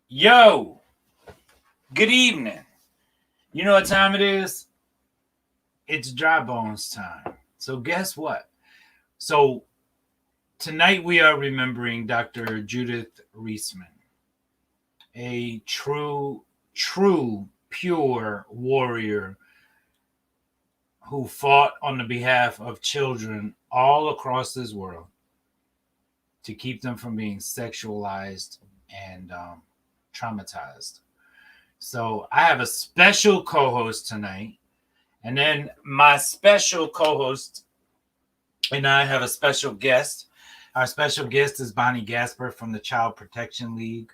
Yo, good evening. You know what time it is? It's dry bones time. So guess what? So tonight we are remembering Dr. Judith Reisman, a true, pure warrior who fought on the behalf of children all across this world to keep them from being sexualized and traumatized. So I have a special co-host tonight, and then my special co-host and I have a special guest. Our special guest is Bonnie Gasper from the Child Protection League.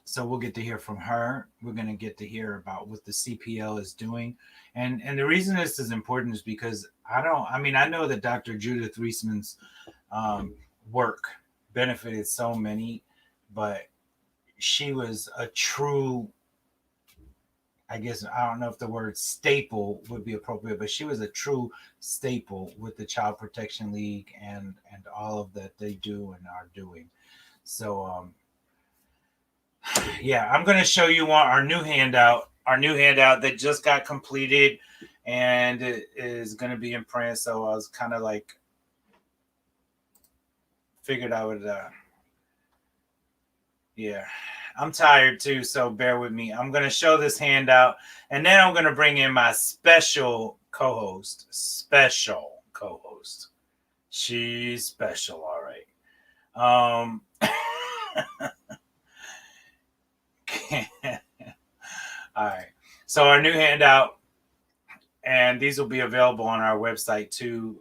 So we'll get to hear from her. We're going to get to hear about what the CPL is doing. And the reason this is important is because I know that Dr. Judith Reisman's work benefited so many, but she was a true, I guess, I don't know if the word staple would be appropriate, but she was a true staple with the Child Protection League and all of that they do and are doing. So, yeah, I'm going to show you our new handout that just got completed, and it is going to be in print. So I was kind of like, figured I would, yeah, I'm tired too, so bear with me. I'm going to show this handout, and then I'm going to bring in my special co-host. She's special, all right. All right. So our new handout, and these will be available on our website too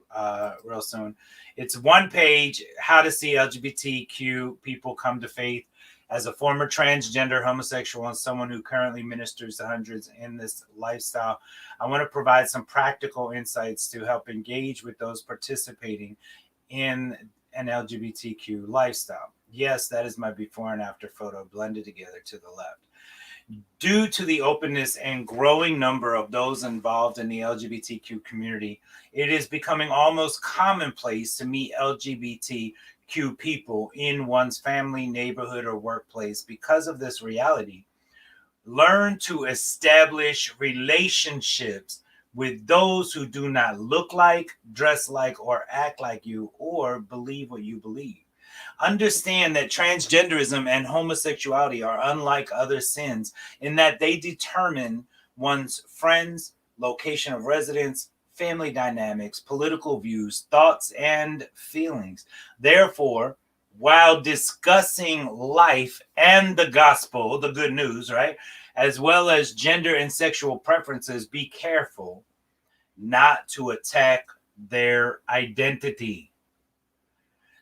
real soon. It's one page, how to see LGBTQ people come to faith. As a former transgender, homosexual, and someone who currently ministers to hundreds in this lifestyle, I want to provide some practical insights to help engage with those participating in an LGBTQ lifestyle. Yes, that is my before and after photo blended together to the left. Due to the openness and growing number of those involved in the LGBTQ community, it is becoming almost commonplace to meet LGBTQ people in one's family, neighborhood, or workplace. Because of this reality, learn to establish relationships with those who do not look like, dress like, or act like you, or believe what you believe. Understand that transgenderism and homosexuality are unlike other sins in that they determine one's friends, location of residence, family dynamics, political views, thoughts, and feelings. Therefore, while discussing life and the gospel, the good news, right, as well as gender and sexual preferences, be careful not to attack their identity.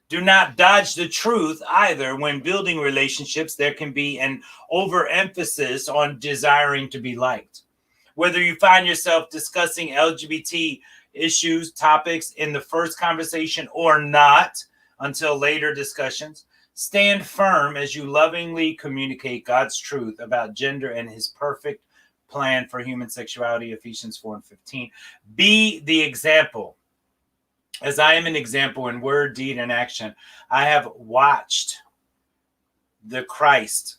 Do not dodge the truth either. When building relationships, there can be an overemphasis on desiring to be liked. Whether you find yourself discussing LGBT issues, topics in the first conversation or not until later discussions, stand firm as you lovingly communicate God's truth about gender and his perfect plan for human sexuality, Ephesians 4:15. Be the example. As I am an example in word, deed, and action, I have watched the Christ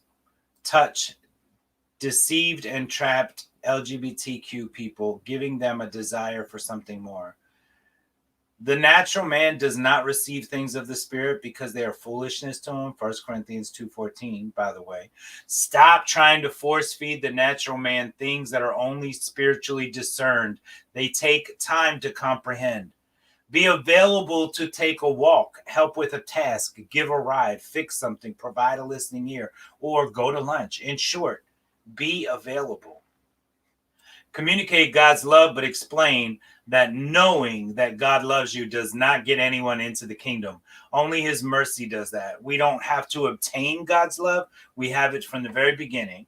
touch deceived and trapped LGBTQ people, giving them a desire for something more. The natural man does not receive things of the Spirit because they are foolishness to him. 1 Corinthians 2:14, by the way. Stop trying to force feed the natural man things that are only spiritually discerned. They take time to comprehend. Be available to take a walk, help with a task, give a ride, fix something, provide a listening ear, or go to lunch. In short, be available. Communicate God's love, but explain that knowing that God loves you does not get anyone into the kingdom. Only his mercy does that. We don't have to obtain God's love. We have it from the very beginning.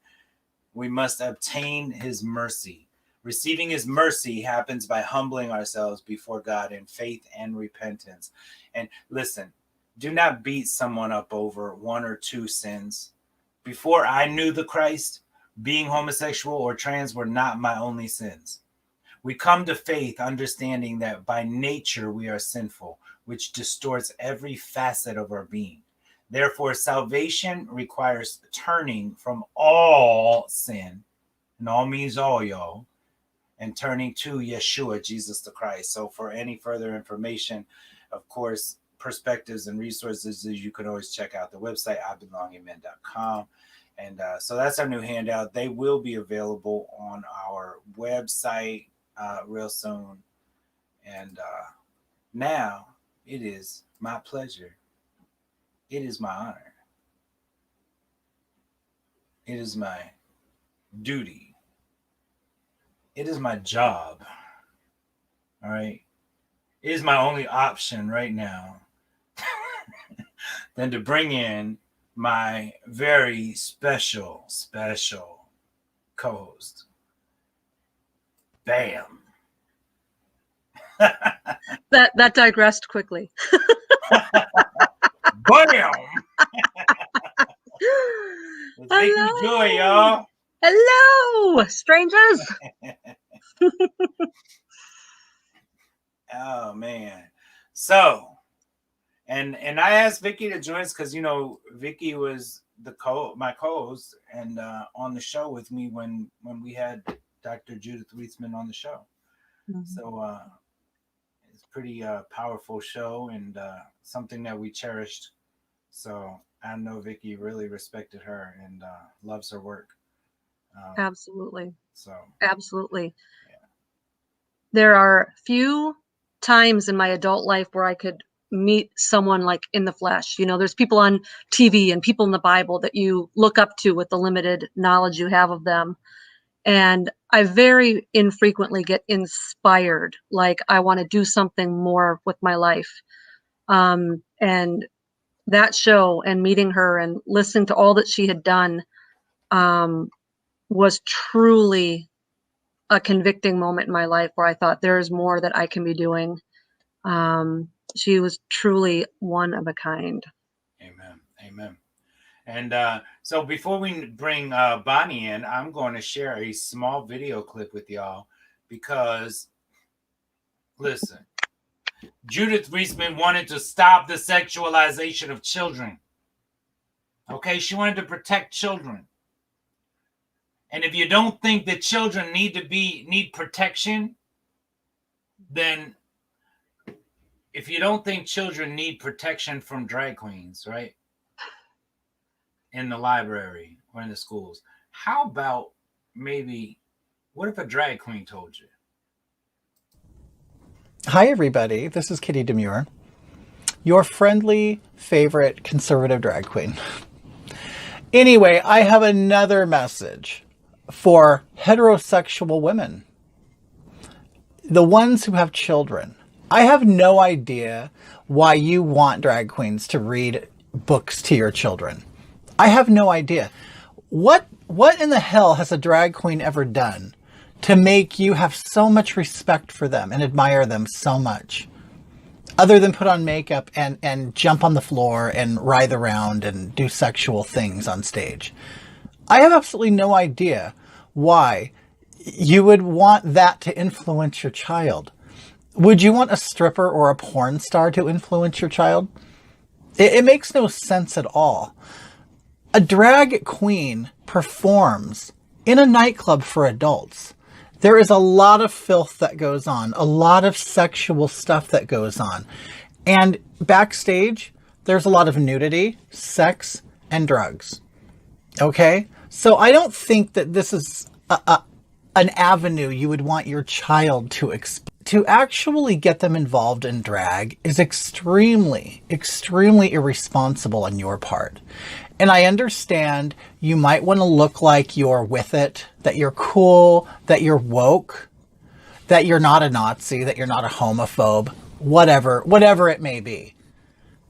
We must obtain his mercy. Receiving his mercy happens by humbling ourselves before God in faith and repentance. And listen, do not beat someone up over one or two sins. Before I knew the Christ, Being homosexual or trans were not my only sins. We come to faith understanding that by nature we are sinful, which distorts every facet of our being. Therefore, salvation requires turning from all sin, and all means all, y'all, and turning to YESHUA, Jesus the Christ. So for any further information, of course, perspectives and resources, you can always check out the website, IBelongInMen.com. And so that's our new handout. They will be available on our website real soon. And now it is my pleasure. It is my honor. It is my duty. It is my job. All right. It is my only option right now than to bring in my very special co-host. Bam. That digressed quickly. Bam. Let's make you joy, y'all. Hello, strangers. Oh man. So, and I asked Vicky to join us because Vicky was my co-host and on the show with me when we had Dr. Judith Reisman on the show. Mm-hmm. So it's a pretty powerful show and something that we cherished. So I know Vicky really respected her and loves her work. Absolutely. So absolutely. Yeah. There are few times in my adult life where I could meet someone like in the flesh. There's people on TV and people in the Bible that you look up to with the limited knowledge you have of them. And I very infrequently get inspired, like I want to do something more with my life. And that show and meeting her and listening to all that she had done was truly a convicting moment in my life where I thought there's more that I can be doing. She was truly one of a kind. Amen. Amen. And so before we bring Bonnie in, I'm going to share a small video clip with y'all because, listen, Judith Reisman wanted to stop the sexualization of children. Okay, she wanted to protect children. And if you don't think that children need protection, then if you don't think children need protection from drag queens, right? In the library or in the schools, how about what if a drag queen told you? Hi, everybody. This is Kitty Demure, your friendly favorite conservative drag queen. Anyway, I have another message for heterosexual women, the ones who have children. I have no idea why you want drag queens to read books to your children. I have no idea. What in the hell has a drag queen ever done to make you have so much respect for them and admire them so much? Other than put on makeup and jump on the floor and writhe around and do sexual things on stage. I have absolutely no idea why you would want that to influence your child. Would you want a stripper or a porn star to influence your child? It makes no sense at all. A drag queen performs in a nightclub for adults. There is a lot of filth that goes on, a lot of sexual stuff that goes on. And backstage, there's a lot of nudity, sex, and drugs. Okay? So I don't think that this is an avenue you would want your child to actually get them involved in drag is extremely, extremely irresponsible on your part. And I understand you might want to look like you're with it, that you're cool, that you're woke, that you're not a Nazi, that you're not a homophobe, whatever it may be.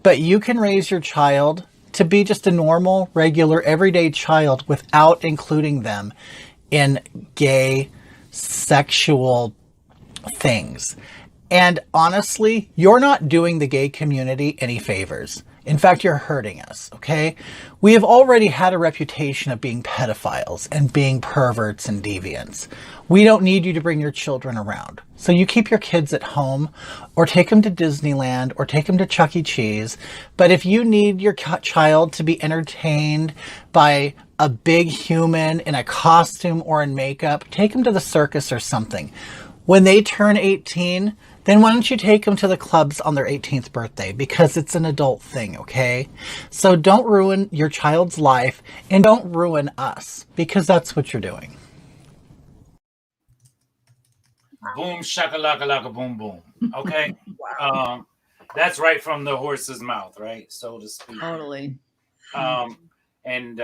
But you can raise your child to be just a normal, regular, everyday child without including them in gay, sexual things. And honestly, you're not doing the gay community any favors. In fact, you're hurting us, okay? We have already had a reputation of being pedophiles and being perverts and deviants. We don't need you to bring your children around. So you keep your kids at home, or take them to Disneyland, or take them to Chuck E. Cheese. But if you need your child to be entertained by a big human in a costume or in makeup, take them to the circus or something. When they turn 18, then why don't you take them to the clubs on their 18th birthday? Because it's an adult thing, okay? So don't ruin your child's life, and don't ruin us, because that's what you're doing. Boom, shakalaka, boom, boom. Okay? That's right from the horse's mouth, right? So to speak. Totally. And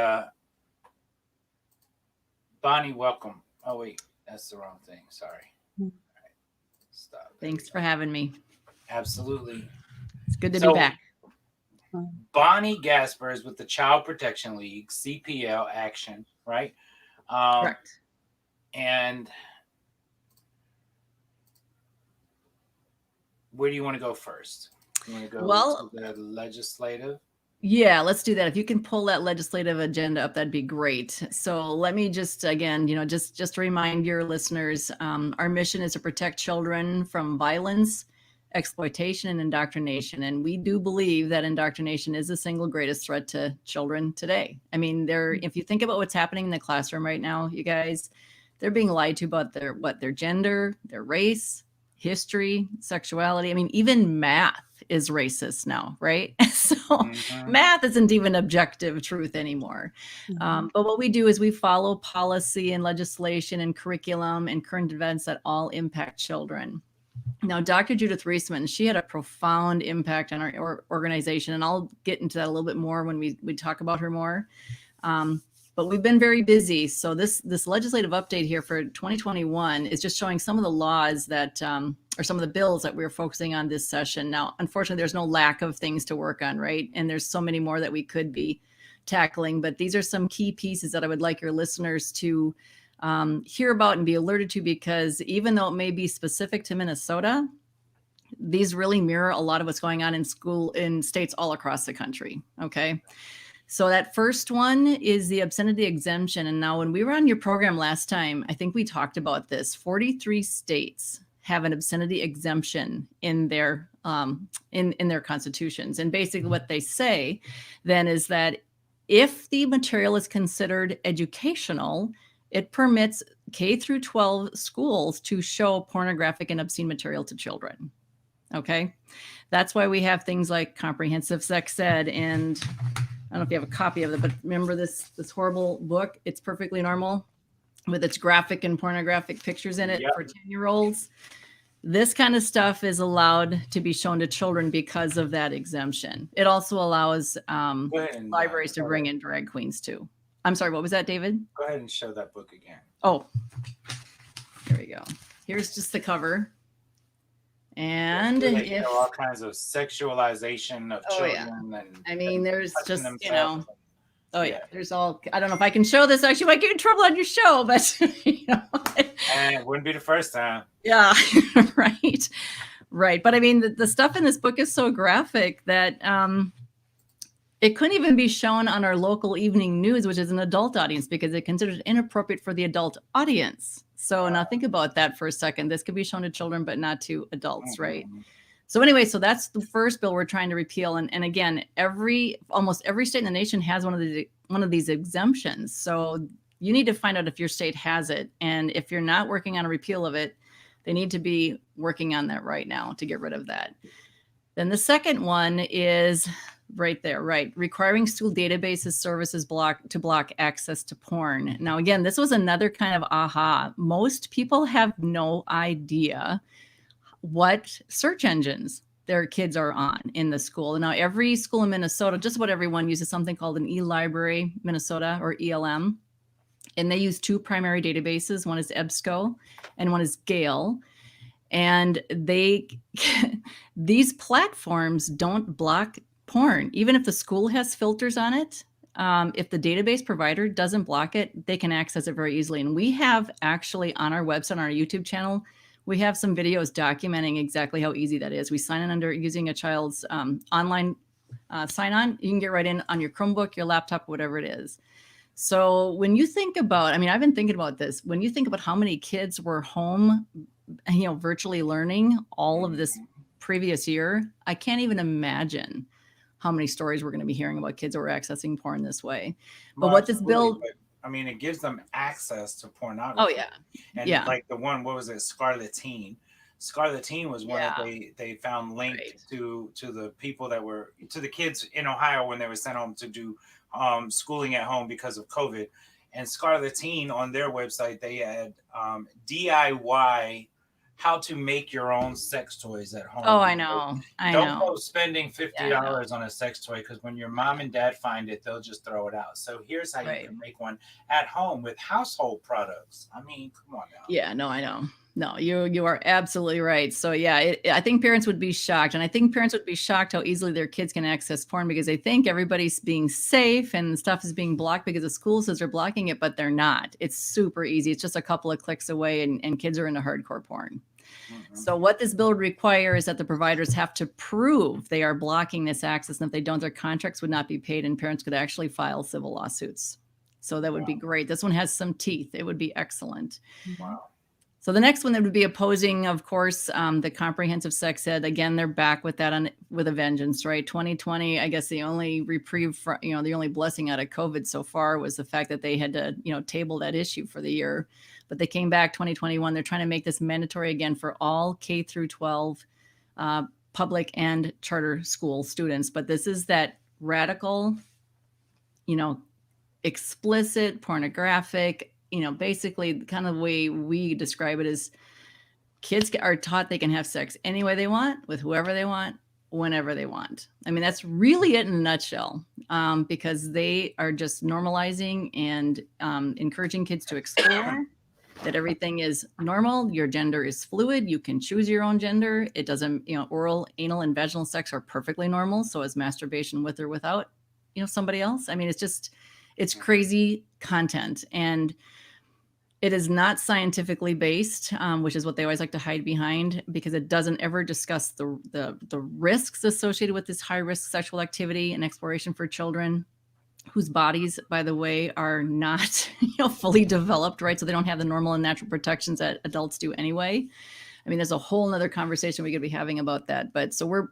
Bonnie, welcome. Oh, wait, that's the wrong thing. Sorry. Stop. Thanks for having me. Absolutely. It's good to be back. Bonnie Gasper is with the Child Protection League, CPL Action, right? Correct. And where do you want to go first? You want to go to the legislative? Yeah, let's do that. If you can pull that legislative agenda up, that'd be great. So let me just, again, just to remind your listeners, our mission is to protect children from violence, exploitation, and indoctrination. And we do believe that indoctrination is the single greatest threat to children today. I mean, if you think about what's happening in the classroom right now, you guys, they're being lied to about their gender, their race, history, sexuality. I mean, even math is racist now, right? So math isn't even objective truth anymore. But what we do is we follow policy and legislation and curriculum and current events that all impact children. Now, Dr. Judith Reisman, she had a profound impact on our organization, and I'll get into that a little bit more when we talk about her more. But we've been very busy. So this legislative update here for 2021 is just showing some of the laws that, or some of the bills that we're focusing on this session. Now, unfortunately, there's no lack of things to work on, right? And there's so many more that we could be tackling. But these are some key pieces that I would like your listeners to hear about and be alerted to, because even though it may be specific to Minnesota, these really mirror a lot of what's going on in states all across the country, okay? So that first one is the obscenity exemption. And now when we were on your program last time, I think we talked about this. 43 states have an obscenity exemption in their in their constitutions. And basically what they say then is that if the material is considered educational, it permits K through 12 schools to show pornographic and obscene material to children. Okay. That's why we have things like comprehensive sex ed, and I don't know if you have a copy of it, but remember this horrible book, It's Perfectly Normal, with its graphic and pornographic pictures in it for 10-year-olds. This kind of stuff is allowed to be shown to children because of that exemption. It also allows libraries to bring in drag queens too. I'm sorry, what was that, David? Go ahead and show that book again. Oh, here we go. Here's just the cover. And if all kinds of sexualization of children, and I mean, there's just themselves. there's all. I don't know if I can show this. Actually, might get in trouble on your show, but and it wouldn't be the first time. Yeah, right. But I mean, the stuff in this book is so graphic that it couldn't even be shown on our local evening news, which is an adult audience, because it considered inappropriate for the adult audience. So now think about that for a second. This could be shown to children, but not to adults, right? So anyway, so that's the first bill we're trying to repeal. And again, almost every state in the nation has one of these exemptions. So you need to find out if your state has it. And if you're not working on a repeal of it, they need to be working on that right now to get rid of that. Then the second one is right there, right? Requiring school databases services to block access to porn. Now, again, this was another kind of aha. Most people have no idea what search engines their kids are on in the school. Now, every school in Minnesota, just about everyone uses something called an e-library Minnesota, or ELM. And they use two primary databases. One is EBSCO and one is Gale. And these platforms don't block porn. Even if the school has filters on it, if the database provider doesn't block it, they can access it very easily. And we have actually on our website, on our YouTube channel, we have some videos documenting exactly how easy that is. We sign in under using a child's online sign on. You can get right in on your Chromebook, your laptop, whatever it is. So when you think about, I mean, I've been thinking about this. When you think about how many kids were home, virtually learning all of this previous year, I can't even imagine how many stories we're going to be hearing about kids who are accessing porn this way. But Well, what this bill, absolutely, but, I mean, it gives them access to pornography. oh yeah, And yeah, like the one, what was it, Scarlet Teen? Scarlet Teen was one that Yeah. they found linked Right. to the people that were, to the kids in Ohio when they were sent home to do schooling at home because of COVID. And Scarlet Teen, on their website, they had DIY how to make your own sex toys at home. oh, I know, I Don't know. go spending $50 on a sex toy, because when your mom and dad find it, they'll just throw it out. So here's how Right. you can make one at home with household products. I mean, come on now. Yeah, no, I know. No, you are absolutely right. So yeah, I think parents would be shocked, and I think parents would be shocked how easily their kids can access porn, because they think everybody's being safe and stuff is being blocked because the school says they're blocking it, but they're not. It's super easy. It's just a couple of clicks away, and kids are into hardcore porn. So what this bill would require is that the providers have to prove they are blocking this access, and if they don't, their contracts would not be paid, and parents could actually file civil lawsuits. So that would be great. This one has some teeth. It would be excellent. Wow. So the next one that would be opposing, of course, the comprehensive sex ed. Again, they're back with that with a vengeance, right? 2020, I guess the only reprieve, the only blessing out of COVID so far was the fact that they had to, table that issue for the year. But they came back 2021. They're trying to make this mandatory again for all K through 12 public and charter school students. But this is that radical, explicit, pornographic, basically kind of the way we describe it is kids are taught they can have sex any way they want, with whoever they want, whenever they want. I mean, that's really it in a nutshell, because they are just normalizing and encouraging kids to explore that everything is normal. Your gender is fluid. You can choose your own gender. It doesn't, oral, anal, and vaginal sex are perfectly normal. So is masturbation with or without, somebody else. I mean, it's crazy content, and it is not scientifically based, which is what they always like to hide behind, because it doesn't ever discuss the risks associated with this high risk sexual activity and exploration for children, whose bodies, by the way, are not fully developed, right? So they don't have the normal and natural protections that adults do anyway. I mean, there's a whole nother conversation we could be having about that. But so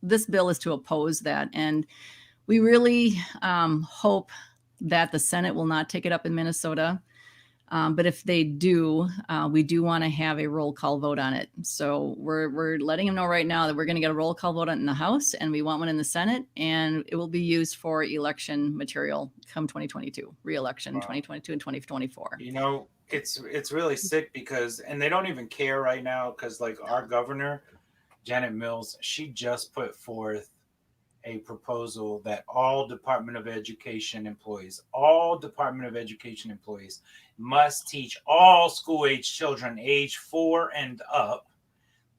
this bill is to oppose that, and we really hope that the Senate will not take it up in Minnesota. But if they do, we do want to have a roll call vote on it. So we're letting them know right now that we're going to get a roll call vote on it in the House, and we want one in the Senate, and it will be used for election material come 2022, re-election 2022 and 2024. It's really sick because, and they don't even care right now, because like our governor, Janet Mills, she just put forth a proposal that all Department of Education employees must teach all school-age children age 4 and up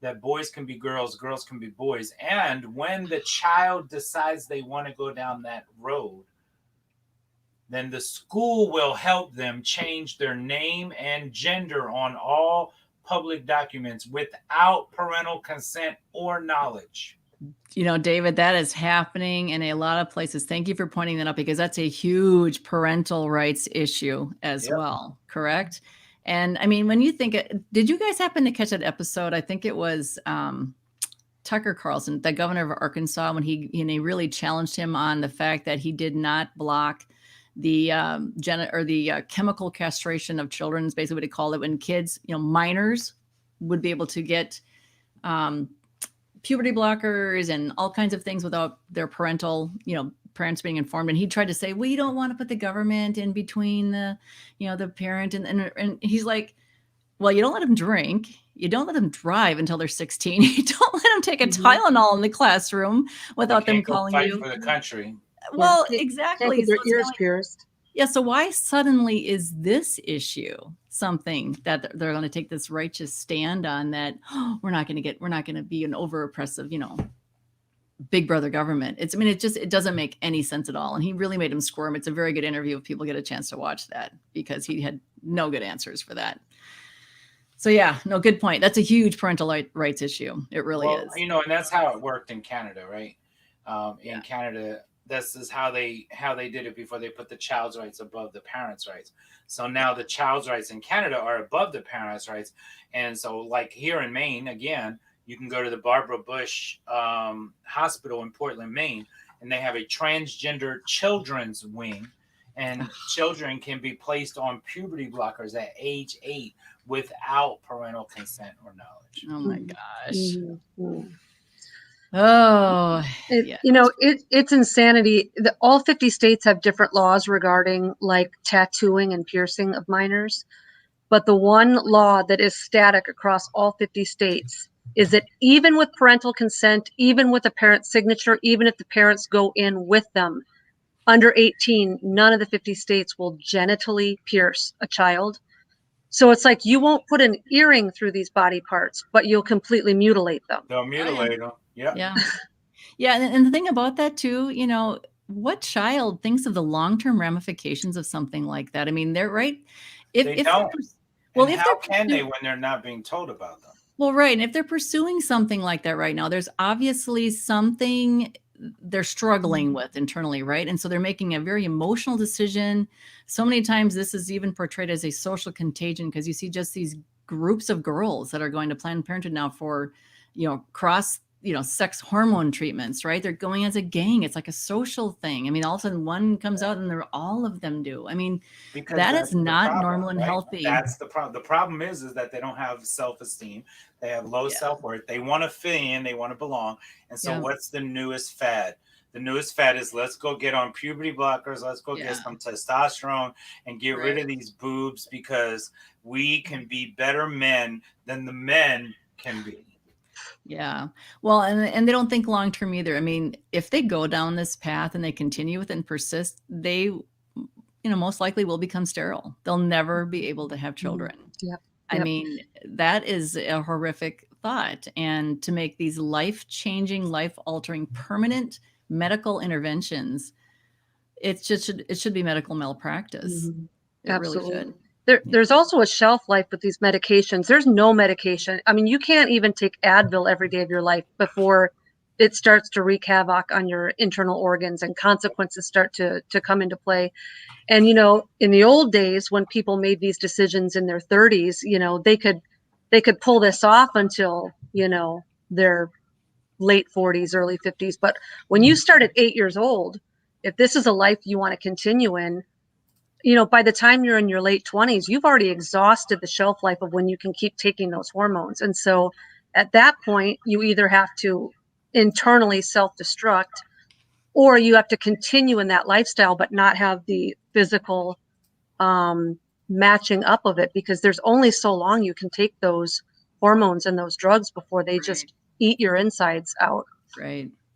that boys can be girls, girls can be boys. And when the child decides they want to go down that road, then the school will help them change their name and gender on all public documents without parental consent or knowledge. David, that is happening in a lot of places. Thank you for pointing that out, because that's a huge parental rights issue as well. Correct. And I mean, when you think, did you guys happen to catch that episode? I think it was Tucker Carlson, the governor of Arkansas, when he really challenged him on the fact that he did not block the chemical castration of children, is basically what he called it, when kids, minors would be able to get puberty blockers and all kinds of things without their parents being informed. And he tried to say, we don't want to put the government in between the parent. And he's like, well, you don't let them drink. You don't let them drive until they're 16. You don't let them take a Tylenol in the classroom without them calling fight you for the country. Well, Can't exactly. get their So ears pierced. yeah. So why suddenly is this issue something that they're going to take this righteous stand on, that we're not going to be an over oppressive, big brother government? It doesn't make any sense at all. And he really made him squirm. It's a very good interview if people get a chance to watch that, because he had no good answers for that. So yeah, no, good point. That's a huge parental rights issue. It really is. And that's how it worked in Canada, right? in Canada. This is how they did it before they put the child's rights above the parents' rights. So now the child's rights in Canada are above the parents' rights. And so, like here in Maine, again, you can go to the Barbara Bush Hospital in Portland, Maine, and they have a transgender children's wing, and children can be placed on puberty blockers at age 8 without parental consent or knowledge. Oh my gosh. Mhm. Oh, yeah. It's insanity. All 50 states have different laws regarding like tattooing and piercing of minors. But the one law that is static across all 50 states is that even with parental consent, even with a parent's signature, even if the parents go in with them, under 18, none of the 50 states will genitally pierce a child. So it's like you won't put an earring through these body parts, but you'll completely mutilate them. They'll mutilate them. Yeah. Yeah. Yeah. And the thing about that too, what child thinks of the long-term ramifications of something like that? I mean, they're right. They don't. Well, and how can they when they're not being told about them? Well, right. And if they're pursuing something like that right now, there's obviously something they're struggling with internally, right? And so they're making a very emotional decision. So many times this is even portrayed as a social contagion because you see just these groups of girls that are going to Planned Parenthood now for, cross, sex hormone treatments, right? They're going as a gang. It's like a social thing. I mean, all of a sudden one comes out and all of them do. I mean, Because that that's is the not problem, normal and right? healthy. That's the problem. The problem is that they don't have self-esteem. They have low self-worth. They want to fit in. They want to belong. And so what's the newest fad? The newest fad is let's go get on puberty blockers. Let's go get some testosterone and get rid of these boobs because we can be better men than the men can be. Yeah. Well, and they don't think long term either. I mean, if they go down this path and they continue with it and persist, they, most likely will become sterile. They'll never be able to have children. Yep. I mean, that is a horrific thought. And to make these life-changing, life-altering, permanent medical interventions, it should be medical malpractice. It Absolutely. really should. There's also a shelf life with these medications. There's no medication. I mean, you can't even take Advil every day of your life before it starts to wreak havoc on your internal organs and consequences start to come into play. And, in the old days when people made these decisions in their 30s, they could pull this off until, their late 40s, early 50s. But when you start at 8 years old, if this is a life you want to continue in, by the time you're in your late 20s, you've already exhausted the shelf life of when you can keep taking those hormones. And so at that point, you either have to internally self-destruct or you have to continue in that lifestyle, but not have the physical matching up of it, because there's only so long you can take those hormones and those drugs before they just eat your insides out.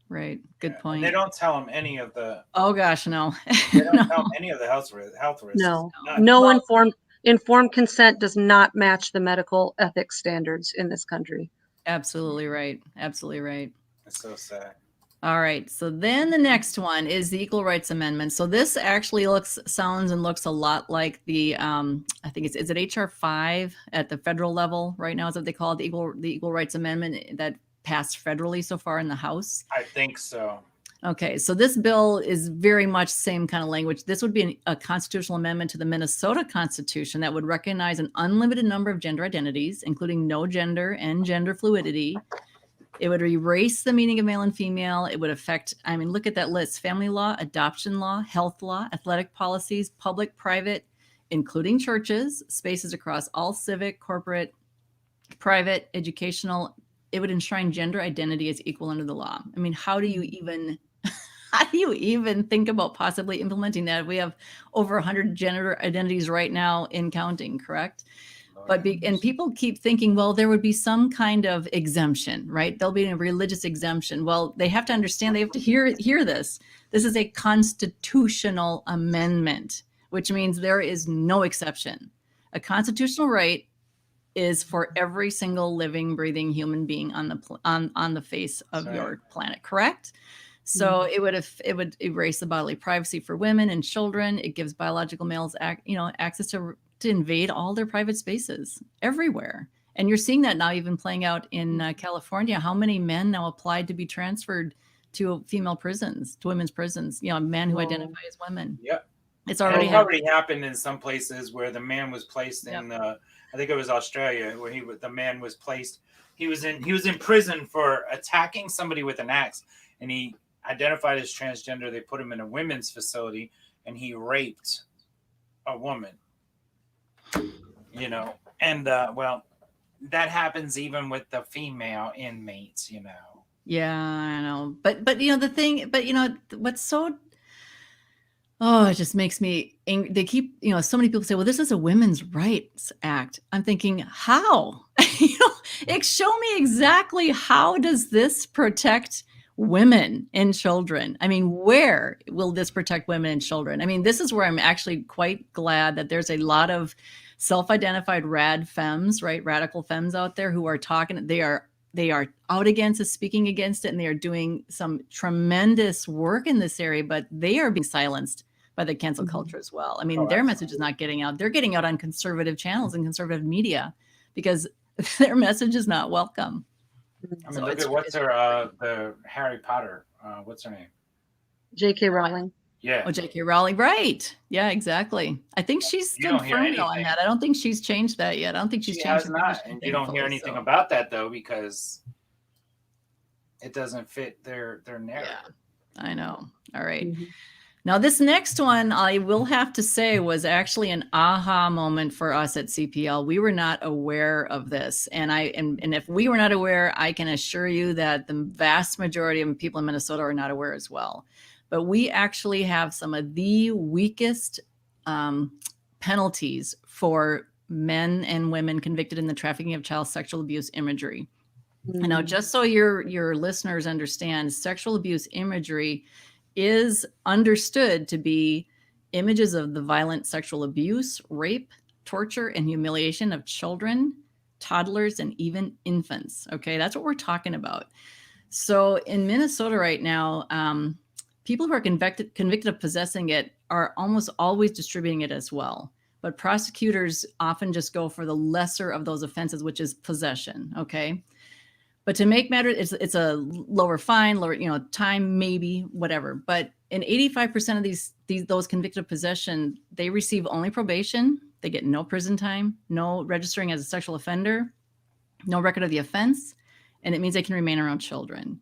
Right. Good point. And they don't tell them any of the. Oh gosh, no. They don't tell them any of the health risks. No informed consent does not match the medical ethics standards in this country. Absolutely right. Absolutely right. It's so sad. All right. So then the next one is the Equal Rights Amendment. So this actually sounds and looks a lot like the, I think is it HR 5 at the federal level right now is what they call it, the Equal Rights Amendment that passed federally so far in the House? I think so. Okay. So this bill is very much same kind of language. This would be a constitutional amendment to the Minnesota Constitution that would recognize an unlimited number of gender identities, including no gender and gender fluidity. It would erase the meaning of male and female. It would affect, look at that list: family law, adoption law, health law, athletic policies, public, private, including churches, spaces across all civic, corporate, private, educational. It would enshrine gender identity as equal under the law. I mean, how do you even think about possibly implementing that? We have over 100 gender identities right now in counting, correct? And people keep thinking, well, there would be some kind of exemption, right? There'll be a religious exemption. Well, they have to understand, they have to hear this. This is a constitutional amendment, which means there is no exception. A constitutional right is for every single living, breathing human being on the face of your planet, correct? So it would erase the bodily privacy for women and children. It gives biological males access to invade all their private spaces everywhere. And you're seeing that now even playing out in California. How many men now applied to be transferred to female prisons, to women's prisons, men who identify as women. Yep. It's And already it's already happened in some places where the man was placed in, I think it was Australia, where the man was placed. He was in prison for attacking somebody with an axe, and he identified as transgender. They put him in a women's facility, and he raped a woman. And that happens even with the female inmates. Yeah, I know. But the thing, what's so, oh, it just makes me angry. They keep, so many people say, well, this is a Women's Rights Act. I'm thinking, how? Show me exactly, how does this protect women and children? I mean, where will this protect women and children? I mean, this is where I'm actually quite glad that there's a lot of self-identified rad femmes, right? Radical femmes out there who are talking. They are out against it, speaking against it, and they are doing some tremendous work in this area, but they are being silenced by the cancel culture as well. I mean, their message is not getting out. They're getting out on conservative channels and conservative media because their message is not welcome. I mean, look at what's her, the Harry Potter, what's her name? J.K. Rowling. Yeah. Oh, J.K. Rowling, right. Yeah, exactly. I think she's still firm on that. I don't think she's changed that yet. I don't think she's changed. She has not. And you don't hear anything about that, though, because it doesn't fit their narrative. Yeah, I know. All right. Mm-hmm. Now, this next one, I will have to say, was actually an aha moment for us at CPL. We were not aware of this. And if we were not aware, I can assure you that the vast majority of people in Minnesota are not aware as well. But we actually have some of the weakest penalties for men and women convicted in the trafficking of child sexual abuse imagery. Mm-hmm. And now, just so your listeners understand, sexual abuse imagery is understood to be images of the violent sexual abuse, rape, torture, and humiliation of children, toddlers, and even infants. Okay, that's what we're talking about. So in Minnesota right now, people who are convicted of possessing it are almost always distributing it as well. But prosecutors often just go for the lesser of those offenses, which is possession. Okay. But to make matters, it's a lower fine, lower, time, maybe, whatever. But in 85% of those convicted of possession, they receive only probation. They get no prison time, no registering as a sexual offender, no record of the offense, and it means they can remain around children.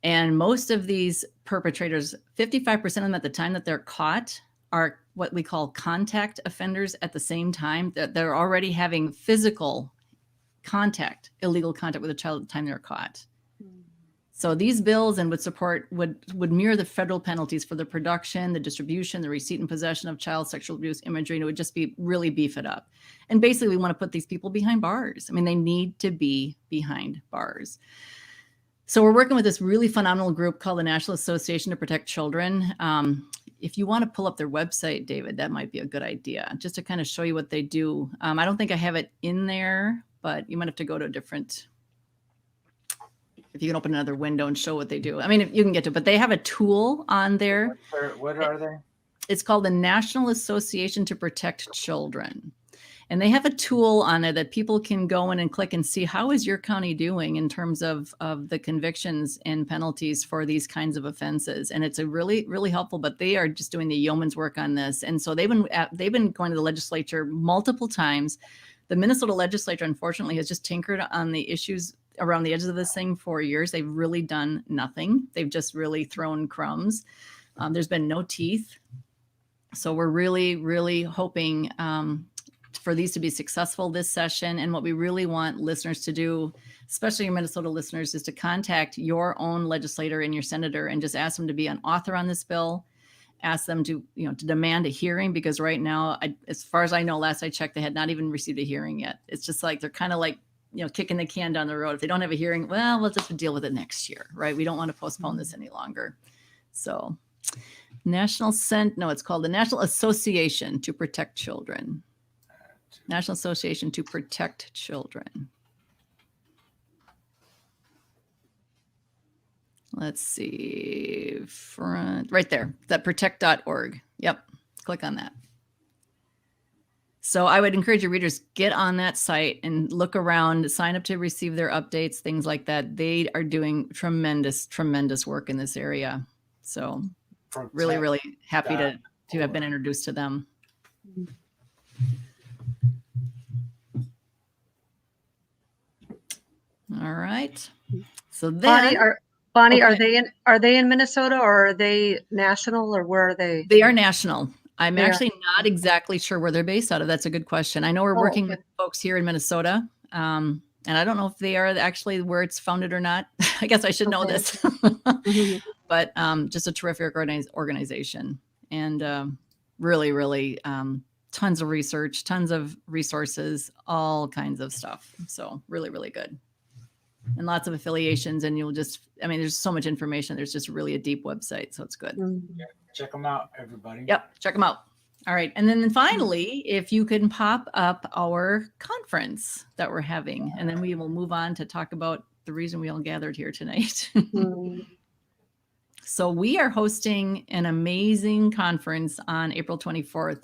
And most of these perpetrators, 55% of them at the time that they're caught, are what we call contact offenders at the same time. That they're already having physical contact, illegal contact with a child at the time they're caught. So these bills and would mirror the federal penalties for the production, the distribution, the receipt and possession of child sexual abuse imagery. And it would just be really beef it up. And basically we want to put these people behind bars. I mean, they need to be behind bars. So we're working with this really phenomenal group called the National Association to Protect Children. If you want to pull up their website, David, that might be a good idea, just to kind of show you what they do. I don't think I have it in there, but you might have to go to a different, if you can open another window and show what they do. I mean, if you can get to it, but they have a tool on there. What are they? It's called the National Association to Protect Children. And they have a tool on it that people can go in and click and see how is your county doing in terms of the convictions and penalties for these kinds of offenses. And it's a really, really helpful, but they are just doing the yeoman's work on this. And so they've been going to the legislature multiple times. The Minnesota legislature, unfortunately, has just tinkered on the issues around the edges of this thing for years. They've really done nothing. They've just really thrown crumbs. There's been no teeth. So we're really, really hoping for these to be successful this session. And what we really want listeners to do, especially your Minnesota listeners, is to contact your own legislator and your senator and just ask them to be an author on this bill. Ask them to demand a hearing, because right now, as far as I know, last I checked, they had not even received a hearing yet. It's just like, they're kind of like, kicking the can down the road. If they don't have a hearing, well, we'll just deal with it next year, right? We don't want to postpone this any longer. So it's called the National Association to Protect Children. National Association to Protect Children. Let's see, right there, that protect.org. Yep, click on that. So I would encourage your readers, get on that site and look around, sign up to receive their updates, things like that. They are doing tremendous, tremendous work in this area. So really, really happy to have been introduced to them. All right. So then Bonnie, okay. are they in Minnesota, or are they national, or where are they? They are national. I'm actually not exactly sure where they're based out of. That's a good question. I know we're working with folks here in Minnesota. And I don't know if they are actually where it's founded or not. I guess I should know this. But just a terrific organization, and really, really tons of research, tons of resources, all kinds of stuff. So really, really good. And lots of affiliations, and you'll just, I mean, there's so much information. There's just really a deep website. So it's good. Yeah, check them out, everybody. Yep. Check them out. All right. And then finally, if you can pop up our conference that we're having, and then we will move on to talk about the reason we all gathered here tonight. So we are hosting an amazing conference on April 24th.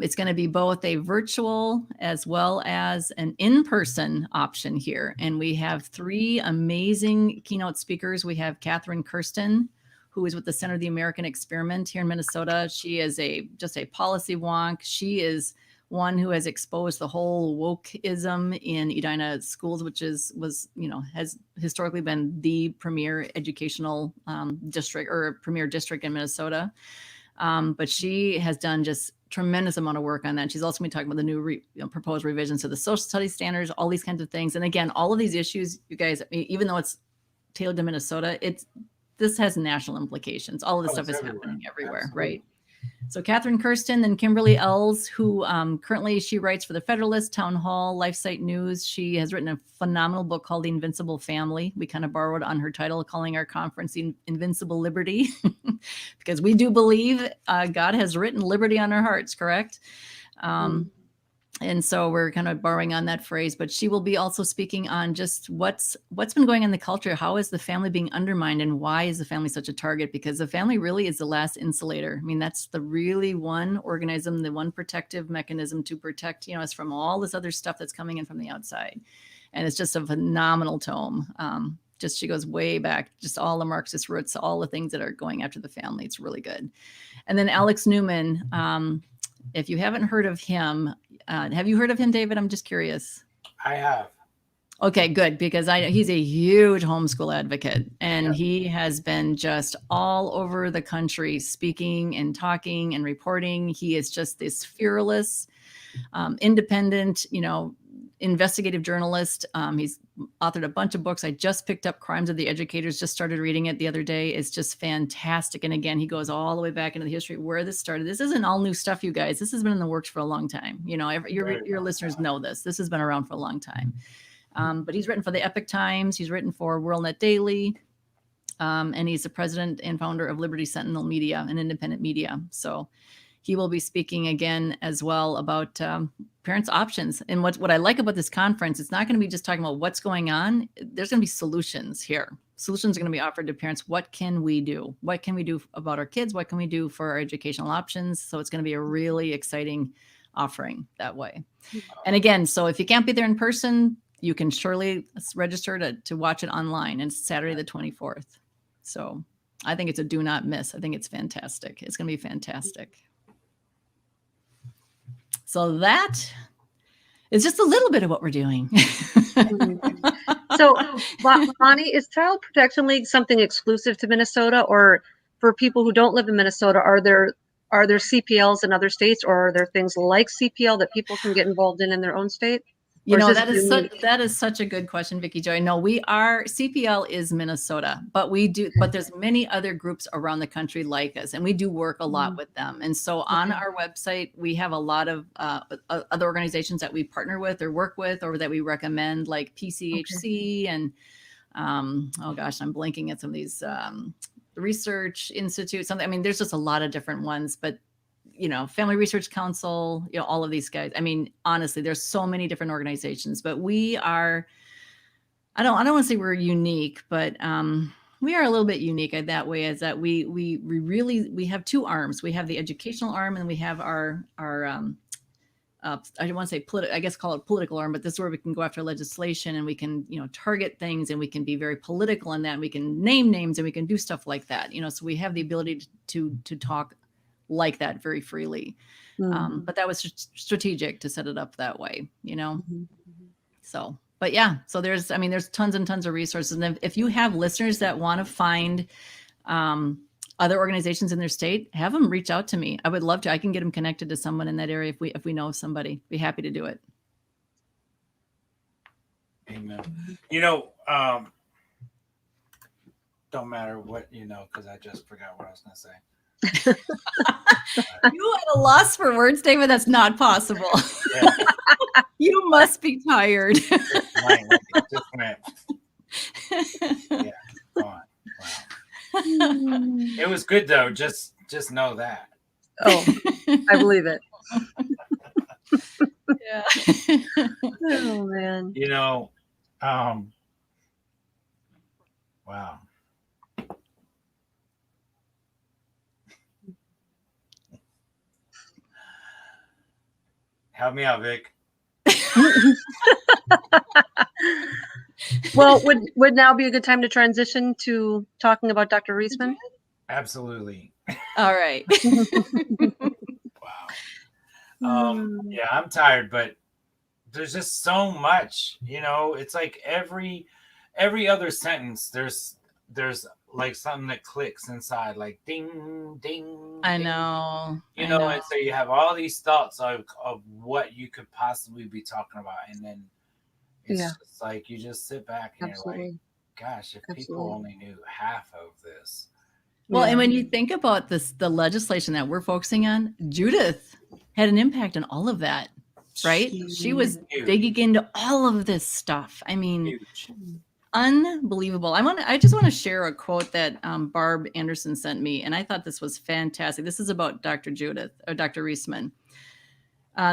It's going to be both a virtual as well as an in-person option here. And we have 3 amazing keynote speakers. We have Catherine Kirsten, who is with the Center of the American Experiment here in Minnesota. She is just a policy wonk. She is one who has exposed the whole wokeism in Edina schools, which has historically been the premier educational district, or premier district in Minnesota. But she has done just tremendous amount of work on that. She's also been talking about the new proposed revisions to the social studies standards, all these kinds of things. And again, all of these issues, you guys, I mean, even though it's tailored to Minnesota, this has national implications. All of this stuff is happening everywhere, absolutely. Right? So Catherine Kirsten, then Kimberly Ells, who currently she writes for the Federalist, Town Hall, LifeSite News. She has written a phenomenal book called The Invincible Family. We kind of borrowed on her title, calling our conference The Invincible Liberty, because we do believe God has written liberty on our hearts, correct? And so we're kind of borrowing on that phrase, but she will be also speaking on just what's been going on in the culture. How is the family being undermined, and why is the family such a target? Because the family really is the last insulator. I mean, that's the really one organism, the one protective mechanism to protect, us from all this other stuff that's coming in from the outside. And it's just a phenomenal tome. She goes way back, just all the Marxist roots, all the things that are going after the family. It's really good. And then Alex Newman, if you haven't heard of him, have you heard of him, David? I'm just curious. I have. Okay, good, because he's a huge homeschool advocate, and he has been just all over the country speaking and talking and reporting. He is just this fearless, independent, investigative journalist. He's authored a bunch of books. I just picked up Crimes of the Educators, just started reading it the other day. It's just fantastic. And again, he goes all the way back into the history where this started. This isn't all new stuff, you guys. This has been in the works for a long time. Your listeners know this. This has been around for a long time. But he's written for the Epic Times. He's written for WorldNet Daily. And he's the president and founder of Liberty Sentinel Media, an independent media. So he will be speaking again as well about parents' options. And what I like about this conference, it's not going to be just talking about what's going on. There's going to be solutions here. Solutions are going to be offered to parents. What can we do? What can we do about our kids? What can we do for our educational options? So it's going to be a really exciting offering that way. And again, so if you can't be there in person, you can surely register to watch it online. And it's Saturday the 24th. So I think it's a do not miss. I think it's fantastic. It's going to be fantastic. So that is just a little bit of what we're doing. So, Bonnie, is Child Protection League something exclusive to Minnesota, or for people who don't live in Minnesota, are there CPLs in other states, or are there things like CPL that people can get involved in their own state? That is such a good question, Vicki Joy. No, CPL is Minnesota, but there's many other groups around the country like us, and we do work a lot with them. And so on our website, we have a lot of other organizations that we partner with or work with, or that we recommend, like PCHC and, oh gosh, I'm blanking at some of these, Research Institute, something. I mean, there's just a lot of different ones, but Family Research Council, all of these guys. I mean, honestly, there's so many different organizations, but we are, I don't want to say we're unique, but we are a little bit unique in that way, is that we have 2 arms. We have the educational arm, and we have our I don't want to say I guess call it political arm, but this is where we can go after legislation and we can, target things and we can be very political in that. And we can name names and we can do stuff like that, so we have the ability to talk like that very freely. But that was strategic to set it up that way, So, but yeah, so there's tons and tons of resources. And if you have listeners that want to find other organizations in their state, have them reach out to me. I would love to. I can get them connected to someone in that area if we know of somebody. Be happy to do it. Amen. Don't matter what because I just forgot what I was going to say. You at a loss for words, David? That's not possible. Yeah. You must be tired. Just went. Yeah, go on. Wow. It was good though. Just know that. Oh, I believe it. Yeah. Oh man. Wow. Help me out, Vic. Well, would now be a good time to transition to talking about Dr. Reisman? Absolutely. All right. Wow. Yeah, I'm tired, but there's just so much, it's like every other sentence, there's like something that clicks inside, like ding, ding. I ding. know. And so you have all these thoughts of what you could possibly be talking about. And then it's just like, you just sit back and you're like, gosh, if people only knew half of this. Well, and when you think about the legislation that we're focusing on, Judith had an impact on all of that, right? She was digging into all of this stuff. I mean, Huge. Unbelievable. I just want to share a quote that Barb Anderson sent me, and I thought this was fantastic. This is about Dr. Reisman.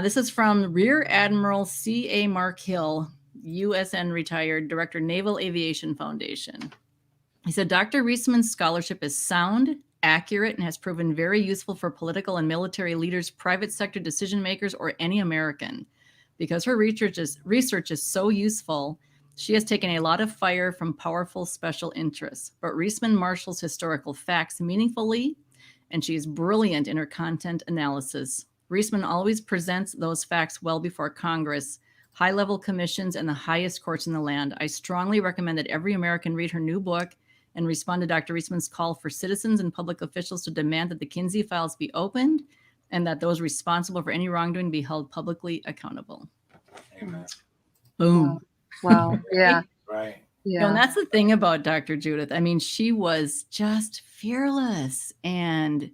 This is from Rear Admiral C.A. Mark Hill, USN retired, Director, Naval Aviation Foundation. He said, Dr. Reisman's scholarship is sound, accurate, and has proven very useful for political and military leaders, private sector decision makers, or any American. Because her research is so useful, she has taken a lot of fire from powerful special interests. But Reisman marshals historical facts meaningfully, and she is brilliant in her content analysis. Reisman always presents those facts well before Congress, high-level commissions, and the highest courts in the land. I strongly recommend that every American read her new book and respond to Dr. Reisman's call for citizens and public officials to demand that the Kinsey files be opened and that those responsible for any wrongdoing be held publicly accountable. Amen. Boom. Wow. Yeah. Right. Yeah. And that's the thing about Dr. Judith. I mean, she was just fearless and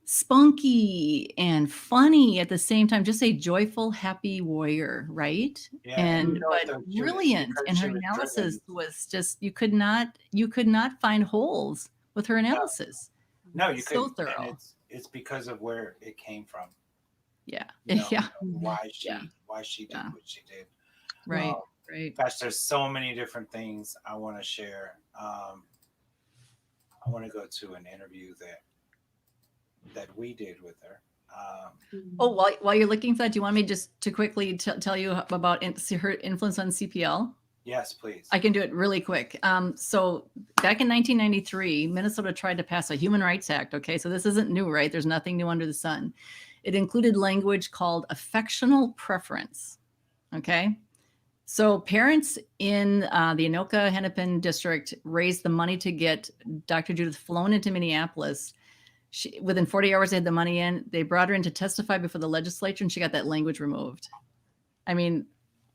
spunky and funny at the same time, just a joyful, happy warrior, right? Yeah, and but brilliant. And her analysis was just you could not find holes with her analysis. No, you couldn't. So thorough. It's because of where it came from. Yeah. Yeah. Why she did what she did. Right. Right. Gosh, there's so many different things I want to share. I want to go to an interview that we did with her. While you're looking for that, do you want me just to quickly tell you about her influence on CPL? Yes, please. I can do it really quick. So back in 1993, Minnesota tried to pass a Human Rights Act. Okay, so this isn't new, right? There's nothing new under the sun. It included language called affectional preference. Okay. So parents in the Anoka-Hennepin district raised the money to get Dr. Judith flown into Minneapolis. Within 40 hours, they had the money in. They brought her in to testify before the legislature, and she got that language removed. I mean,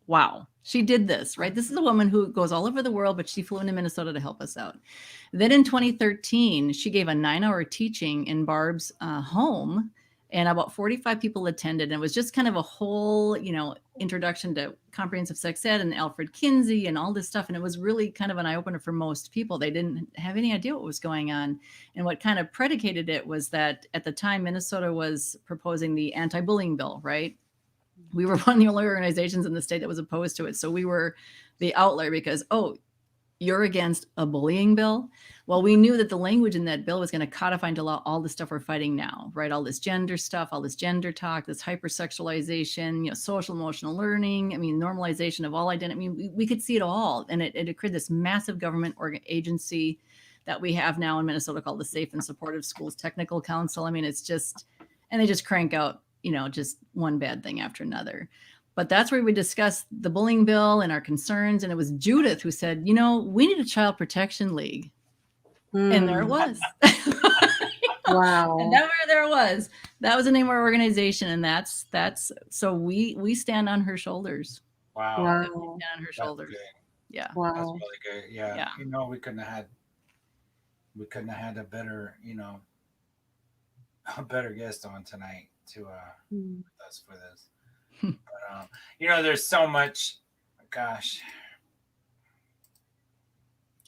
wow. She did this, right? This is a woman who goes all over the world, but she flew into Minnesota to help us out. Then in 2013, she gave a 9-hour teaching in Barb's home, and about 45 people attended. And it was just kind of a whole, introduction to comprehensive sex ed and Alfred Kinsey and all this stuff. And it was really kind of an eye-opener for most people. They didn't have any idea what was going on. And what kind of predicated it was that at the time, Minnesota was proposing the anti-bullying bill, right? We were one of the only organizations in the state that was opposed to it. So we were the outlier because, you're against a bullying bill? Well, we knew that the language in that bill was going to codify into law all the stuff we're fighting now, right? All this gender stuff, all this gender talk, this hypersexualization, social emotional learning. I mean, normalization of all identity. I mean, we could see it all. And it created this massive government agency that we have now in Minnesota called the Safe and Supportive Schools Technical Council. I mean, it's just, and they just crank out, just one bad thing after another. But that's where we discussed the bullying bill and our concerns. And it was Judith who said, we need a child protection league. And there it was. Wow. And there it was. That was the name of our organization. And that's so we stand on her shoulders. Wow. Wow. We stand on her shoulders. Good. Yeah. Wow. That's really good. Yeah. We couldn't have had a better, a better guest on tonight to with us for this. But there's so much. Gosh,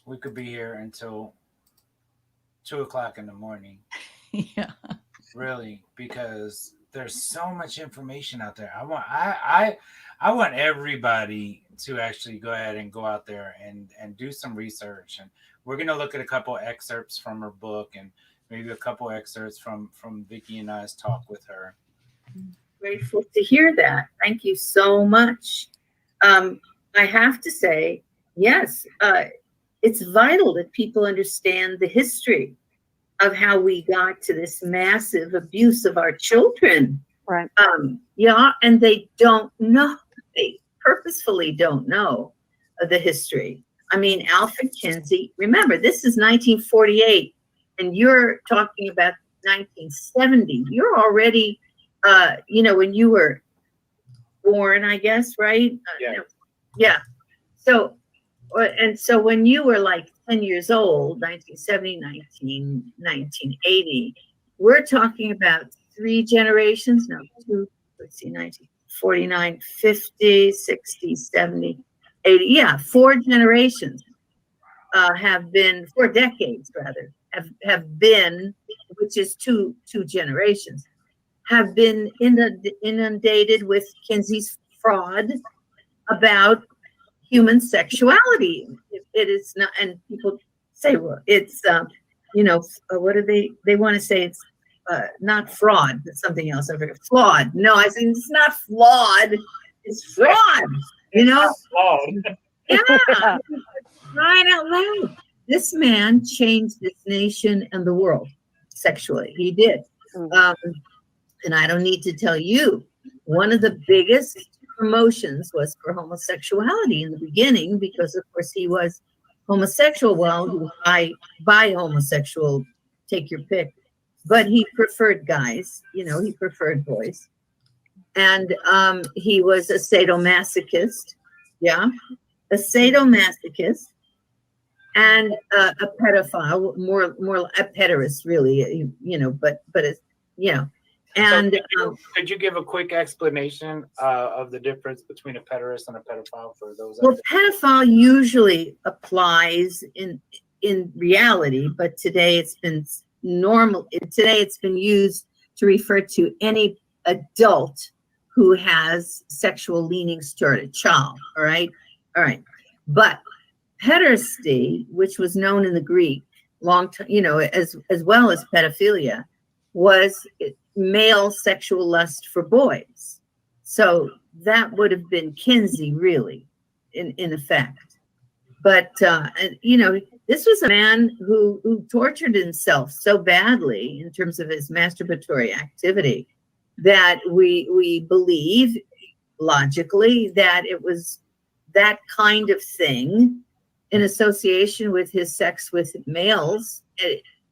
we could be here until 2:00 in the morning. Yeah. Really, because there's so much information out there. I want everybody to actually go ahead and go out there and do some research. And we're going to look at a couple excerpts from her book and maybe a couple excerpts from Vicki and I's talk with her. Grateful to hear that. Thank you so much. I have to say, yes, it's vital that people understand the history of how we got to this massive abuse of our children. Right. And they don't know. They purposefully don't know the history. I mean, Alfred Kinsey, remember, this is 1948, and you're talking about 1970. You're already, when you were born, I guess, right? Yeah. So when you were like 10 years old, 1970, 1980, we're talking about 3 generations, no, 2, let's see, 1949, 50, 60, 70, 80, yeah, 4 generations have been, 4 decades rather, have been, which is two generations, have been inundated with Kinsey's fraud about human sexuality. It is not, and people say, well, it's, what do they want to say? It's not fraud, but something else. I forget. Flawed. No, I think it's not flawed. It's fraud. Flawed. Yeah. Crying out loud. This man changed this nation and the world sexually. He did. And I don't need to tell you, one of the biggest promotions was for homosexuality in the beginning, because of course he was homosexual. Well, by homosexual, take your pick, but he preferred guys, he preferred boys. And he was a sadomasochist. Yeah. A sadomasochist and a pedophile, more a pederast, really, but it's, And so could you give a quick explanation of the difference between a pederast and a pedophile for those? Well, pedophile usually applies in reality, but today it's been normal. Today it's been used to refer to any adult who has sexual leanings toward a child. All right. But pederasty, which was known in the Greek long time, as well as pedophilia, was male sexual lust for boys. So that would have been Kinsey, really, in effect. But this was a man who tortured himself so badly in terms of his masturbatory activity that we believe logically that it was that kind of thing in association with his sex with males,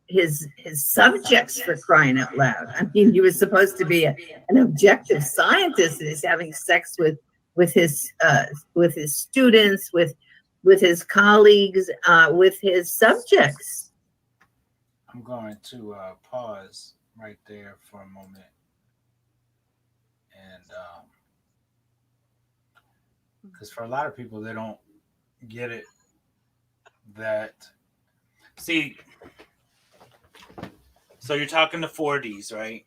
his subjects, for crying out loud. I mean, he was supposed to be an objective scientist, and he's having sex with his students, with his colleagues, with his subjects. I'm going to pause right there for a moment. And because for a lot of people, they don't get it. So you're talking the 40s, right?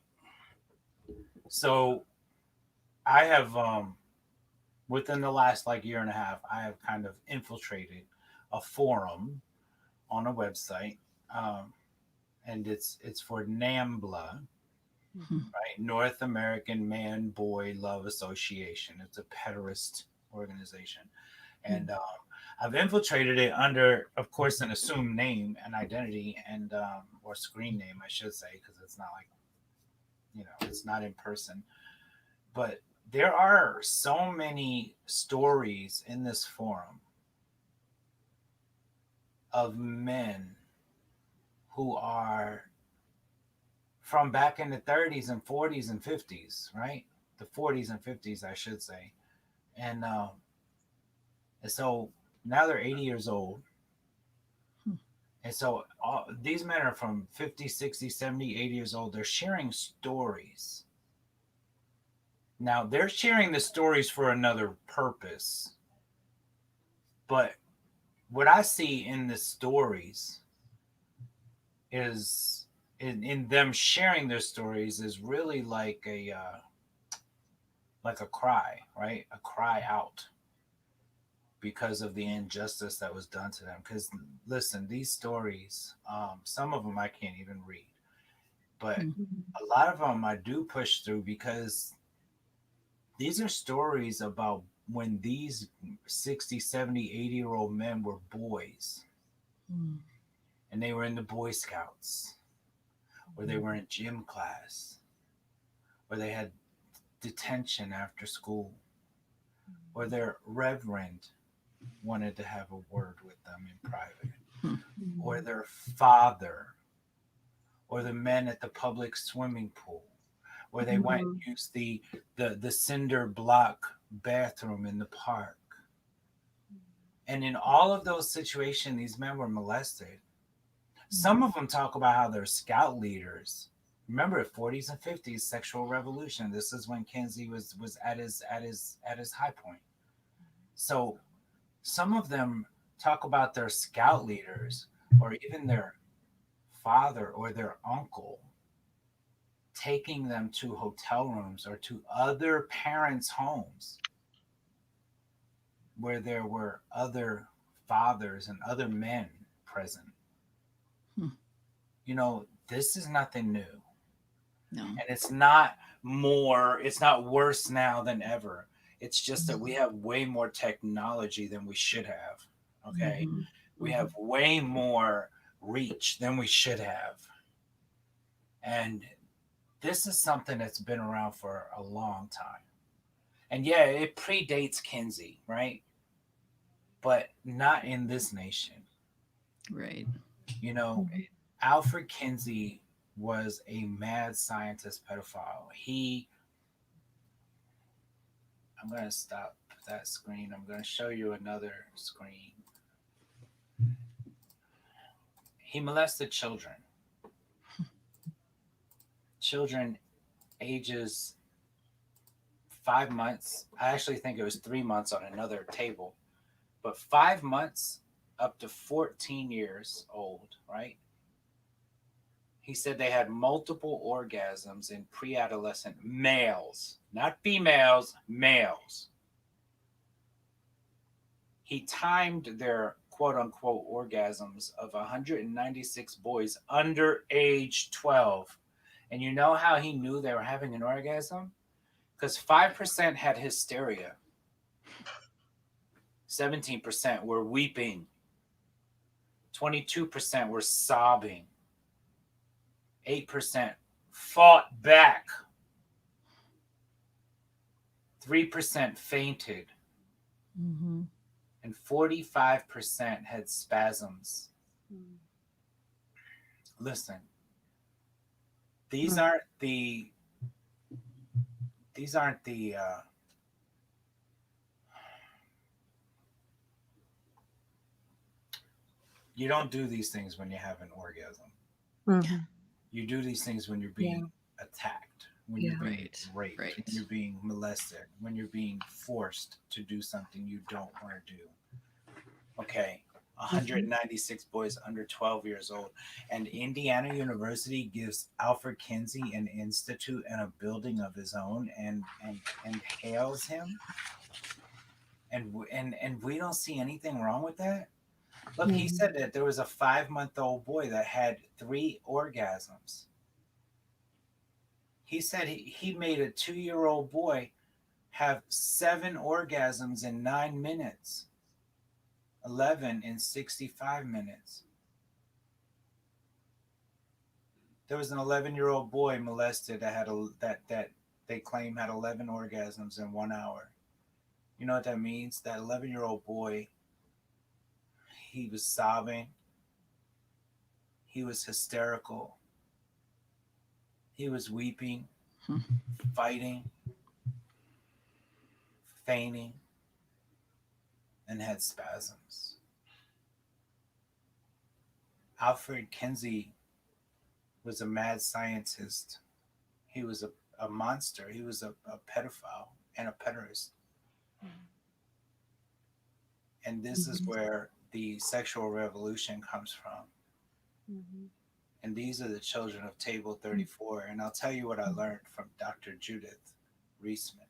So I have, within the last year and a half, I have kind of infiltrated a forum on a website and it's for NAMBLA, Mhm. right? North American Man Boy Love Association. It's a pederast organization, and I've infiltrated it under, of course, an assumed name and identity, and or screen name, I should say, because it's not like, it's not in person. But there are so many stories in this forum of men who are from back in the 30s and 40s and 50s, right? The 40s and 50s, I should say. And so now they're 80 years old. And so these men are from 50, 60, 70, 80 years old. They're sharing stories. Now, they're sharing the stories for another purpose. But what I see in the stories is in them sharing their stories is really like a cry, right? A cry out because of the injustice that was done to them. Because listen, these stories, some of them I can't even read, but a lot of them I do push through, because these are stories about when these 60, 70, 80-year-old men were boys, and they were in the Boy Scouts, or they were in gym class, or they had detention after school, or their reverend wanted to have a word with them in private, or their father, or the men at the public swimming pool, where they went and used the cinder block bathroom in the park. And in all of those situations, these men were molested. Some of them talk about how they're scout leaders. Remember, 40s and 50s, sexual revolution. This is when Kinsey was at his high point. So some of them talk about their scout leaders, or even their father or their uncle, taking them to hotel rooms or to other parents' homes where there were other fathers and other men present. This is nothing new. No. And it's not worse now than ever. It's just that we have way more technology than we should have. Okay. We have way more reach than we should have. And this is something that's been around for a long time. And yeah, it predates Kinsey, right? But not in this nation. Right. Alfred Kinsey was a mad scientist pedophile. I'm going to stop that screen. I'm going to show you another screen. He molested children. Children ages 5 months. I actually think it was 3 months on another table. But 5 months up to 14 years old, right? He said they had multiple orgasms in pre-adolescent males, not females, males. He timed their quote-unquote orgasms of 196 boys under age 12. And you know how he knew they were having an orgasm? Because 5% had hysteria. 17% were weeping. 22% were sobbing. 8% fought back. 3% fainted. And 45% had spasms. Listen, these aren't the you don't do these things when you have an orgasm. You do these things when you're being attacked, when you're being raped, when you're being molested, when you're being forced to do something you don't want to do. Okay, 196 boys under 12 years old. And Indiana University gives Alfred Kinsey an institute and a building of his own and hails him. And we don't see anything wrong with that. Look, he said that there was a 5-month-old boy that had 3 orgasms. He said he made a 2-year-old boy have 7 orgasms in 9 minutes, 11 in 65 minutes. There was an 11-year-old boy molested that had that they claim had 11 orgasms in 1 hour. You know what that means? That 11-year-old boy, he was sobbing. He was hysterical. He was weeping, fighting, fainting, and had spasms. Alfred Kinsey was a mad scientist. He was a monster. He was a pedophile and a pederast. And this is where the sexual revolution comes from. And these are the children of Table 34. And I'll tell you what I learned from Dr. Judith Reisman.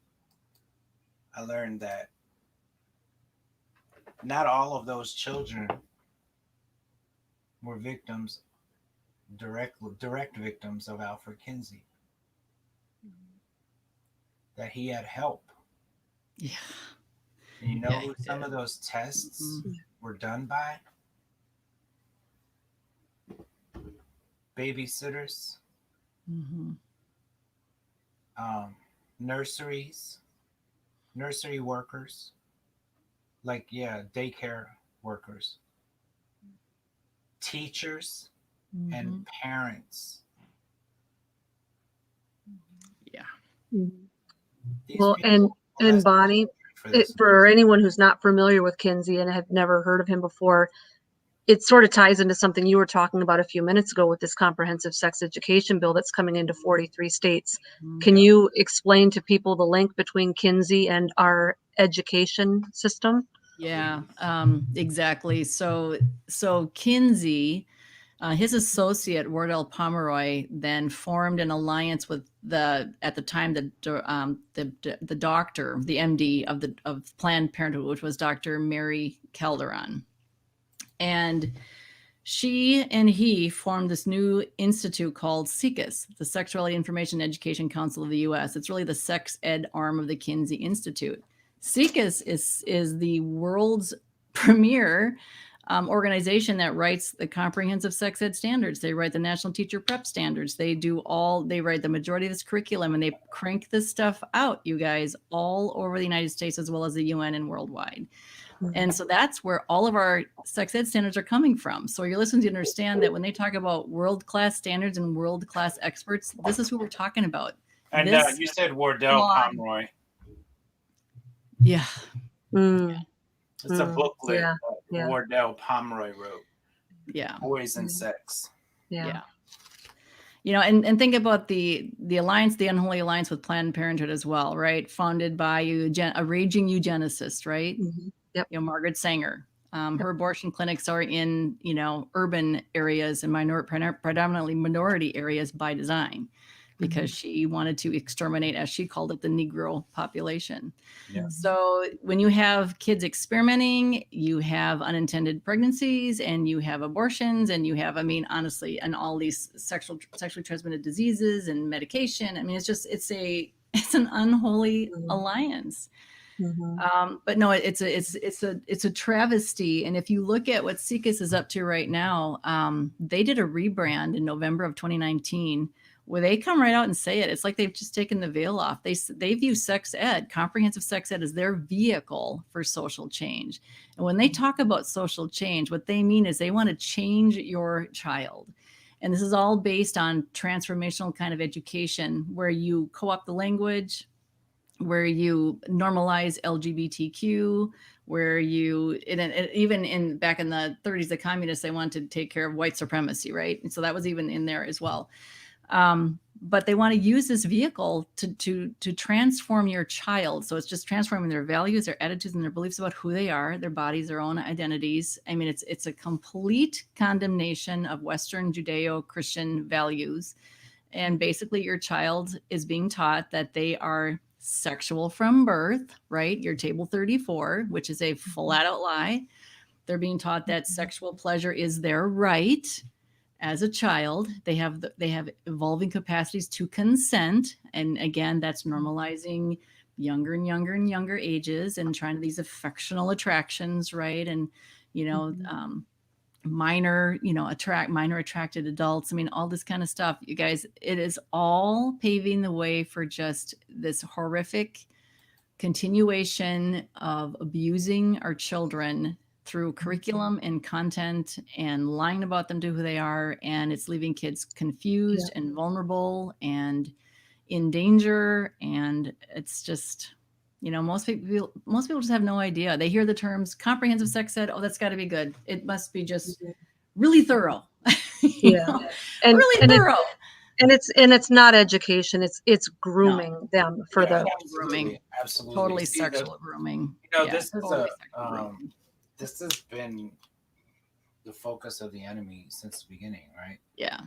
I learned that not all of those children were victims, direct victims of Alfred Kinsey. That he had help. Yeah. And you know who some of those tests were done by? Babysitters, nurseries, nursery workers, daycare workers, teachers, and parents. Yeah. These Well, people and Bonnie, this. for anyone who's not familiar with Kinsey and have never heard of him before, it sort of ties into something you were talking about a few minutes ago with this comprehensive sex education bill that's coming into 43 states. Can you explain to people the link between Kinsey and our education system? Yeah, exactly. So Kinsey, his associate Wardell Pomeroy, then formed an alliance with at the time the doctor, the MD of Planned Parenthood, which was Dr. Mary Calderon, and she and he formed this new institute called SIECUS, the Sexuality Information Education Council of the U.S. It's really the sex ed arm of the Kinsey Institute. SIECUS is the world's premier organization that writes the comprehensive sex ed standards. They write the National Teacher Prep standards. They write the majority of this curriculum, and they crank this stuff out, you guys, all over the United States as well as the UN and worldwide. And so that's where all of our sex ed standards are coming from. So your listeners understand that when they talk about world-class standards and world-class experts, this is who we're talking about. And you said Wardell Pomeroy. Yeah. It's a booklet that Wardell Pomeroy wrote. Yeah. Boys and Sex. Yeah. You know, and think about the alliance, the Unholy Alliance with Planned Parenthood as well, right? Founded by a raging eugenicist, right? Yep. You know, Margaret Sanger. Her abortion clinics are in, urban areas and predominantly minority areas by design, because she wanted to exterminate, as she called it, the Negro population. Yeah. So when you have kids experimenting, you have unintended pregnancies, and you have abortions, and you have, honestly, and all these sexually transmitted diseases and medication. It's an unholy alliance. But no, it's a travesty. And if you look at what SIECUS is up to right now, they did a rebrand in November of 2019, where they come right out and say it. It's like they've just taken the veil off. They view sex ed, comprehensive sex ed, as their vehicle for social change. And when they talk about social change, what they mean is they want to change your child. And this is all based on transformational kind of education, where you co-opt the language, where you normalize LGBTQ, where you, even back in the 30s, the communists, they wanted to take care of white supremacy, right? And so that was even in there as well. But they want to use this vehicle to transform your child. So it's just transforming their values, their attitudes, and their beliefs about who they are, their bodies, their own identities. It's a complete condemnation of Western Judeo-Christian values. And basically your child is being taught that they are sexual from birth, right? Your Table 34, which is a flat out lie. They're being taught that sexual pleasure is their right as a child. They have evolving capacities to consent, and again, that's normalizing younger and younger and younger ages and trying to these affectional attractions, right? And minor attracted adults. I mean, all this kind of stuff, you guys. It is all paving the way for just this horrific continuation of abusing our children through curriculum and content and lying about them to who they are. And it's leaving kids confused and vulnerable and in danger. And it's just, most people just have no idea. They hear the terms comprehensive sex ed. Oh, that's got to be good. It must be just really thorough. And thorough. And it's not education. It's grooming them for the grooming. Absolutely. Totally sexual grooming. This is this has been the focus of the enemy since the beginning, right? Yeah.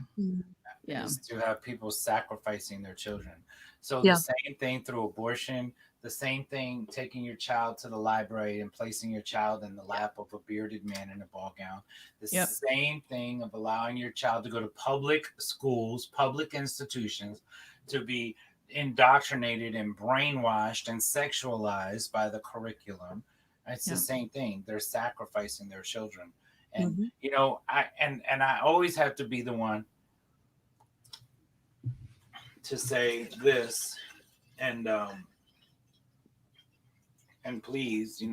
Is to have people sacrificing their children. So the same thing through abortion, the same thing taking your child to the library and placing your child in the lap of a bearded man in a ball gown. The same thing of allowing your child to go to public schools, public institutions, to be indoctrinated and brainwashed and sexualized by the curriculum. It's the same thing. They're sacrificing their children. And I always have to be the one to say this, and please,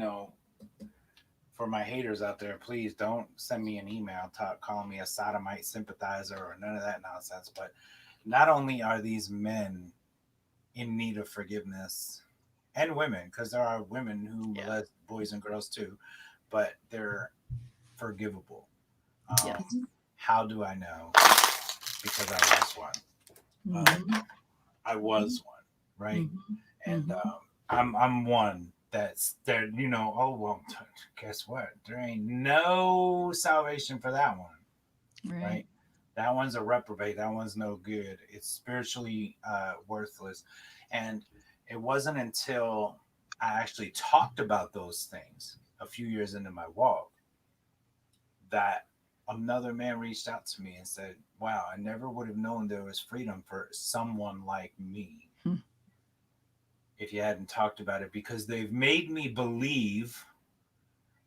for my haters out there, please don't send me an email calling me a sodomite sympathizer or none of that nonsense. But not only are these men in need of forgiveness, and women, because there are women who molest boys and girls too, but they're forgivable. How do I know? Because I was one. I was one, right? And I'm one that's there. Oh well, guess what? There ain't no salvation for that one, right? That one's a reprobate. That one's no good. It's spiritually worthless. And it wasn't until I actually talked about those things a few years into my walk that another man reached out to me and said, wow, I never would have known there was freedom for someone like me if you hadn't talked about it, because they've made me believe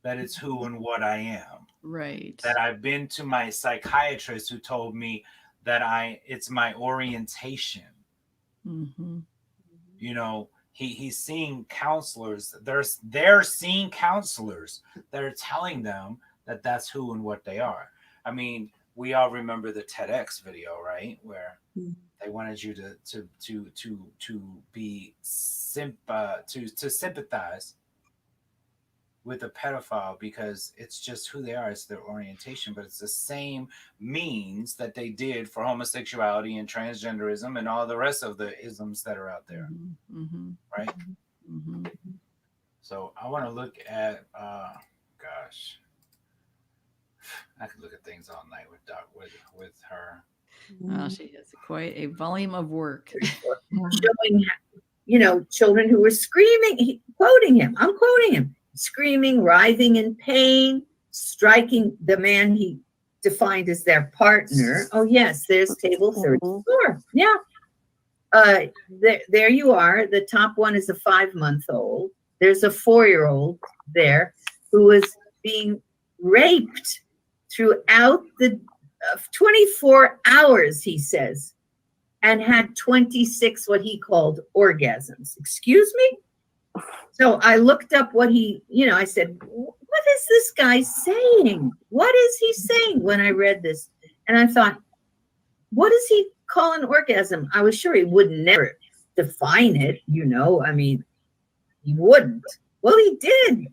that it's who and what I am. Right. That I've been to my psychiatrist who told me that it's my orientation. He's seeing counselors. They're seeing counselors that are telling them that that's who and what they are. I mean, we all remember the TEDx video, right? Where they wanted you to sympathize with a pedophile because it's just who they are. It's their orientation, but it's the same means that they did for homosexuality and transgenderism and all the rest of the isms that are out there. Right? So I want to look at, gosh, I could look at things all night with her. Well, she has quite a volume of work. Showing, children who were screaming, quoting him. I'm quoting him. Screaming, writhing in pain, striking the man he defined as their partner. Oh, yes, there's table 34. Yeah. There you are. The top one is a 5-month-old. There's a 4-year-old there who was being raped throughout the 24 hours, he says, and had 26 what he called orgasms. Excuse me? So I looked up what I said, what is this guy saying? What is he saying when I read this? And I thought, what does he call an orgasm? I was sure he would never define it, I mean, he wouldn't. Well, he did.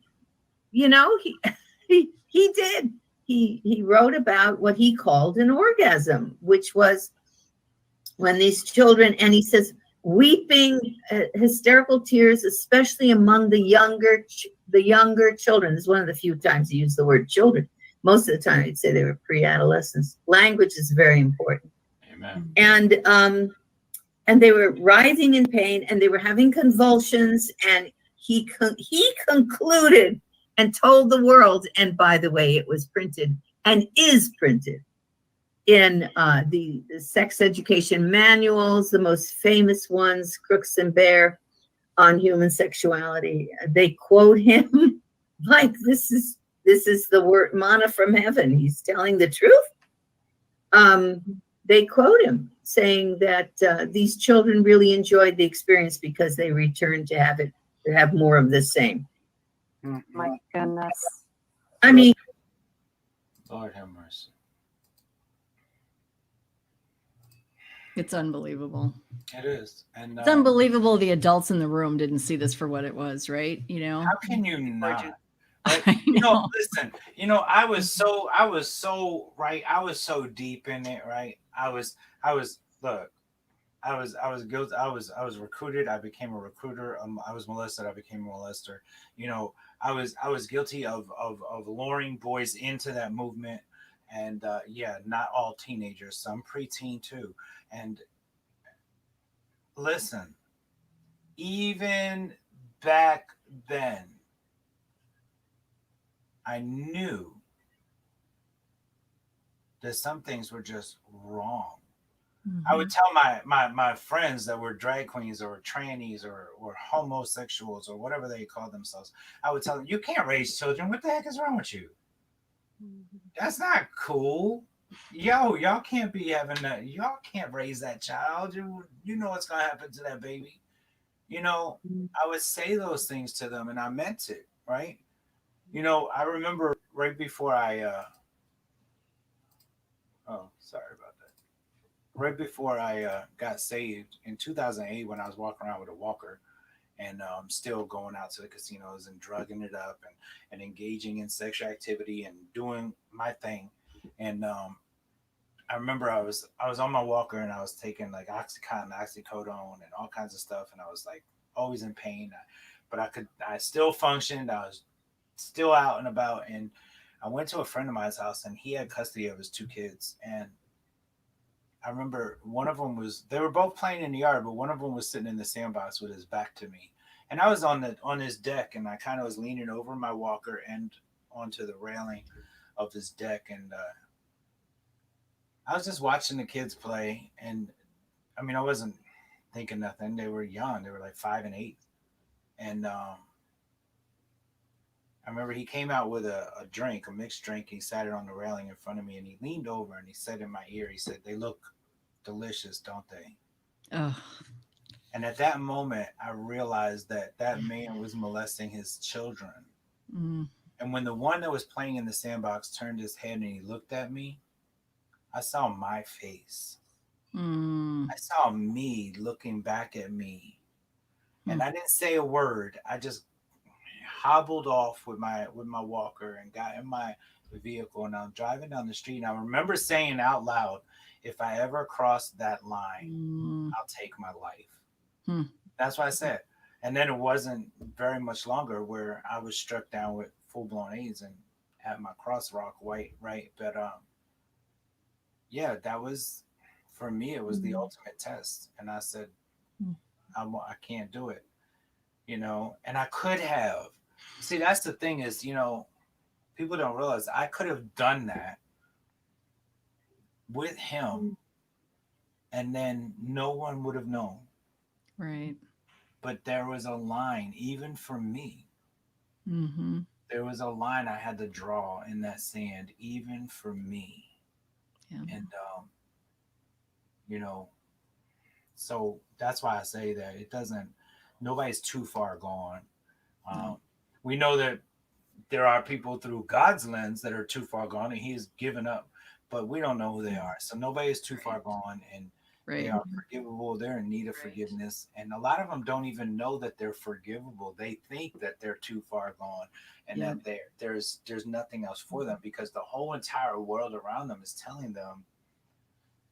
He did. He wrote about what he called an orgasm, which was when these children, and he says, weeping, hysterical tears, especially among the younger children. This is one of the few times he used the word children. Most of the time, he'd say they were pre-adolescents. Language is very important. Amen. And they were writhing in pain, and they were having convulsions. And he concluded and told the world. And by the way, it was printed and is printed in the sex education manuals, the most famous ones, Crooks and Bear on human sexuality. They quote him like this is the word manna from heaven. He's telling the truth. They quote him saying that these children really enjoyed the experience because they returned to have more of the same. My goodness. I mean, Lord have mercy. It's unbelievable. It is. And It's unbelievable the adults in the room didn't see this for what it was, right? You know? how can you not? Like, I know. Listen, I was so right. I was so deep in it, right? I was guilty. I was recruited. I became a recruiter. I was molested. I became a molester. I was guilty of luring boys into that movement. And not all teenagers, some preteen too. And listen, even back then, I knew that some things were just wrong. Mm-hmm. I would tell my friends that were drag queens or trannies or homosexuals or whatever they call themselves. I would tell them, you can't raise children. What the heck is wrong with you? Mm-hmm. That's not cool. Y'all can't be having that. Y'all can't raise that child. You know what's going to happen to that baby. I would say those things to them and I meant it, right? I remember right before right before I got saved in 2008 when I was walking around with a walker and still going out to the casinos and drugging it up and engaging in sexual activity and doing my thing. And I remember I was on my walker and I was taking like Oxycontin, oxycodone and all kinds of stuff. And I was like always in pain, but I still functioned. I was still out and about. And I went to a friend of mine's house and he had custody of his 2 kids. And I remember one of them they were both playing in the yard, but one of them was sitting in the sandbox with his back to me. And I was on his deck and I kind of was leaning over my walker and onto the railing of his deck. And I was just watching the kids play. And I mean, I wasn't thinking nothing. They were young. They were like 5 and 8. And I remember he came out with a drink, a mixed drink. He sat it on the railing in front of me and he leaned over and he said in my ear, he said, "They look delicious, don't they?" Oh. And at that moment, I realized that man was molesting his children. Mm. And when the one that was playing in the sandbox turned his head and he looked at me, I saw my face. Mm. I saw me looking back at me. Mm. And I didn't say a word. I just hobbled off with my walker and got in my vehicle and I'm driving down the street. And I remember saying out loud, if I ever cross that line, I'll take my life. That's what I said. And then it wasn't very much longer where I was struck down with full-blown AIDS and had my crosswalk white, right? But that was, for me, it was the ultimate test. And I said, I can't do it, and I could have. See, that's the thing is, people don't realize I could have done that with him and then no one would have known. Right. But there was a line, even for me. Mm-hmm. There was a line I had to draw in that sand, even for me. Yeah. And, so that's why I say that nobody's too far gone. We know that there are people through God's lens that are too far gone and he's given up, but we don't know who they are. So nobody is too far gone and they are forgivable. They're in need of forgiveness. And a lot of them don't even know that they're forgivable. They think that they're too far gone and that there's nothing else for them because the whole entire world around them is telling them,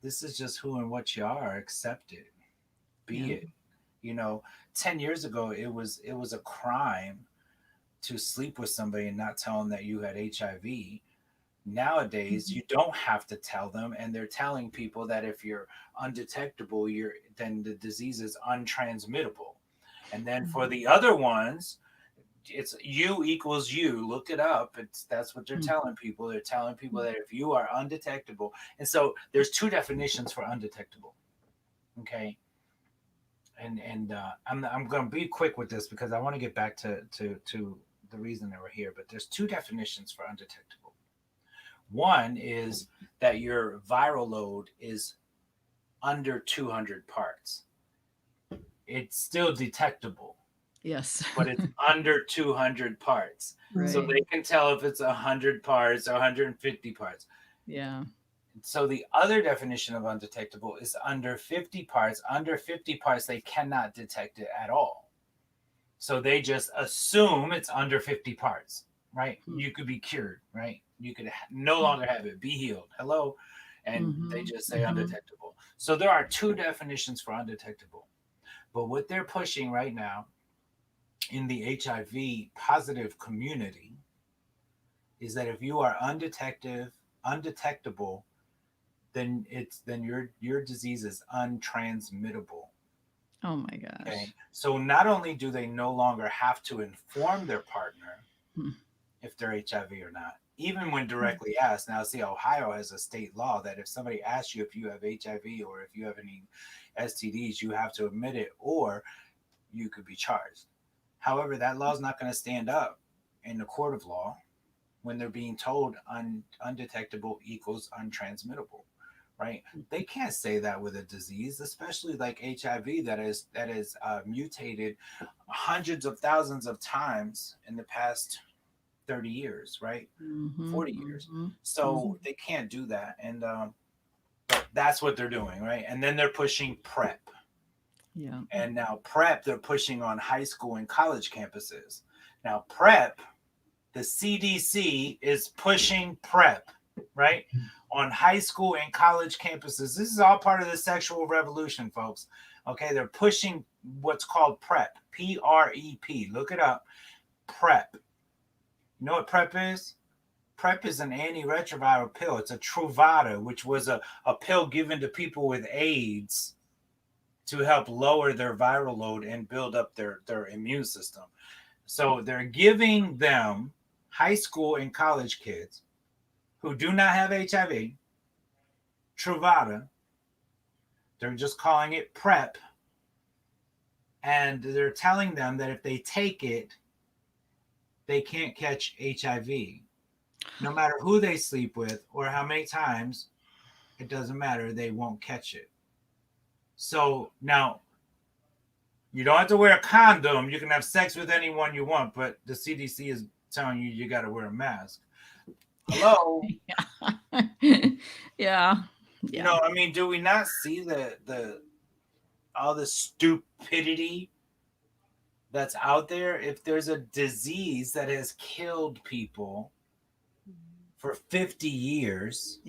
this is just who and what you are. Accept it. Be it. 10 years ago, it was a crime to sleep with somebody and not tell them that you had HIV. Nowadays, you don't have to tell them, and they're telling people that if you're undetectable, then the disease is untransmittable. And then for the other ones, it's U equals U. Look it up. That's what they're telling people. They're telling people that if you are undetectable, and so there's two definitions for undetectable. Okay. And I'm going to be quick with this because I want to get back to the reason that we're here. But there's two definitions for undetectable. One is that your viral load is under 200 parts. It's still detectable. Yes. But it's under 200 parts. Right. So they can tell if it's 100 parts or 150 parts. Yeah. So the other definition of undetectable is under 50 parts. Under 50 parts, they cannot detect it at all. So they just assume it's under 50 parts, right? You could be cured, right? You could no longer have it, be healed. Hello. And they just say undetectable. So there are two definitions for undetectable. But what they're pushing right now in the HIV positive community is that if you are undetectable, then your disease is untransmittable. Oh my gosh. Okay. So not only do they no longer have to inform their partner if they're HIV or not, even when directly asked. Now, see, Ohio has a state law that if somebody asks you if you have HIV or if you have any STDs, you have to admit it or you could be charged. However, that law is not going to stand up in the court of law when they're being told undetectable equals untransmittable, right? They can't say that with a disease, especially like HIV that is mutated hundreds of thousands of times in the past 30 years, right? 40 years. So they can't do that. And but that's what they're doing, right? And then they're pushing PrEP. Yeah. And now PrEP, they're pushing on high school and college campuses. Now PrEP, the CDC is pushing PrEP, right? On high school and college campuses. This is all part of the sexual revolution, folks. Okay, they're pushing what's called PrEP, PrEP. Look it up, PrEP. You know what PrEP is? PrEP is an antiretroviral pill. It's a Truvada, which was a pill given to people with AIDS to help lower their viral load and build up their immune system. So they're giving them, high school and college kids who do not have HIV, Truvada. They're just calling it PrEP. And they're telling them that if they take it, they can't catch HIV. No matter who they sleep with or how many times, it doesn't matter. They won't catch it. So now, you don't have to wear a condom. You can have sex with anyone you want, but the CDC is telling you got to wear a mask. Hello? Yeah. You know, I mean, do we not see the all the stupidity that's out there? If there's a disease that has killed people for 50 years,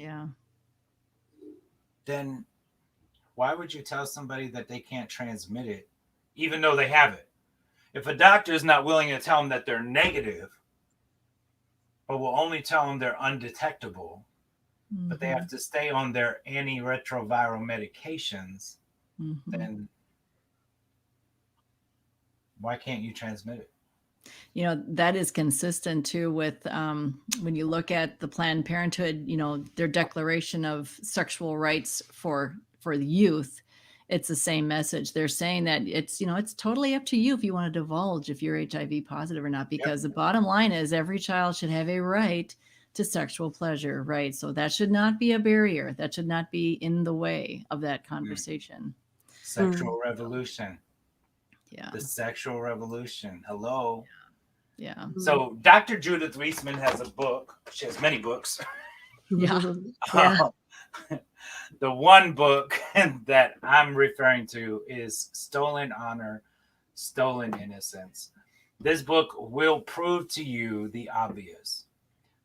then why would you tell somebody that they can't transmit it, even though they have it? If a doctor is not willing to tell them that they're negative, but will only tell them they're undetectable, but they have to stay on their antiretroviral medications, then why can't you transmit it? You know, that is consistent too with when you look at the Planned Parenthood, you know, their declaration of sexual rights for the youth. It's the same message. They're saying that it's, you know, it's totally up to you if you want to divulge if you're HIV positive or not, because the bottom line is every child should have a right to sexual pleasure, right? So that should not be a barrier. That should not be in the way of that conversation. Sexual revolution. Yeah. The sexual revolution. Hello. Yeah. So Dr. Judith Reisman has a book. She has many books. The one book that I'm referring to is Stolen Honor, Stolen Innocence. This book will prove to you the obvious,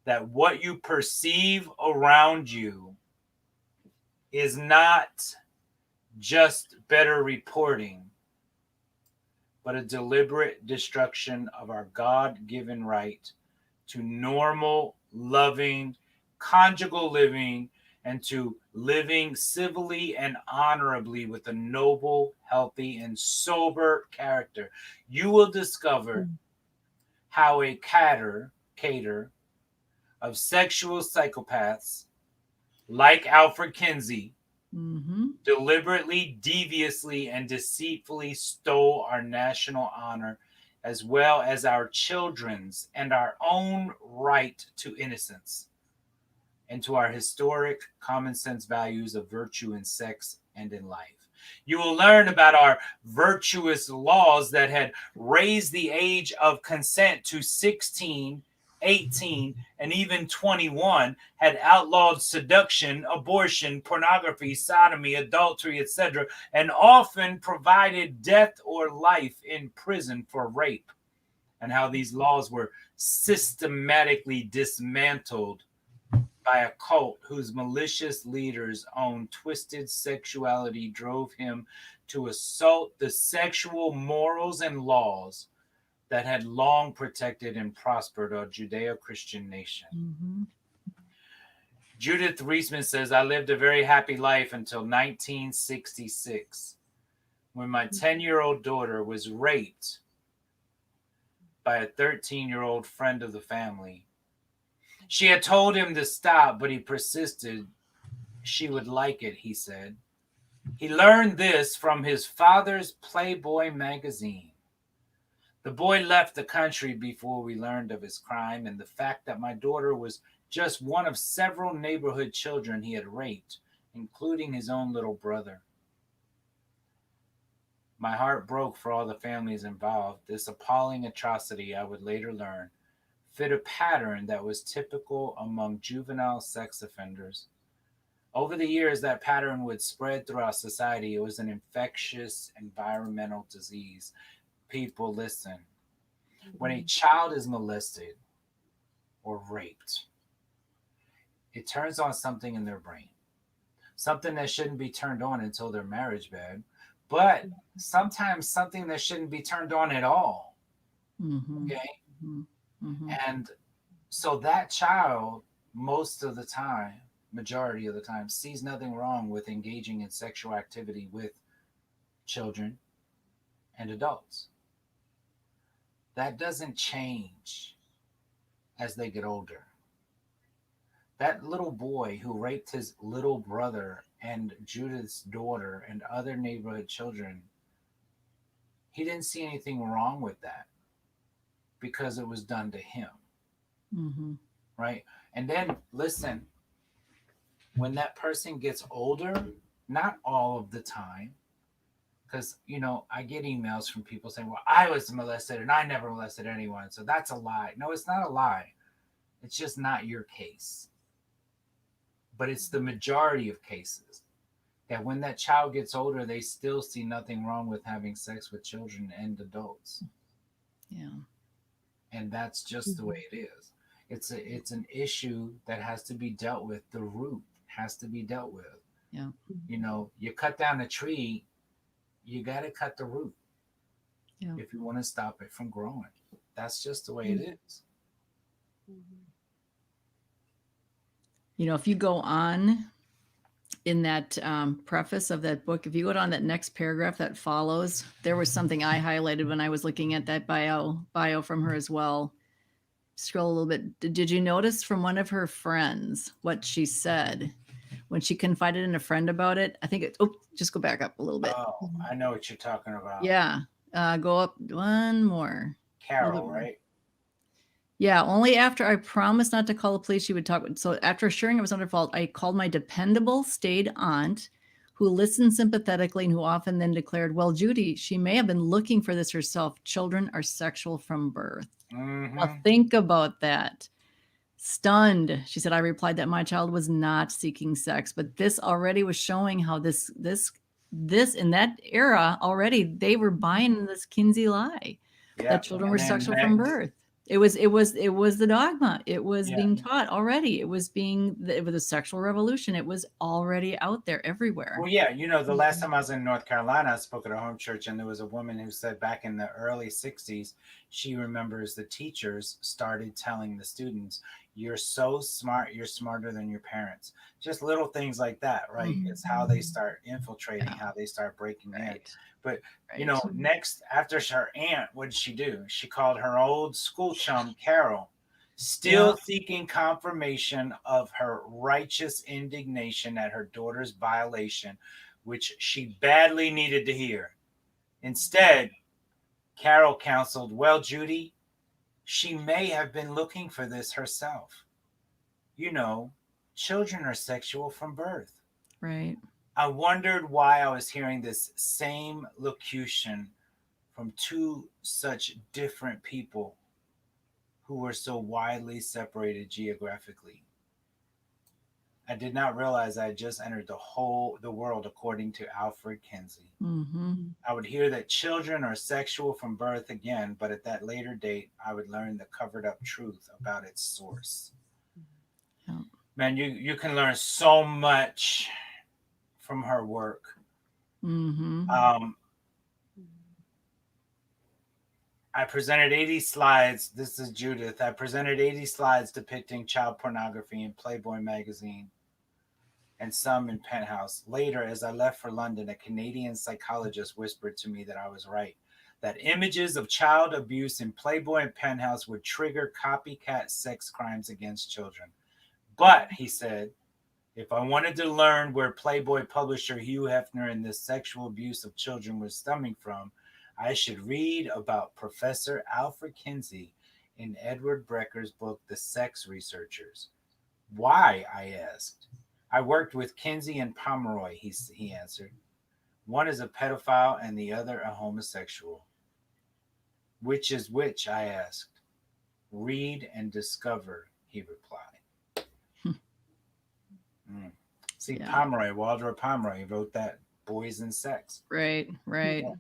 that what you perceive around you is not just better reporting, but a deliberate destruction of our God-given right to normal, loving, conjugal living, and to living civilly and honorably with a noble, healthy, and sober character. You will discover how a cater of sexual psychopaths like Alfred Kinsey deliberately, deviously, and deceitfully stole our national honor, as well as our children's and our own right to innocence, and to our historic common sense values of virtue in sex and in life. You will learn about our virtuous laws that had raised the age of consent to 16, 18, and even 21, had outlawed seduction, abortion, pornography, sodomy, adultery, etc., and often provided death or life in prison for rape, and how these laws were systematically dismantled by a cult whose malicious leaders' own twisted sexuality drove him to assault the sexual morals and laws that had long protected and prospered a Judeo-Christian nation. Judith Reisman says, I lived a very happy life until 1966, when my 10-year-old daughter was raped by a 13-year-old friend of the family. She had told him to stop, but he persisted. She would like it, he said. He learned this from his father's Playboy magazine. The boy left the country before we learned of his crime and the fact that my daughter was just one of several neighborhood children he had raped, including his own little brother. My heart broke for all the families involved. This appalling atrocity, I would later learn, fit a pattern that was typical among juvenile sex offenders. Over the years, that pattern would spread throughout society. It was an infectious environmental disease. People, listen. When a child is molested or raped, it turns on something in their brain, something that shouldn't be turned on until their marriage bed, but sometimes something that shouldn't be turned on at all. Okay? And so that child, most of the time, majority of the time, sees nothing wrong with engaging in sexual activity with children and adults. That doesn't change as they get older. That little boy who raped his little brother and Judith's daughter and other neighborhood children, he didn't see anything wrong with that because it was done to him. Right? And then, listen, when that person gets older, not all of the time, because, you know, I get emails from people saying, well, I was molested and I never molested anyone, so that's a lie. No, it's not a lie. It's just not your case. But it's the majority of cases that when that child gets older, they still see nothing wrong with having sex with children and adults. Yeah. And that's just the way it is. It's an issue that has to be dealt with. The root has to be dealt with. Yeah. You know, you cut down a tree, you got to cut the root if you want to stop it from growing. That's just the way it is. You know, if you go on in that preface of that book, if you go on that next paragraph that follows, there was something I highlighted when I was looking at that bio from her as well. Scroll a little bit. Did you notice from one of her friends what she said when she confided in a friend about it? I think just go back up a little bit. Oh, I know what you're talking about. Yeah. Go up one more. Carol, right? Yeah, only after I promised not to call the police, she would talk. So after assuring it was not her fault, I called my dependable staid aunt, who listened sympathetically and who often then declared, well, Judy, she may have been looking for this herself. Children are sexual from birth. Now think about that. Stunned, she said, I replied that my child was not seeking sex, but this already was showing how this in that era already, they were buying this Kinsey lie that children were sexual from birth. It was the dogma. It was being taught already. It was a sexual revolution. It was already out there everywhere. Well, yeah, you know, the last time I was in North Carolina, I spoke at a home church, and there was a woman who said back in the early 60s, she remembers the teachers started telling the students, "You're so smart, you're smarter than your parents." Just little things like that, right? It's how they start infiltrating, how they start breaking in. But next, after her aunt, what did she do? She called her old school chum, Carol, still seeking confirmation of her righteous indignation at her daughter's violation, which she badly needed to hear. Instead, Carol counseled, "Well, Judy, she may have been looking for this herself. Children are sexual from birth." Right. I wondered why I was hearing this same locution from two such different people who were so widely separated geographically. I did not realize I had just entered the world according to Alfred Kinsey. I would hear that children are sexual from birth again, but at that later date, I would learn the covered up truth about its source. Yeah. Man, you can learn so much from her work. I presented 80 slides. This is Judith. I presented 80 slides depicting child pornography in Playboy magazine and some in Penthouse. Later, as I left for London, a Canadian psychologist whispered to me that I was right, that images of child abuse in Playboy and Penthouse would trigger copycat sex crimes against children. But, he said, if I wanted to learn where Playboy publisher Hugh Hefner and this sexual abuse of children was stemming from, I should read about Professor Alfred Kinsey in Edward Brecker's book, The Sex Researchers. Why? I asked. I worked with Kinsey and Pomeroy, he answered. One is a pedophile and the other a homosexual. Which is which? I asked. Read and discover, he replied. See, Pomeroy, Walter Pomeroy wrote that, Boys and Sex. Right. Yeah.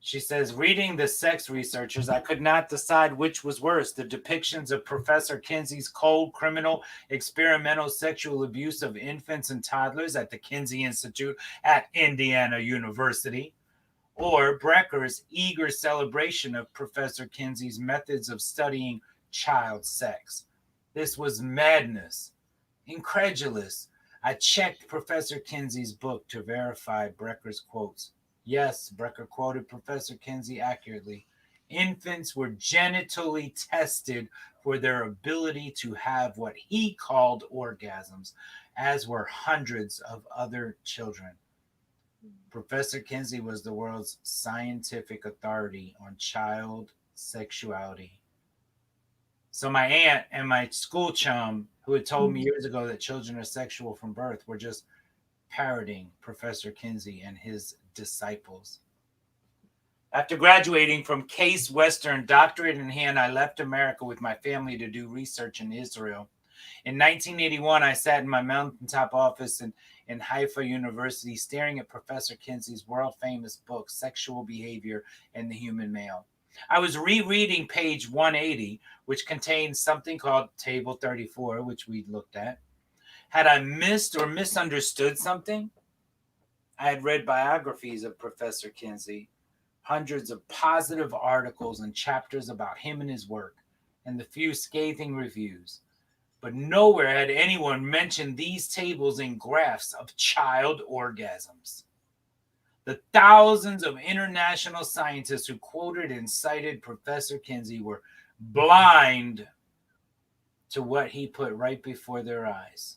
She says, reading The Sex Researchers, I could not decide which was worse, the depictions of Professor Kinsey's cold, criminal, experimental sexual abuse of infants and toddlers at the Kinsey Institute at Indiana University, or Brecker's eager celebration of Professor Kinsey's methods of studying child sex. This was madness. Incredulous. I checked Professor Kinsey's book to verify Brecker's quotes. Yes, Brecker quoted Professor Kinsey accurately. Infants were genitally tested for their ability to have what he called orgasms, as were hundreds of other children. Professor Kinsey was the world's scientific authority on child sexuality. So my aunt and my school chum, who had told me years ago that children are sexual from birth, were just parroting Professor Kinsey and his disciples. After graduating from Case Western, doctorate in hand, I left America with my family to do research in Israel. In 1981, I sat in my mountaintop office in Haifa University, staring at Professor Kinsey's world-famous book, Sexual Behavior and the Human Male. I was rereading page 180, which contains something called Table 34, which we looked at. Had I missed or misunderstood something? I had read biographies of Professor Kinsey, hundreds of positive articles and chapters about him and his work, and the few scathing reviews. But nowhere had anyone mentioned these tables and graphs of child orgasms. The thousands of international scientists who quoted and cited Professor Kinsey were blind to what he put right before their eyes.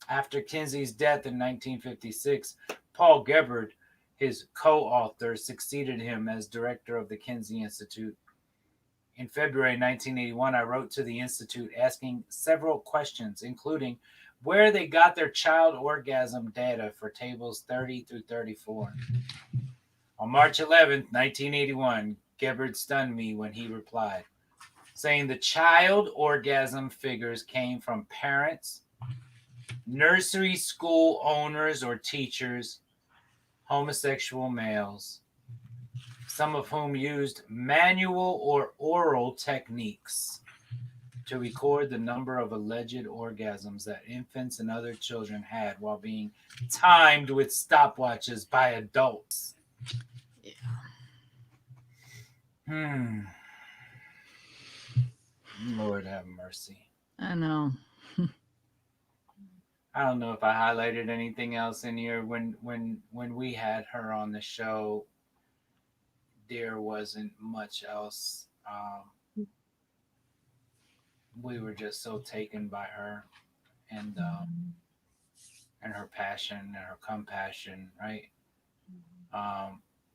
After Kinsey's death in 1956, Paul Gebhard, his co-author, succeeded him as director of the Kinsey Institute. In February 1981, I wrote to the Institute asking several questions, including where they got their child orgasm data for tables 30 through 34. On March 11th, 1981, Gebhard stunned me when he replied, saying the child orgasm figures came from parents, nursery school owners or teachers, homosexual males, some of whom used manual or oral techniques to record the number of alleged orgasms that infants and other children had while being timed with stopwatches by adults. Lord have mercy. I know. I don't know if I highlighted anything else in here. When we had her on the show, there wasn't much else. We were just so taken by her and her passion and her compassion, right?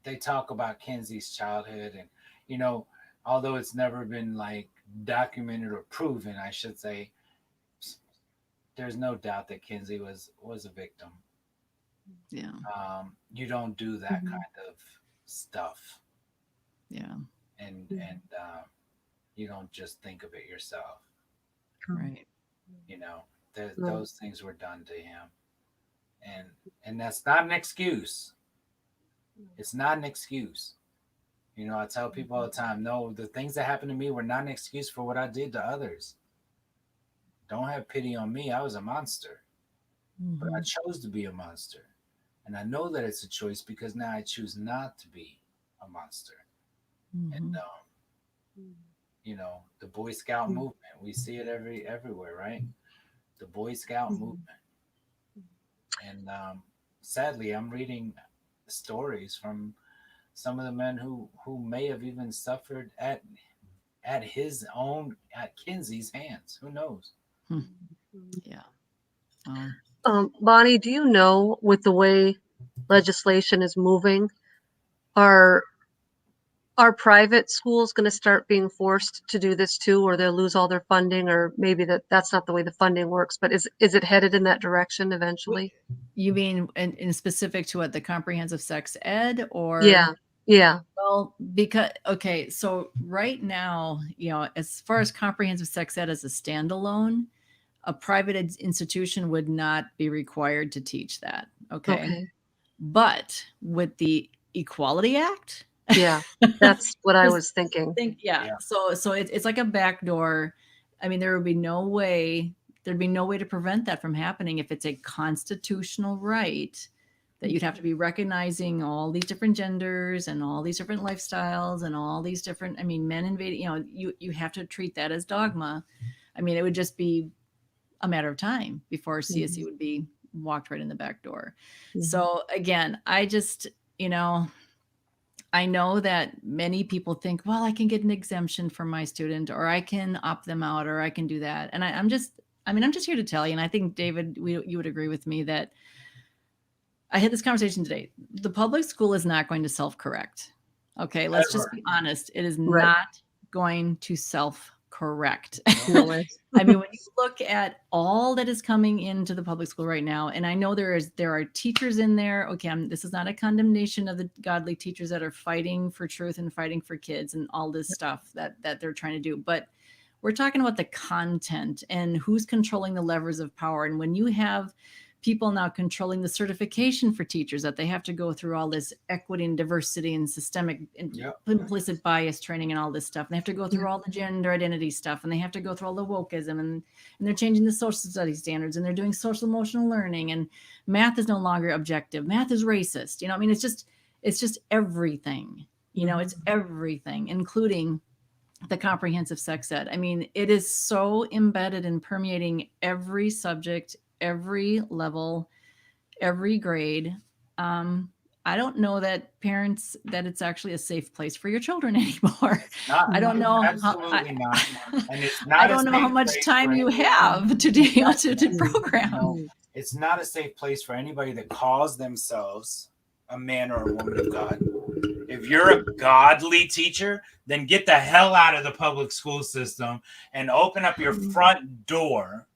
They talk about Kinsey's childhood, and you know, although it's never been like documented or proven, I should say, there's no doubt that Kinsey was a victim. Yeah. You don't do that kind of stuff. Yeah. And you don't just think of it yourself. Right. You know, those things were done to him. And that's not an excuse. It's not an excuse. You know, I tell people all the time, no, the things that happened to me were not an excuse for what I did to others. Don't have pity on me. I was a monster. But I chose to be a monster. And I know that it's a choice because now I choose not to be a monster. And you know, the Boy Scout movement, we see it everywhere, right? The Boy Scout movement. And sadly, I'm reading stories from some of the men who may have even suffered at Kinsey's hands. Who knows? Yeah. Bonnie, do you know, with the way legislation is moving, are private schools going to start being forced to do this too, or they'll lose all their funding, or maybe that's not the way the funding works, but is it headed in that direction eventually? You mean in specific to what, the comprehensive sex ed, or? Yeah. Well, because, okay, so right now, you know, as far as comprehensive sex ed as a standalone, a private institution would not be required to teach that. Okay. But with the Equality Act, Yeah, that's what I was thinking. So it's like a backdoor. I mean, there'd be no way to prevent that from happening if it's a constitutional right that you'd have to be recognizing all these different genders and all these different lifestyles and all these different, I mean, men invading, you know, you have to treat that as dogma. I mean, it would just be a matter of time before CSE would be walked right in the back door. So again, I just, you know, I know that many people think, well, I can get an exemption for my student, or I can opt them out, or I can do that. And I'm just here to tell you, and I think, David, you would agree with me that I had this conversation today. The public school is not going to self-correct. Okay, let's just be honest. It is not going to self-correct. No way. I mean, when you look at all that is coming into the public school right now, and I know there are teachers in there. Okay, this is not a condemnation of the godly teachers that are fighting for truth and fighting for kids and all this stuff that they're trying to do. But we're talking about the content and who's controlling the levers of power. And when you have people now controlling the certification for teachers, that they have to go through all this equity and diversity and systemic and implicit bias training and all this stuff. And they have to go through all the gender identity stuff, and they have to go through all the wokeism, and they're changing the social studies standards, and they're doing social emotional learning, and math is no longer objective. Math is racist. You know, I mean, it's just everything, you know, it's everything, including the comprehensive sex ed. I mean, it is so embedded and permeating every subject, every level, every grade. I don't know that it's actually a safe place for your children anymore. I don't know. Absolutely not. And it's not. I don't know how much time you have to program. No, it's not a safe place for anybody that calls themselves a man or a woman of God. If you're a godly teacher, then get the hell out of the public school system and open up your front door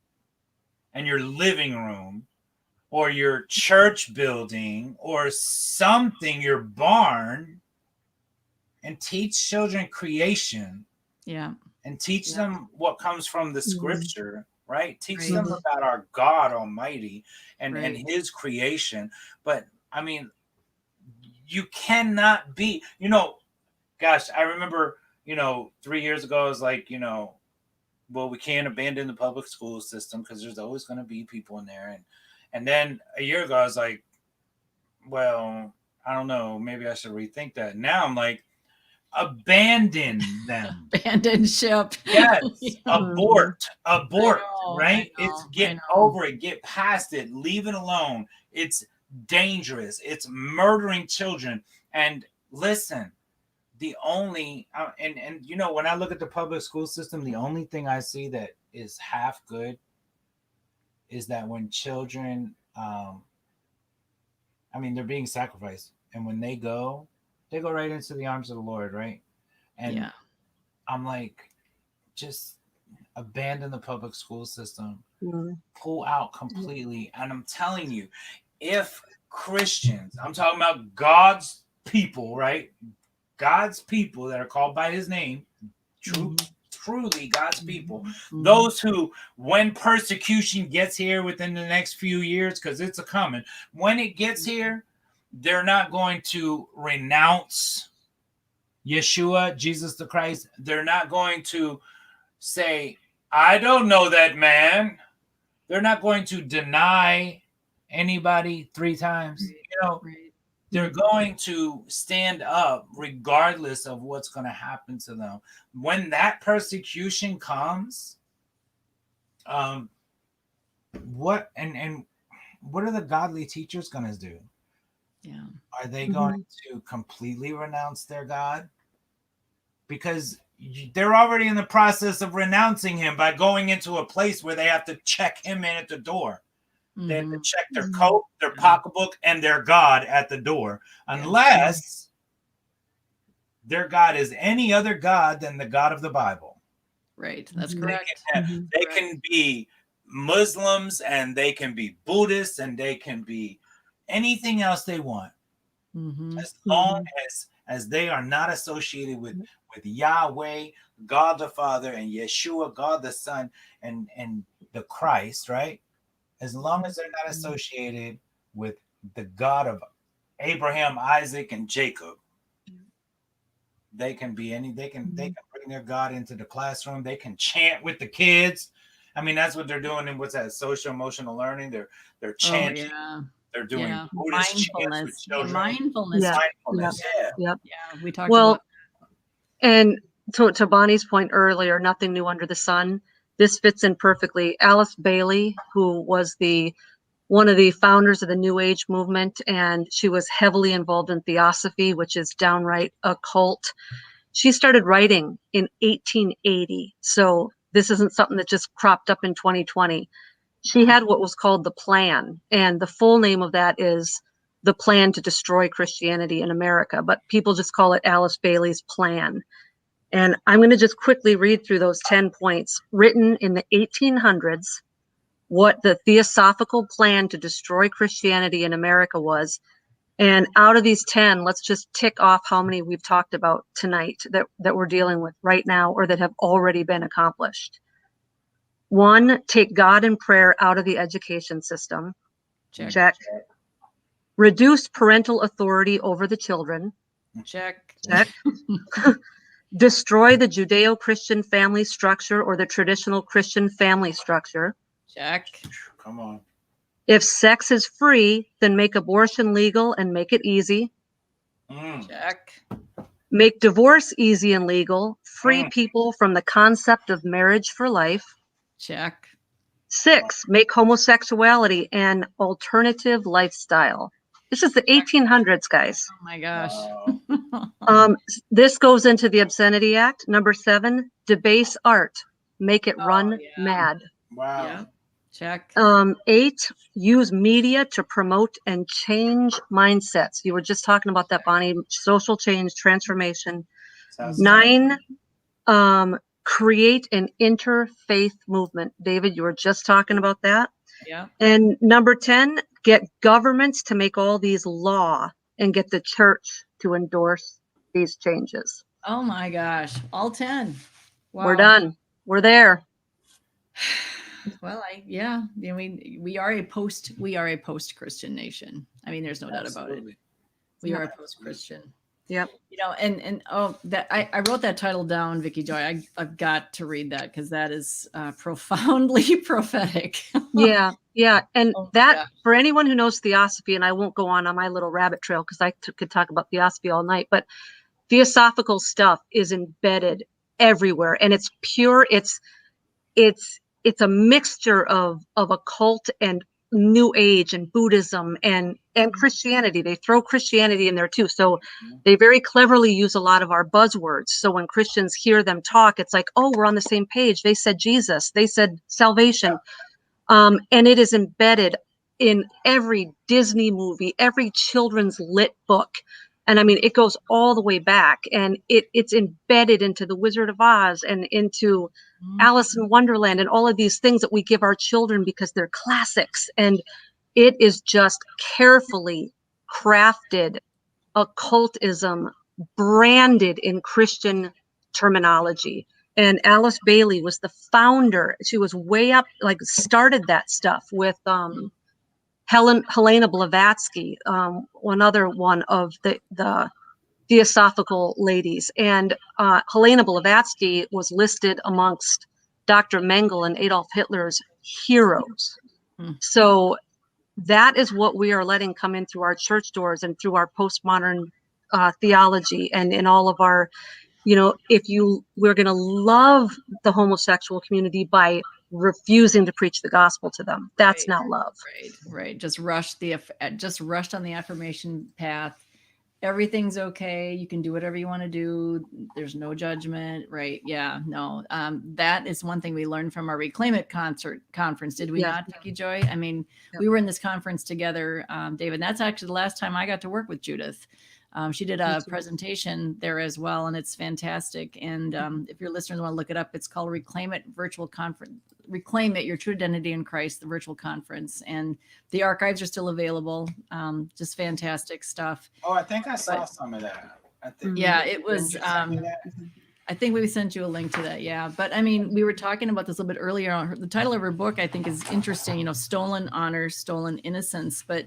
and your living room or your church building or something, your barn, and teach children creation. Yeah. And teach them what comes from the scripture, right? Teach them about our God Almighty and his creation. But I mean, you cannot be, you know, gosh, I remember, 3 years ago, I was like, well, we can't abandon the public school system because there's always going to be people in there. And then a year ago, I was like, well, I don't know, maybe I should rethink that. Now I'm like, abandon them. Abandoned ship. Yes, Yeah. abort, I right? know, It's I get know. over it, get past it, leave it alone. It's dangerous. It's murdering children. And listen, the only and you know, when I look at the public school system, the only thing I see that is half good is that when children, I mean, they're being sacrificed, and when they go right into the arms of the Lord, right? And Yeah. I'm like, just abandon the public school system, Mhm. pull out completely. And I'm telling you, if Christians, I'm talking about God's people, right? God's people that are called by his name, truly God's people, those who, when persecution gets here within the next few years, because it's a coming, when it gets here, they're not going to renounce Yeshua, Jesus the Christ. They're not going to say, I don't know that man. They're not going to deny anybody 3 times. You know, Right. they're going to stand up regardless of what's going to happen to them. When that persecution comes, what are the godly teachers going to do? Yeah. Are they going to completely renounce their God? Because they're already in the process of renouncing him by going into a place where they have to check him in at the door. They have to check their coat, their pocketbook, and their God at the door, unless their God is any other God than the God of the Bible. Right. That's correct. They can be Muslims, and they can be Buddhists, and they can be anything else they want, as long as they are not associated with Yahweh, God the Father, and Yeshua, God the Son, and the Christ, right? As long as they're not associated with the God of Abraham, Isaac, and Jacob, they can be they can bring their God into the classroom. They can chant with the kids. I mean, that's what they're doing in what's that, social emotional learning. They're chanting. They're doing Buddhist chants with children. Mindfulness. Yeah. We talked about. And to Bonnie's point earlier, nothing new under the sun. This fits in perfectly. Alice Bailey, who was one of the founders of the New Age movement, and she was heavily involved in theosophy, which is downright occult. She started writing in 1880. So this isn't something that just cropped up in 2020. She had what was called the Plan, and the full name of that is The Plan to Destroy Christianity in America, but people just call it Alice Bailey's Plan. And I'm going to just quickly read through those 10 points written in the 1800s, what the theosophical plan to destroy Christianity in America was. And out of these 10, let's just tick off how many we've talked about tonight that we're dealing with right now, or that have already been accomplished. 1, take God and prayer out of the education system. Check. Reduce parental authority over the children. Check. Destroy the Judeo-Christian family structure or the traditional Christian family structure. Check. Come on. If sex is free, then make abortion legal and make it easy. Check. Make divorce easy and legal. Free people from the concept of marriage for life. Check. 6, make homosexuality an alternative lifestyle. This is the 1800s, guys. Oh my gosh. This goes into the Obscenity Act. Number 7, debase art. Make it run mad. Wow. Yeah. Check. 8, use media to promote and change mindsets. You were just talking about that, Bonnie. Social change, transformation. 9, create an interfaith movement. David, you were just talking about that. Yeah. And number 10, get governments to make all these law and get the church to endorse these changes. Oh my gosh. All 10. Wow. We're done. We're there. Well, we are a post-Christian nation. I mean, there's no doubt about it. We are a post-Christian. Yep. You know, and that I wrote that title down, Vicky Joy. I've got to read that because that is profoundly prophetic. Yeah. And for anyone who knows theosophy, and I won't go on my little rabbit trail because I could talk about theosophy all night, but theosophical stuff is embedded everywhere, and it's pure. It's a mixture of occult and New Age and Buddhism and Christianity. They throw Christianity in there too. So they very cleverly use a lot of our buzzwords. So when Christians hear them talk, it's like, oh, we're on the same page. They said Jesus. They said salvation. And it is embedded in every Disney movie, every children's lit book. And I mean, it goes all the way back, and it's embedded into the Wizard of Oz and into Alice in Wonderland and all of these things that we give our children because they're classics. And it is just carefully crafted occultism branded in Christian terminology. And Alice Bailey was the founder. She was way up, like started that stuff with Helena Blavatsky, one of the theosophical ladies. And Helena Blavatsky was listed amongst Dr. Mengele and Adolf Hitler's heroes. So that is what we are letting come in through our church doors and through our postmodern theology, and in all of our, we're going to love the homosexual community by refusing to preach the gospel to them. That's not love. Right. Just rushed on the affirmation path. Everything's okay. You can do whatever you want to do. There's no judgment. Right. Yeah. No. That is one thing we learned from our Reclaim It conference. Did we not, Vicky Joy? I mean, we were in this conference together, David. That's actually the last time I got to work with Judith. She did a presentation there as well, and it's fantastic. And if your listeners want to look it up, it's called Reclaim It Virtual Conference. Reclaim It, Your True Identity in Christ, the virtual conference. And the archives are still available. Just fantastic stuff. Oh, I think I saw some of that. It was. I think we sent you a link to that. Yeah. But I mean, we were talking about this a little bit earlier. The title of her book, I think, is interesting, Stolen Honor, Stolen Innocence. But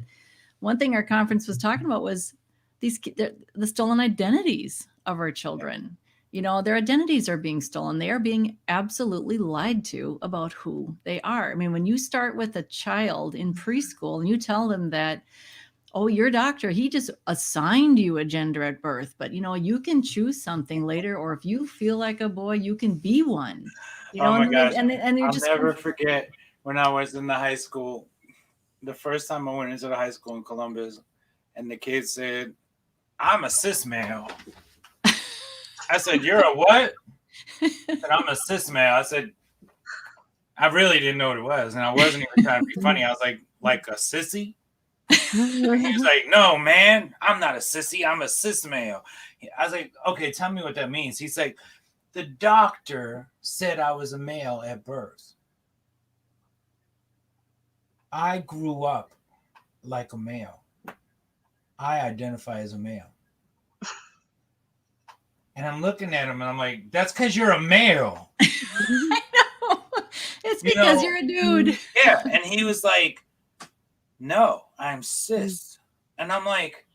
one thing our conference was talking about was the stolen identities of our children. Their identities are being stolen. They are being absolutely lied to about who they are. I mean, when you start with a child in preschool and you tell them that, oh, your doctor, he just assigned you a gender at birth, but you can choose something later, or if you feel like a boy, you can be one. Oh my gosh. And I'll never forget when I was in the high school, the first time I went into the high school in Columbus, and the kid said, I'm a cis male. I said, you're a what? I said, I'm a cis male. I said, I really didn't know what it was. And I wasn't even trying to be funny. I was like a sissy? He was like, no, man, I'm not a sissy. I'm a cis male. I was like, okay, tell me what that means. He's like, the doctor said I was a male at birth. I grew up like a male. I identify as a male. And I'm looking at him and I'm like, that's because you're a male. I know. It's because you're a dude. Yeah. And he was like, no, I'm cis. And I'm like,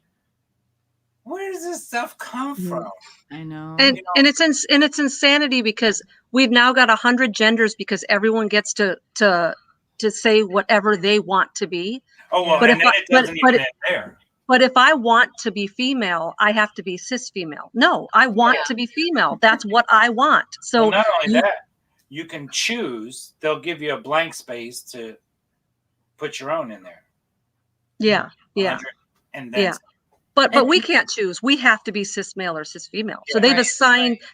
where does this stuff come from? I know. And it's insanity, because we've now got 100 genders because everyone gets to say whatever they want to be. Oh, well, but it doesn't even end there. But if I want to be female, I have to be cis female. No, I want to be female. That's what I want. So well, not only that, you can choose. They'll give you a blank space to put your own in there. Yeah. And then but we can't choose. We have to be cis male or cis female. So they've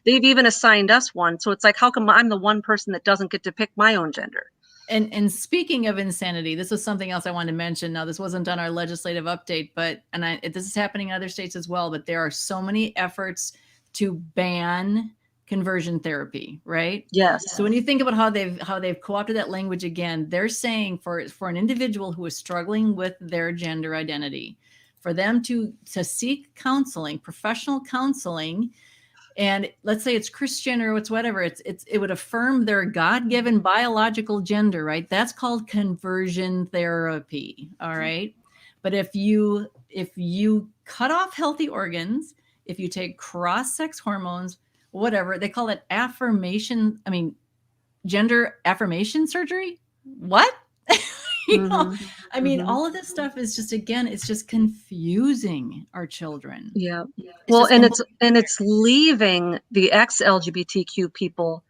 even assigned us one. So it's like, how come I'm the one person that doesn't get to pick my own gender? And speaking of insanity, this was something else I wanted to mention. Now, this wasn't on our legislative update, this is happening in other states as well, but there are so many efforts to ban conversion therapy, right? Yes. So when you think about how they've co-opted that language again, they're saying for an individual who is struggling with their gender identity, for them to seek counseling, professional counseling, and let's say it's Christian or it's whatever, it would affirm their God-given biological gender, right? That's called conversion therapy. All right. But if you cut off healthy organs, if you take cross-sex hormones, whatever, they call it gender affirmation surgery. What? You know, Mhm. I mean, Mhm. all of this stuff is just, again, it's just confusing our children. Yeah. It's Well, just and it's leaving the ex-LGBTQ people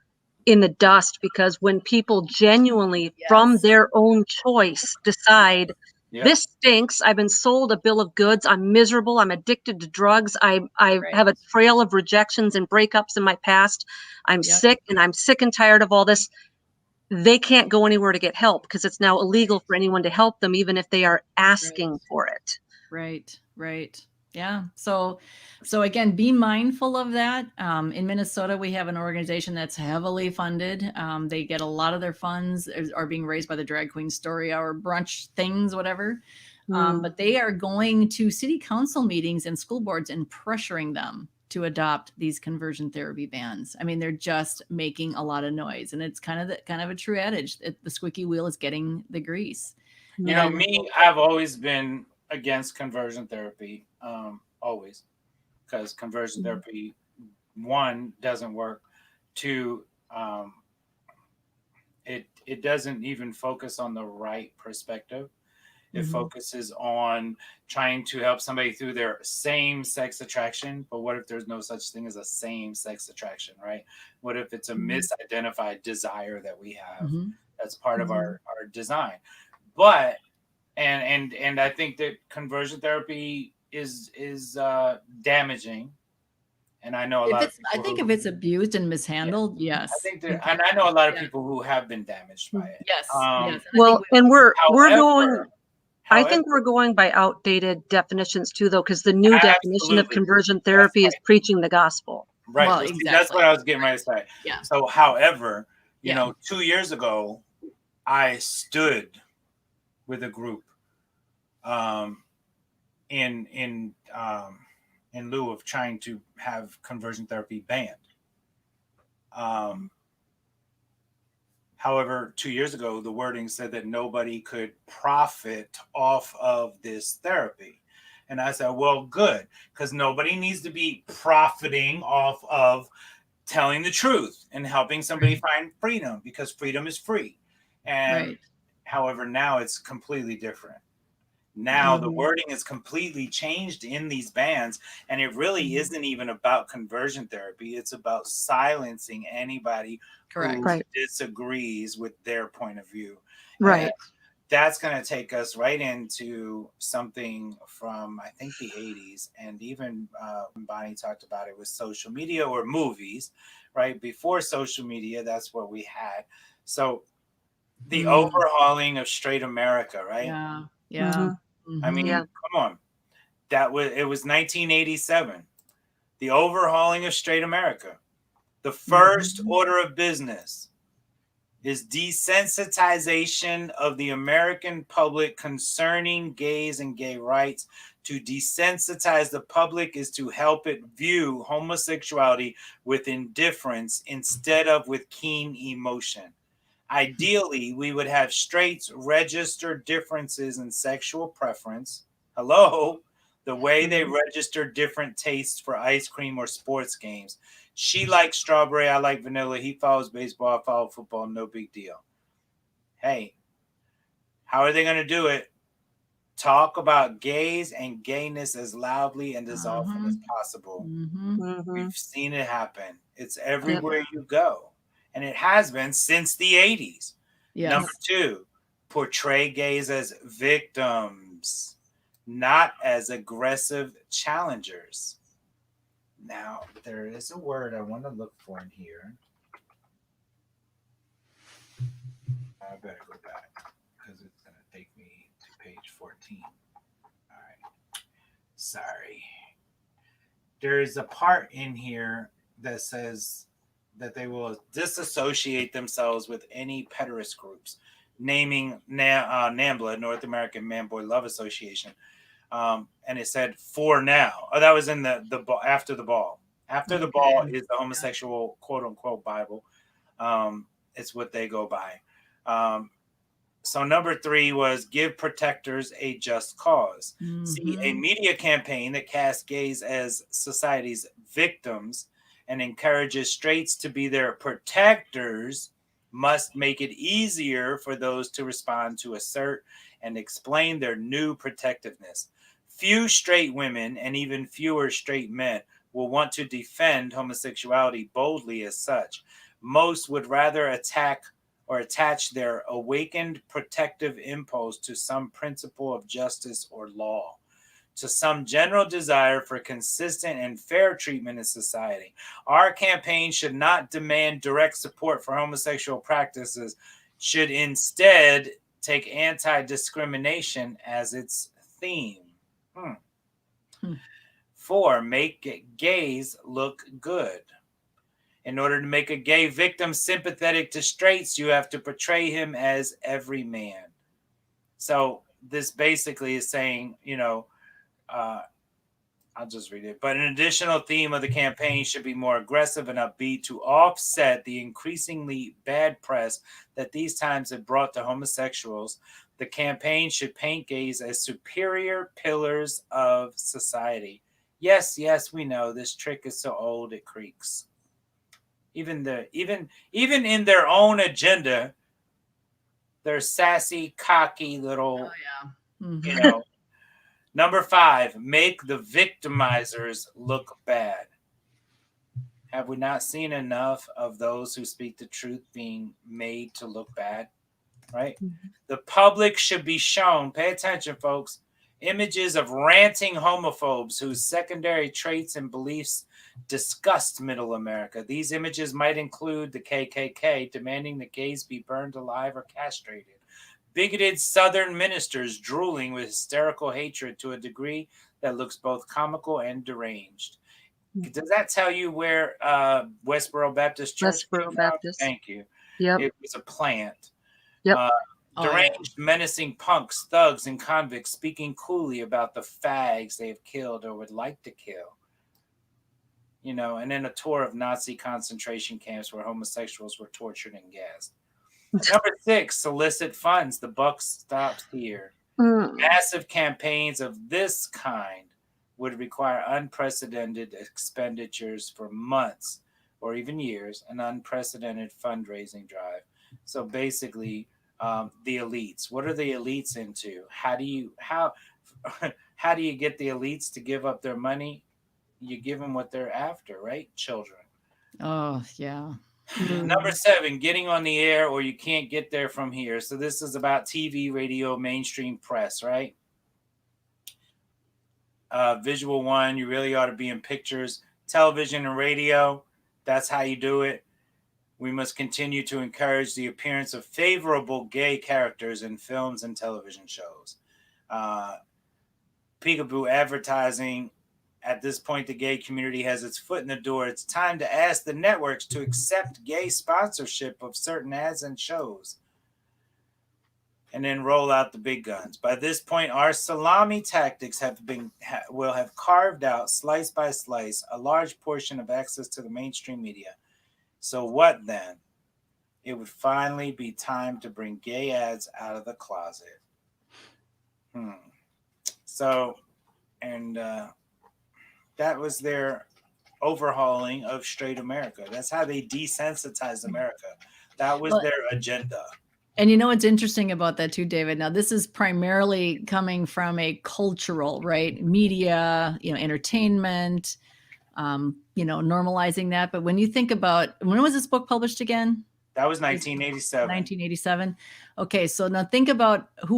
in the dust, because when people genuinely from Yes. their own choice decide Yep. this stinks, I've been sold a bill of goods, I'm miserable, I'm addicted to drugs, I Right. have a trail of rejections and breakups in my past, I'm Yep. sick and I'm sick and tired of all this, they can't go anywhere to get help because it's now illegal for anyone to help them, even if they are asking for it. Right, right. Yeah. So again, be mindful of that. In Minnesota, we have an organization that's heavily funded. They get a lot of their funds are being raised by the Drag Queen Story Hour brunch things, whatever. But they are going to city council meetings and school boards and pressuring them to adopt these conversion therapy bans. I mean, they're just making a lot of noise, and it's kind of a true adage that the squeaky wheel is getting the grease. You know, And me, I've always been against conversion therapy, always, because conversion therapy, one, doesn't work. Two, it doesn't even focus on the right perspective. It focuses on trying to help somebody through their same sex attraction. But what if there's no such thing as a same sex attraction, right? What if it's a misidentified desire that we have? That's part of our design. But and I think that conversion therapy is damaging. And I know a if lot of it's, I people think who, if it's abused and mishandled, I yes. think that, and I know a lot of Yeah. people who have been damaged by it. Yes. Yes. And Well, and we're going, I However, think we're going by outdated definitions too, though, because the new definition of absolutely, conversion that's therapy is right. preaching the gospel. Right. Well, Well, see, that's exactly. what I was getting ready to say. Yeah. So, however, you Yeah. know, 2 years ago, I stood with a group um, in lieu of trying to have conversion therapy banned. However, 2 years ago, the wording said that nobody could profit off of this therapy. And I said, well, good, because nobody needs to be profiting off of telling the truth and helping somebody find freedom, because freedom is free. And Right. however, now it's completely different. Now the wording is completely changed in these bans, and it really isn't even about conversion therapy. It's about silencing anybody Correct. who Right. disagrees with their point of view. Right. And that's going to take us right into something from, I think, the 80s. And even Bonnie talked about it with social media or movies, right? Before social media, that's what we had. So the overhauling of straight America, right? Yeah. Yeah. I mean, Yeah. come on. It was 1987. The overhauling of straight America. The first order of business is desensitization of the American public concerning gays and gay rights. To desensitize the public is to help it view homosexuality with indifference instead of with keen emotion. Ideally, we would have straights register differences in sexual preference. Hello? The way they register different tastes for ice cream or sports games. She likes strawberry, I like vanilla. He follows baseball, I follow football, no big deal. Hey, how are they going to do it? Talk about gays and gayness as loudly and as often as possible. We've seen it happen. It's everywhere you go. And it has been since the 80s. Yes. Number 2, portray gays as victims, not as aggressive challengers. Now, there is a word I want to look for in here. I better go back because it's going to take me to page 14. All right. Sorry. There is a part in here that says that they will disassociate themselves with any pederast groups, naming NAMBLA, North American Man Boy Love Association. And it said for now. Oh, that was in the after the ball. After the ball is the homosexual quote unquote Bible. It's what they go by. So number 3 was give protectors a just cause. See, a media campaign that casts gays as society's victims and encourages straights to be their protectors must make it easier for those to respond to assert and explain their new protectiveness. Few straight women and even fewer straight men will want to defend homosexuality boldly as such. Most would rather attack or attach their awakened protective impulse to some principle of justice or law, to some general desire for consistent and fair treatment in society. Our campaign should not demand direct support for homosexual practices, should instead take anti-discrimination as its theme. 4, make gays look good. In order to make a gay victim sympathetic to straights, you have to portray him as every man. So this basically is saying, I'll just read it. But an additional theme of the campaign should be more aggressive and upbeat to offset the increasingly bad press that these times have brought to homosexuals. The campaign should paint gays as superior pillars of society. Yes, we know this trick is so old it creaks. Even in their own agenda, they're sassy, cocky little, Number 5, make the victimizers look bad. Have we not seen enough of those who speak the truth being made to look bad? Right? Mm-hmm. The public should be shown, pay attention, folks, images of ranting homophobes whose secondary traits and beliefs disgust middle America. These images might include the KKK demanding that gays be burned alive or castrated. Bigoted Southern ministers drooling with hysterical hatred to a degree that looks both comical and deranged. Does that tell you where Westboro Baptist Church came from? Baptist. Thank you. Yep. It was a plant. Yep. Deranged, menacing punks, thugs, and convicts speaking coolly about the fags they have killed or would like to kill. And then a tour of Nazi concentration camps where homosexuals were tortured and gassed. Number 6, solicit funds. The buck stops here. Massive campaigns of this kind would require unprecedented expenditures for months or even years, an unprecedented fundraising drive. So basically, the elites. What are the elites into? How do you get the elites to give up their money? You give them what they're after, right? Children. Oh, yeah. Number 7, getting on the air or you can't get there from here. So this is about TV, radio, mainstream press, right? Visual 1, you really ought to be in pictures. Television and radio, that's how you do it. We must continue to encourage the appearance of favorable gay characters in films and television shows. Peekaboo advertising. At this point, the gay community has its foot in the door. It's time to ask the networks to accept gay sponsorship of certain ads and shows. And then roll out the big guns. By this point, our salami tactics will have carved out, slice by slice, a large portion of access to the mainstream media. So what then? It would finally be time to bring gay ads out of the closet. So, and that was their overhauling of straight America. That's how they desensitized America. That was their agenda. And you know what's interesting about that too, David? Now, this is primarily coming from a cultural, right? Media, entertainment, normalizing that. But when you think about, when was this book published again? That was 1987. 1987. Okay, so now think about do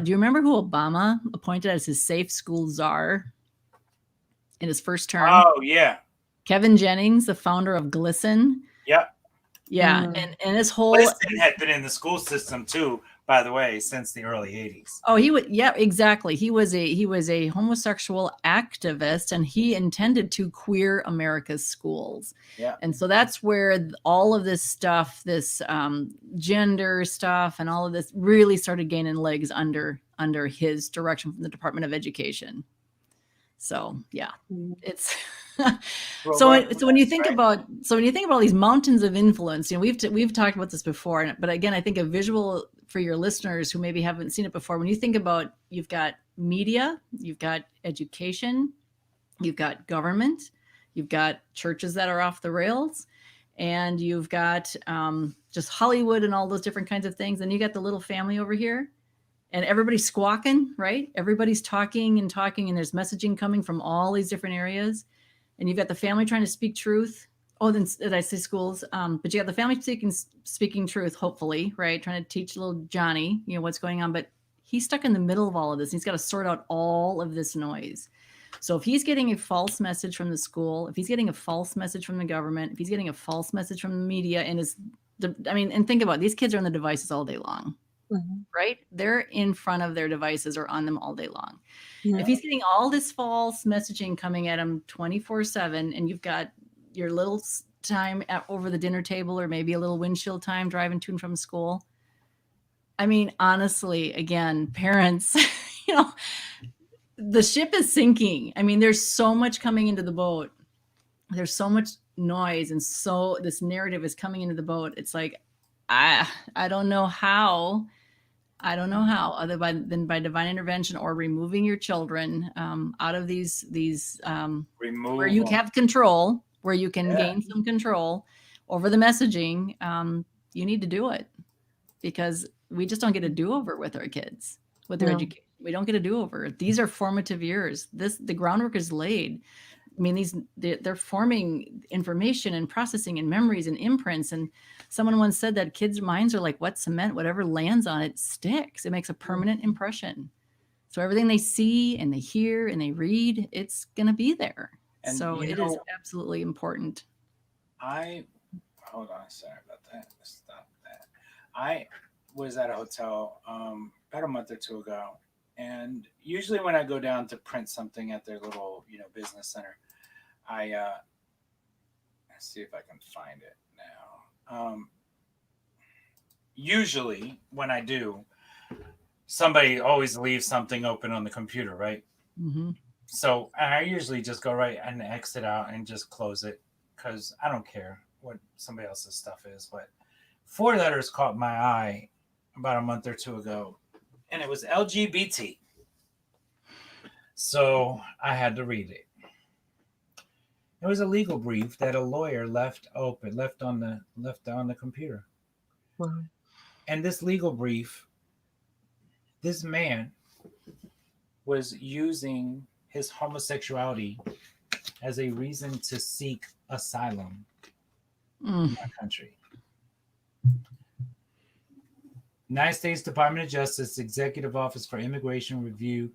you remember who Obama appointed as his safe school czar in his first term? Oh, yeah. Kevin Jennings, the founder of GLSEN. Yep. Yeah, and his whole GLSEN had been in the school system too, by the way, since the early 80s. Oh, exactly. He was a homosexual activist, and he intended to queer America's schools. Yeah. And so that's where all of this stuff, this gender stuff, and all of this really started gaining legs under his direction from the Department of Education. So yeah, it's so when you think about all these mountains of influence, we've talked about this before, but again, I think a visual for your listeners who maybe haven't seen it before, when you think about, you've got media, you've got education, you've got government, you've got churches that are off the rails, and you've got just Hollywood and all those different kinds of things. And you got the little family over here and everybody's squawking, right? Everybody's talking, and there's messaging coming from all these different areas. And you've got the family trying to speak truth. Oh, then did I say schools? But you got the family speaking truth, hopefully, right? Trying to teach little Johnny, what's going on. But he's stuck in the middle of all of this. He's got to sort out all of this noise. So if he's getting a false message from the school, if he's getting a false message from the government, if he's getting a false message from the media, and and think about it, these kids are on the devices all day long, right? They're in front of their devices or on them all day long. If he's getting all this false messaging coming at him 24/7, and you've got your little time over the dinner table, or maybe a little windshield time driving to and from school. I mean, honestly, again, parents, the ship is sinking. I mean, there's so much coming into the boat. There's so much noise. And so this narrative is coming into the boat. It's like, I don't know how other than by divine intervention or removing your children out of these where you have control, where you can gain some control over the messaging. You need to do it, because we just don't get a do-over with our kids, with their education. We don't get a do-over. These are formative years. The groundwork is laid. I mean, they're forming information and processing and memories and imprints. And someone once said that kids' minds are like wet cement. Whatever lands on it sticks. It makes a permanent impression. So everything they see and they hear and they read, it's going to be there. And so it is absolutely important. Hold on, sorry about that. Stop that. I was at a hotel about a month or two ago. And usually when I go down to print something at their little, business center, let's see if I can find it now. Usually when I do, somebody always leaves something open on the computer, right? Mm-hmm. So I usually just go right and exit out and just close it, because I don't care what somebody else's stuff is. But 4 letters caught my eye about a month or two ago, and it was LGBT. So I had to read it. It was a legal brief that a lawyer left on the computer. Wow. And this legal brief, this man was using his homosexuality as a reason to seek asylum in our country. United States Department of Justice, Executive Office for Immigration Review,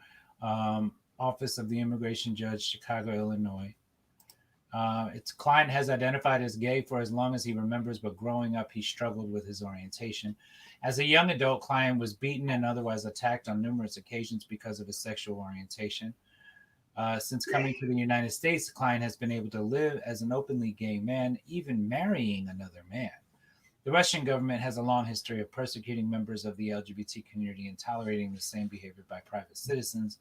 Office of the Immigration Judge, Chicago, Illinois. Its client has identified as gay for as long as he remembers, but growing up, he struggled with his orientation. As a young adult, client was beaten and otherwise attacked on numerous occasions because of his sexual orientation. Since coming to the United States, the client has been able to live as an openly gay man, even marrying another man. The Russian government has a long history of persecuting members of the LGBT community and tolerating the same behavior by private citizens.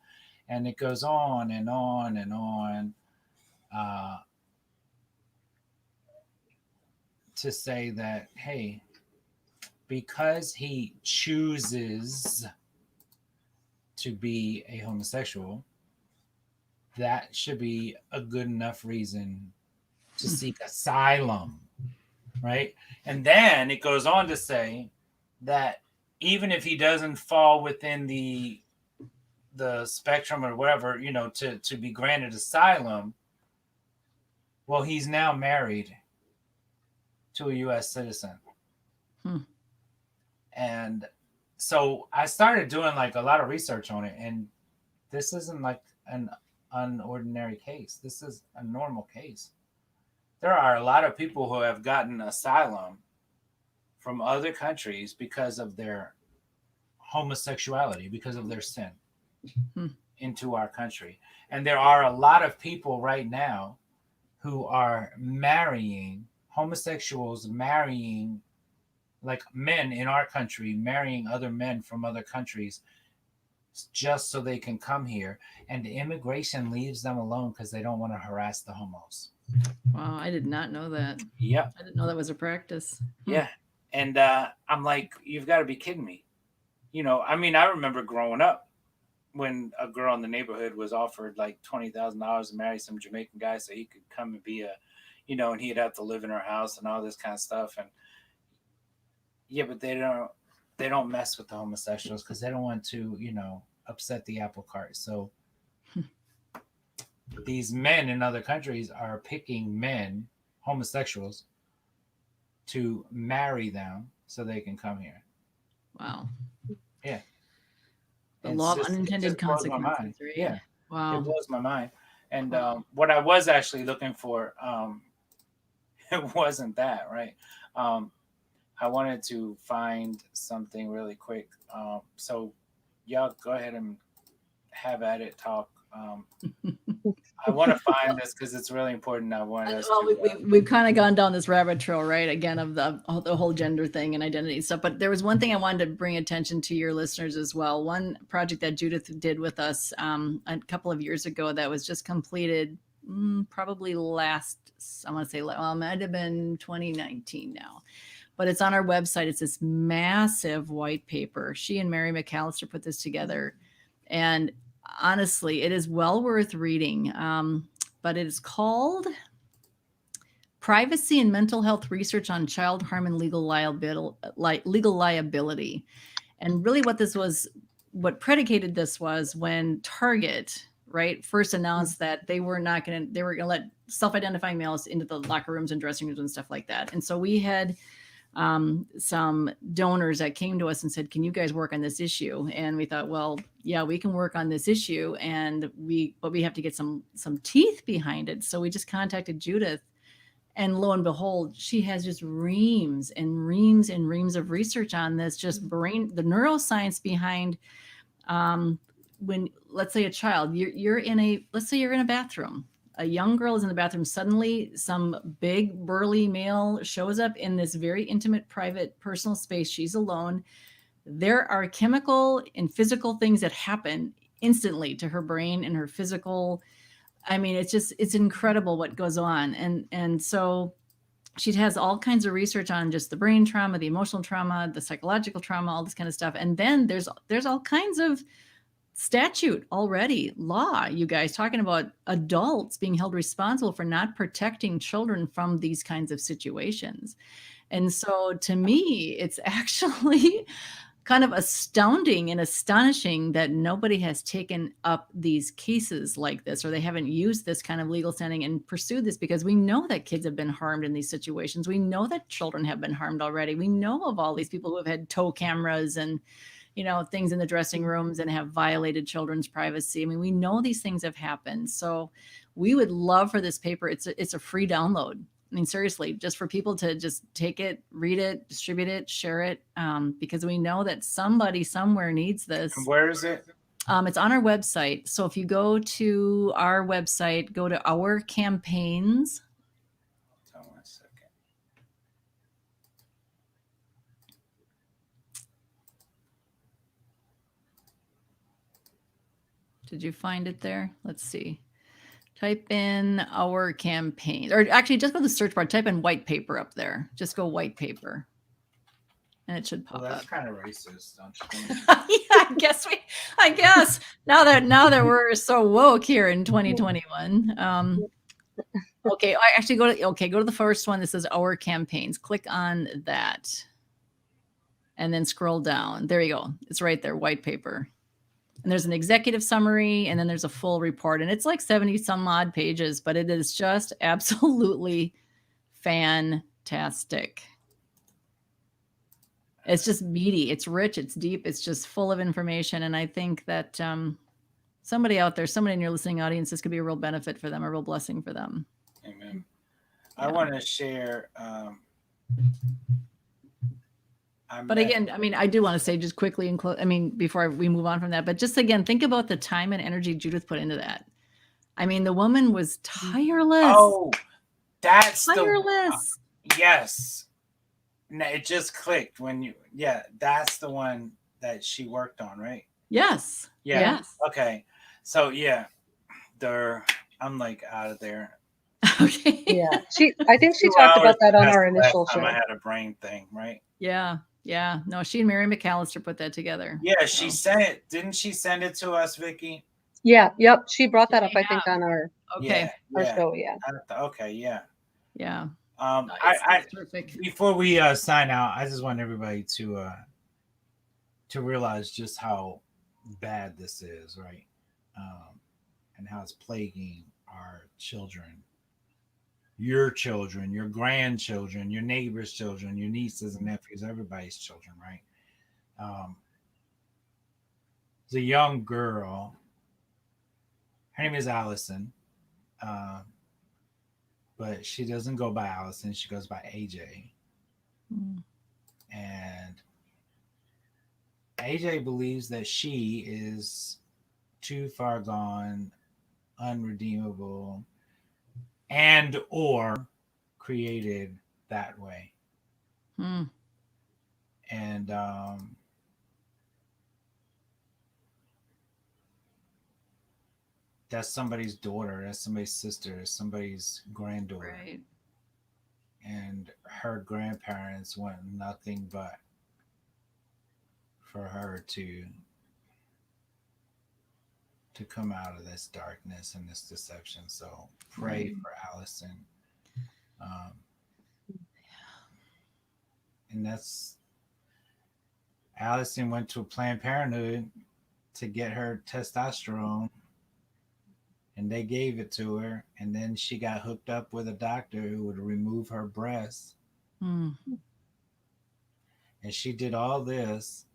And it goes on and on and on to say that, hey, because he chooses to be a homosexual, that should be a good enough reason to seek asylum, right? And then it goes on to say that even if he doesn't fall within the spectrum or whatever, to be granted asylum, well, he's now married to a U.S. citizen. And so I started doing like a lot of research on it, and this isn't like an unordinary case. This is a normal case. There are a lot of people who have gotten asylum from other countries because of their homosexuality, because of their sin into our country. And there are a lot of people right now who are marrying, homosexuals marrying, like men in our country marrying other men from other countries just so they can come here. And immigration leaves them alone because they don't want to harass the homos. Wow, I did not know that. Yep. I didn't know that was a practice. Yeah. And I'm like, you've got to be kidding me. I mean, I remember growing up when a girl in the neighborhood was offered like $20,000 to marry some Jamaican guy so he could come and be and he'd have to live in her house and all this kind of stuff. And Yeah, but they don't mess with the homosexuals because they don't want to, upset the apple cart. So these men in other countries are picking men, homosexuals, to marry them so they can come here. Wow. Yeah. The law of unintended it just blows my mind. consequences, right? Yeah. Wow. It blows my mind. And Wow. what I was actually looking for, it wasn't that, right? I wanted to find something really quick. So y'all go ahead and have at it, talk. I want to find this because it's really important. I wanted us to. We've kind of gone down this rabbit trail, right? Again, of the whole gender thing and identity stuff. But there was one thing I wanted to bring attention to your listeners as well. One project that Judith did with us a couple of years ago that was just completed, probably last, I want to say, well, it might have been 2019 now. But it's on our website. It's this massive white paper. She and Mary McAllister put this together. And honestly, it is well worth reading. But it is called Privacy and Mental Health Research on Child Harm and Legal Liability. And really what predicated this was when Target, right, first announced that they were going to let self-identifying males into the locker rooms and dressing rooms and stuff like that. And so we had some donors that came to us and said, can you guys work on this issue? And we thought, well, yeah, we can work on this issue, but we have to get some teeth behind it. So we just contacted Judith, and lo and behold, she has just reams and reams and reams of research on this, just the neuroscience behind when, let's say, a child, let's say you're in a bathroom. A young girl is in the bathroom. Suddenly, some big burly male shows up in this very intimate, private, personal space. She's alone. There are chemical and physical things that happen instantly to her brain and her physical. I mean, it's incredible what goes on. And so she has all kinds of research on just the brain trauma, the emotional trauma, the psychological trauma, all this kind of stuff. And then there's all kinds of statute already, law, you guys, talking about adults being held responsible for not protecting children from these kinds of situations. And so to me, it's actually kind of astounding and astonishing that nobody has taken up these cases like this, or they haven't used this kind of legal standing and pursued this, because we know that kids have been harmed in these situations. We know that children have been harmed already. We know of all these people who have had tow cameras and things in the dressing rooms and have violated children's privacy. I mean, we know these things have happened. So we would love for this paper. It's a free download. I mean, seriously, just for people to just take it, read it, distribute it, share it, because we know that somebody somewhere needs this. And where is it? It's on our website. So if you go to our website, go to our campaigns. Did you find it there? Let's see. Type in our campaigns, or actually just go to the search bar, type in white paper up there. Just go white paper. And it should pop up. That's kind of racist, don't you think? Yeah, I guess now that we're so woke here in 2021. Okay, actually go to the first one that says our campaigns. Click on that. And then scroll down. There you go. It's right there, white paper. And there's an executive summary, and then there's a full report, and it's like 70 some odd pages, but it is just absolutely fantastic. It's just meaty. It's rich. It's deep. It's just full of information. And I think that somebody out there, somebody in your listening audience, this could be a real benefit for them, a real blessing for them. Amen. Yeah. I want to share. But again, I mean, I do want to say just quickly and close. I mean, before we move on from that, but just again, think about the time and energy Judith put into that. I mean, the woman was tireless. Oh, that's tireless. Yes. No, it just clicked that's the one that she worked on, right? Yes. Yeah. Yes. Okay. So yeah, I'm like out of there. Okay. Yeah. I think she talked about that on our initial show. I had a brain thing, right? Yeah. Yeah. No, she and Mary McAllister put that together. Yeah, she sent it. Didn't she send it to us, Vicki? Yeah. Yep. She brought that up, I think, on our our show. Yeah. Okay. Yeah. Yeah. I Terrific. before we sign out, I just want everybody to realize just how bad this is, right? And how it's plaguing our children, your grandchildren, your neighbors' children, your nieces and nephews, everybody's children, right? It's a young girl. Her name is Allison, but she doesn't go by Allison. She goes by AJ. And AJ believes that she is too far gone, unredeemable, and or created that way. And that's somebody's daughter, that's somebody's sister, that's somebody's granddaughter. Right. And her grandparents want nothing but for her to come out of this darkness and this deception. So pray for Allison. And that's, Allison went to a Planned Parenthood to get her testosterone, and they gave it to her, and then she got hooked up with a doctor who would remove her breasts. And she did all this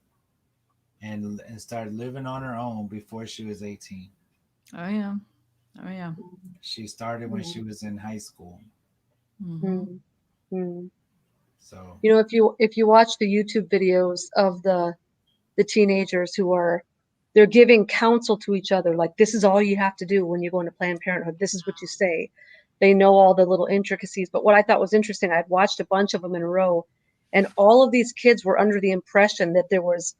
and started living on her own before she was 18. Oh yeah. She started when she was in high school. So, you know, if you watch the YouTube videos of the teenagers who they're giving counsel to each other, like, this is all you have to do when you go into Planned Parenthood. This is what you say. They know all the little intricacies. But what I thought was interesting, I'd watched a bunch of them in a row, and all of these kids were under the impression that there was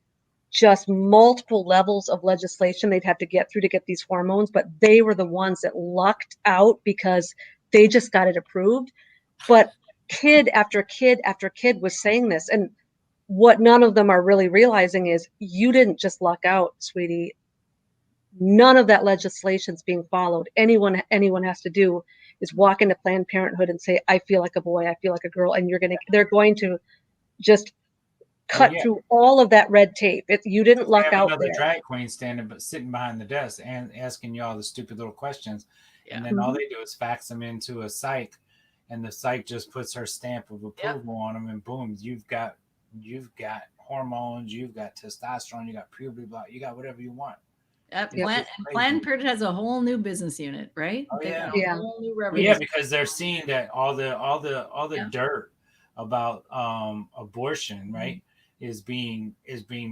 just multiple levels of legislation they'd have to get through to get these hormones, but they were the ones that lucked out because they just got it approved. But kid after kid after kid was saying this, and what none of them are really realizing is you didn't just luck out, sweetie. None of that legislation's being followed. Anyone has to do is walk into Planned Parenthood and say, I feel like a boy, I feel like a girl, and they're going to just cut through all of that red tape. You didn't luck out another there. drag queen sitting behind the desk and asking you all the stupid little questions, and then all they do is fax them into a psych, and the psych just puts her stamp of approval on them, and boom, you've got hormones, you've got testosterone, you got puberty block, you got whatever you want. Planned Parenthood has a whole new business unit, right? Oh, yeah. A whole new revenue. Yeah, because they're seeing that all the dirt about abortion, right, is being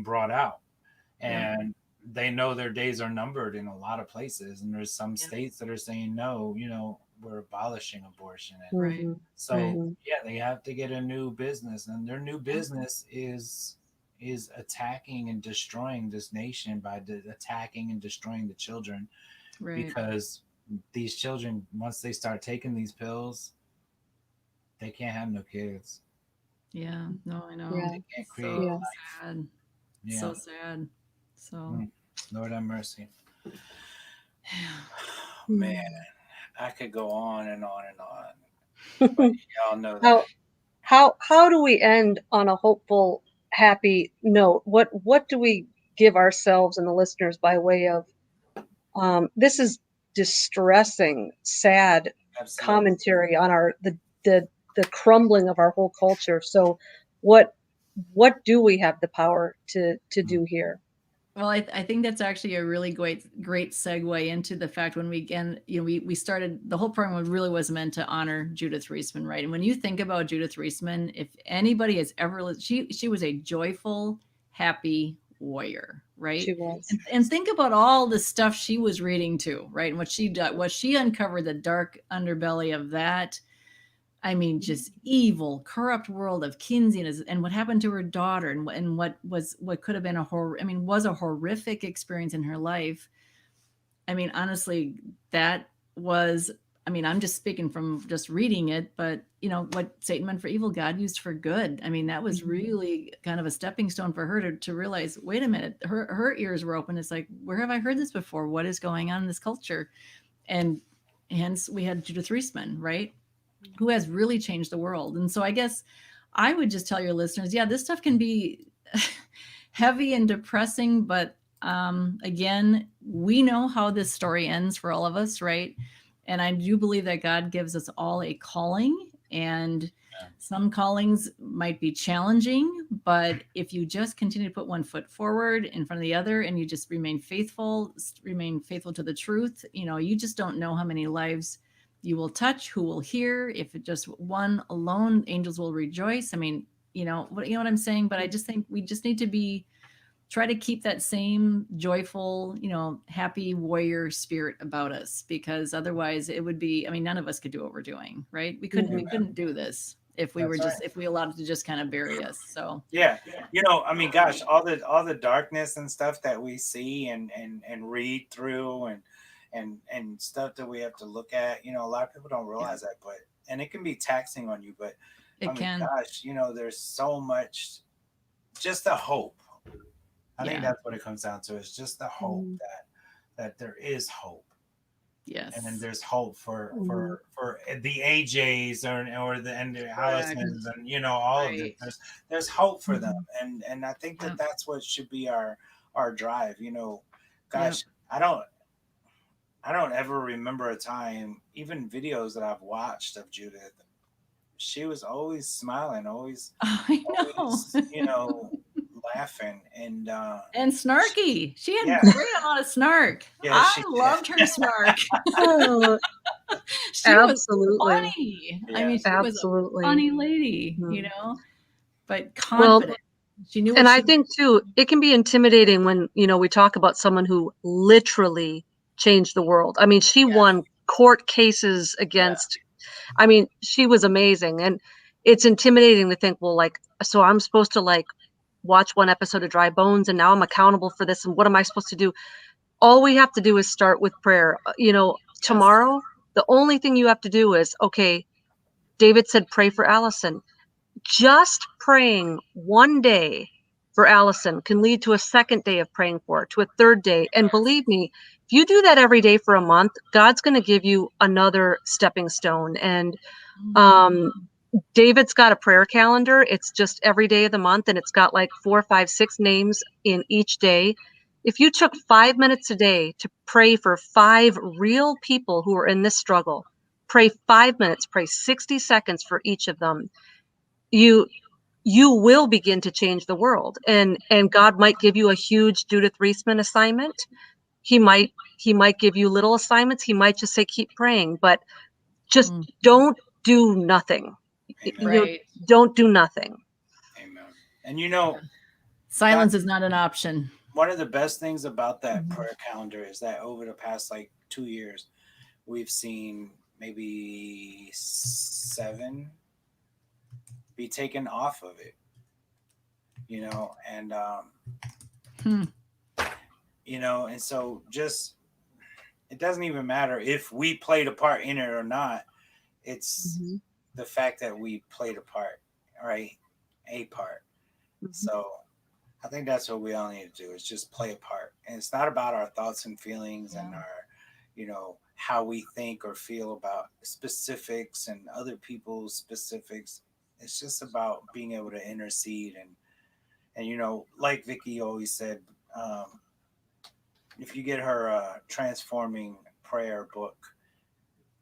brought out, and they know their days are numbered in a lot of places, and there's some states that are saying no, we're abolishing abortion. And so they have to get a new business, and their new business is attacking and destroying this nation by attacking and destroying the children, because these children, once they start taking these pills, they can't have no kids. Yeah, no, I know. Yeah. They can't create So life. sad. Yeah. So sad. So Lord have mercy. Man, I could go on and on and on. But y'all know that. How do we end on a hopeful, happy note? What do we give ourselves and the listeners by way of this is distressing, sad commentary on the crumbling of our whole culture. So what do we have the power to do here? Well, I think that's actually a really great segue into the fact when we started, the whole program really was meant to honor Judith Reisman, right? And when you think about Judith Reisman, if anybody has ever, she was a joyful, happy warrior, right? She was. And think about all the stuff she was reading too, right? And what she uncovered, the dark underbelly of that. I mean, just evil, corrupt world of Kinsey and what happened to her daughter and what could have been was a horrific experience in her life. I mean, honestly, that was, I'm just speaking from just reading it, but what Satan meant for evil, God used for good. I mean, that was really kind of a stepping stone for her to realize, wait a minute, her ears were open. It's like, where have I heard this before? What is going on in this culture? And hence we had Judith Reisman, right? who has really changed the world. And so I guess I would just tell your listeners, yeah, this stuff can be heavy and depressing, but again, we know how this story ends for all of us, right? And I do believe that God gives us all a calling, and some callings might be challenging, but if you just continue to put one foot forward in front of the other and you just remain faithful to the truth, you just don't know how many lives you will touch, who will hear. If it just one alone, angels will rejoice. I mean, you know what I'm saying? But I just think we just need to try to keep that same joyful, happy warrior spirit about us, because otherwise it would be, I mean, none of us could do what we're doing, right? We couldn't do this if we were just, if we allowed it to just kind of bury us. So yeah, I mean, gosh, all the darkness and stuff that we see and read through and stuff that we have to look at, a lot of people don't realize that, and it can be taxing on you, but it can. gosh, there's so much, just the hope. I think that's what it comes down to. It's just the hope that there is hope. Yes. And then there's hope for the AJs or the Allisons and all of this. There's hope for them, and I think that's what should be our drive. Gosh, I don't ever remember a time, even videos that I've watched of Judith, she was always smiling, always laughing and snarky. She had a great amount of snark. I loved her snark. She Absolutely. was funny. I mean, she was a funny lady, but confident. She knew. And I think too, it can be intimidating when, we talk about someone who literally changed the world. I mean, she won court cases against, I mean, she was amazing. And it's intimidating to think, well, so I'm supposed to watch one episode of Dry Bones and now I'm accountable for this. And what am I supposed to do? All we have to do is start with prayer. Tomorrow, the only thing you have to do is, okay, David said, pray for Allison. Just praying one day for Allison can lead to a second day of praying for her, to a third day. And believe me, if you do that every day for a month, God's going to give you another stepping stone. And David's got a prayer calendar. It's just every day of the month, and it's got 4, 5, 6 names in each day. If you took 5 minutes a day to pray for 5 real people who are in this struggle, pray 5 minutes, pray 60 seconds for each of them, you will begin to change the world. And God might give you a huge Judith Reisman assignment. He might give you little assignments. He might just say, keep praying, but just don't do nothing. Right. Don't do nothing. Amen. And silence is not an option. One of the best things about that prayer calendar is that over the past 2 years, we've seen maybe 7 be taken off of it, and and so just, it doesn't even matter if we played a part in it or not. It's the fact that we played a part, right? A part. So I think that's what we all need to do, is just play a part. And it's not about our thoughts and feelings and our, how we think or feel about specifics and other people's specifics. It's just about being able to intercede and like Vicki always said, if you get her Transforming Prayer book,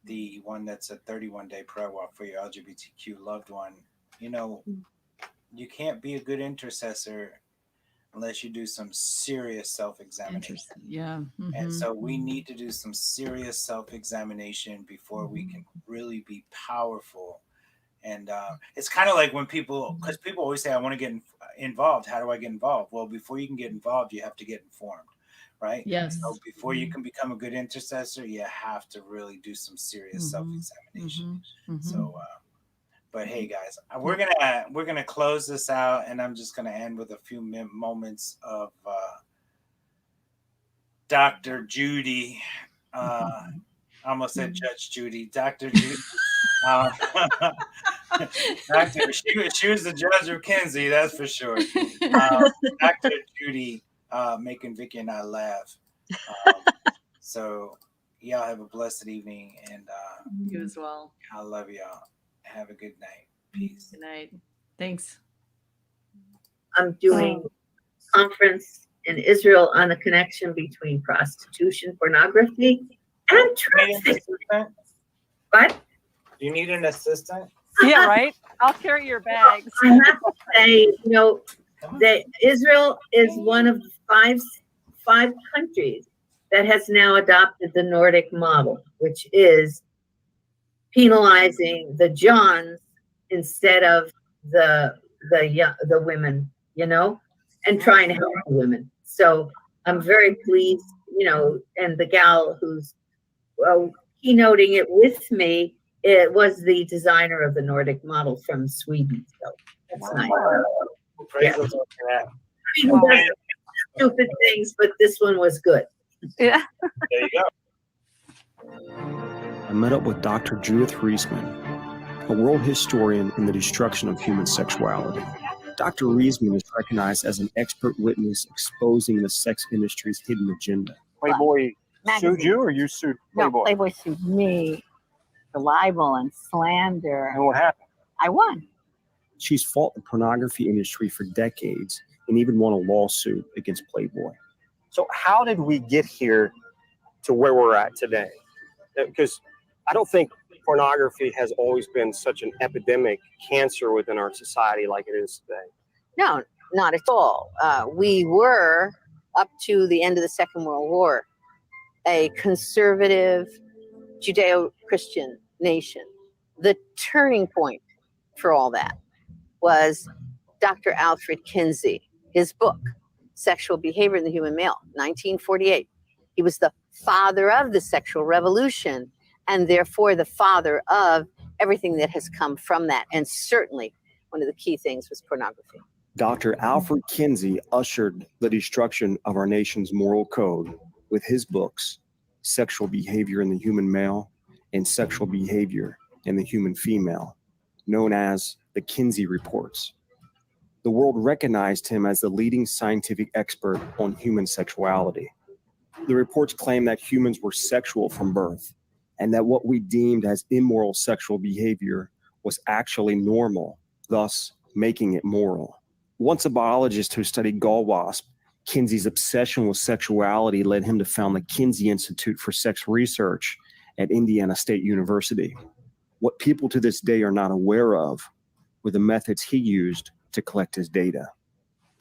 the one that's a 31-day prayer walk for your LGBTQ loved one, you can't be a good intercessor unless you do some serious self-examination. Yeah. And so we need to do some serious self-examination before we can really be powerful. And it's kind of like when because people always say, I want to get involved. How do I get involved? Well, before you can get involved, you have to get informed, right? Yes. So before you can become a good intercessor, you have to really do some serious self-examination. So, but hey, guys, we're gonna close this out, and I'm just gonna end with a few moments of Dr. Judy. I almost said Judge Judy. Dr. Judy. She was the judge of Kinsey, that's for sure. Dr. Judy making Vicki and I laugh. So y'all have a blessed evening, and you as well. I love y'all. Have a good night. Peace. Good night. Thanks. I'm doing a conference in Israel on the connection between prostitution, pornography, and trafficking. But Do you need an assistant? Yeah, right? I'll carry your bags. I have to say, you know, that Israel is one of five countries that has now adopted the Nordic model, which is penalizing the Johns instead of the women, you know, and trying to help the women. So I'm very pleased, you know, and the gal who's keynoting it with me, it was the designer of the Nordic model from Sweden. So that's nice. Praise the Lord for that. Sweden does stupid things, but this one was good. Yeah. There you go. I met up with Dr. Judith Reisman, a world historian in the destruction of human sexuality. Dr. Reisman is recognized as an expert witness exposing the sex industry's hidden agenda. Playboy sued Magazine. you, or you sued No, Playboy? Playboy sued me for libel and slander. And what happened? I won. She's fought the pornography industry for decades and even won a lawsuit against Playboy. So how did we get here to where we're at today? Because I don't think pornography has always been such an epidemic cancer within our society like it is today. No, not at all. We were, up to the end of the Second World War, a conservative Judeo-Christian nation. The turning point for all that was Dr. Alfred Kinsey, his book, Sexual Behavior in the Human Male, 1948. He was the father of the sexual revolution, and therefore the father of everything that has come from that. And certainly one of the key things was pornography. Dr. Alfred Kinsey ushered the destruction of our nation's moral code with his books, Sexual Behavior in the Human Male and Sexual Behavior in the Human Female, known as the Kinsey Reports. The world recognized him as the leading scientific expert on human sexuality. The reports claimed that humans were sexual from birth, and that what we deemed as immoral sexual behavior was actually normal, thus making it moral. Once a biologist who studied gall wasp, Kinsey's obsession with sexuality led him to found the Kinsey Institute for Sex Research at Indiana State University. What people to this day are not aware of were the methods he used to collect his data.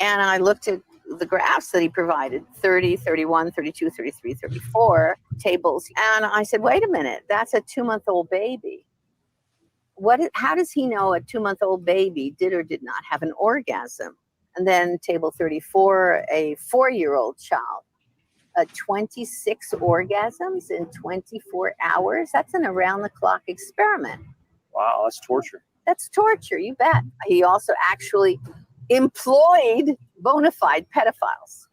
And I looked at the graphs that he provided, 30, 31, 32, 33, 34 tables. And I said, wait a minute, that's a 2-month-old baby. How does he know a 2-month-old baby did or did not have an orgasm? And then table 34, a 4-year-old child, 26 orgasms in 24 hours. That's an around-the-clock experiment. Wow, that's torture. That's torture, you bet. He also actually employed bona fide pedophiles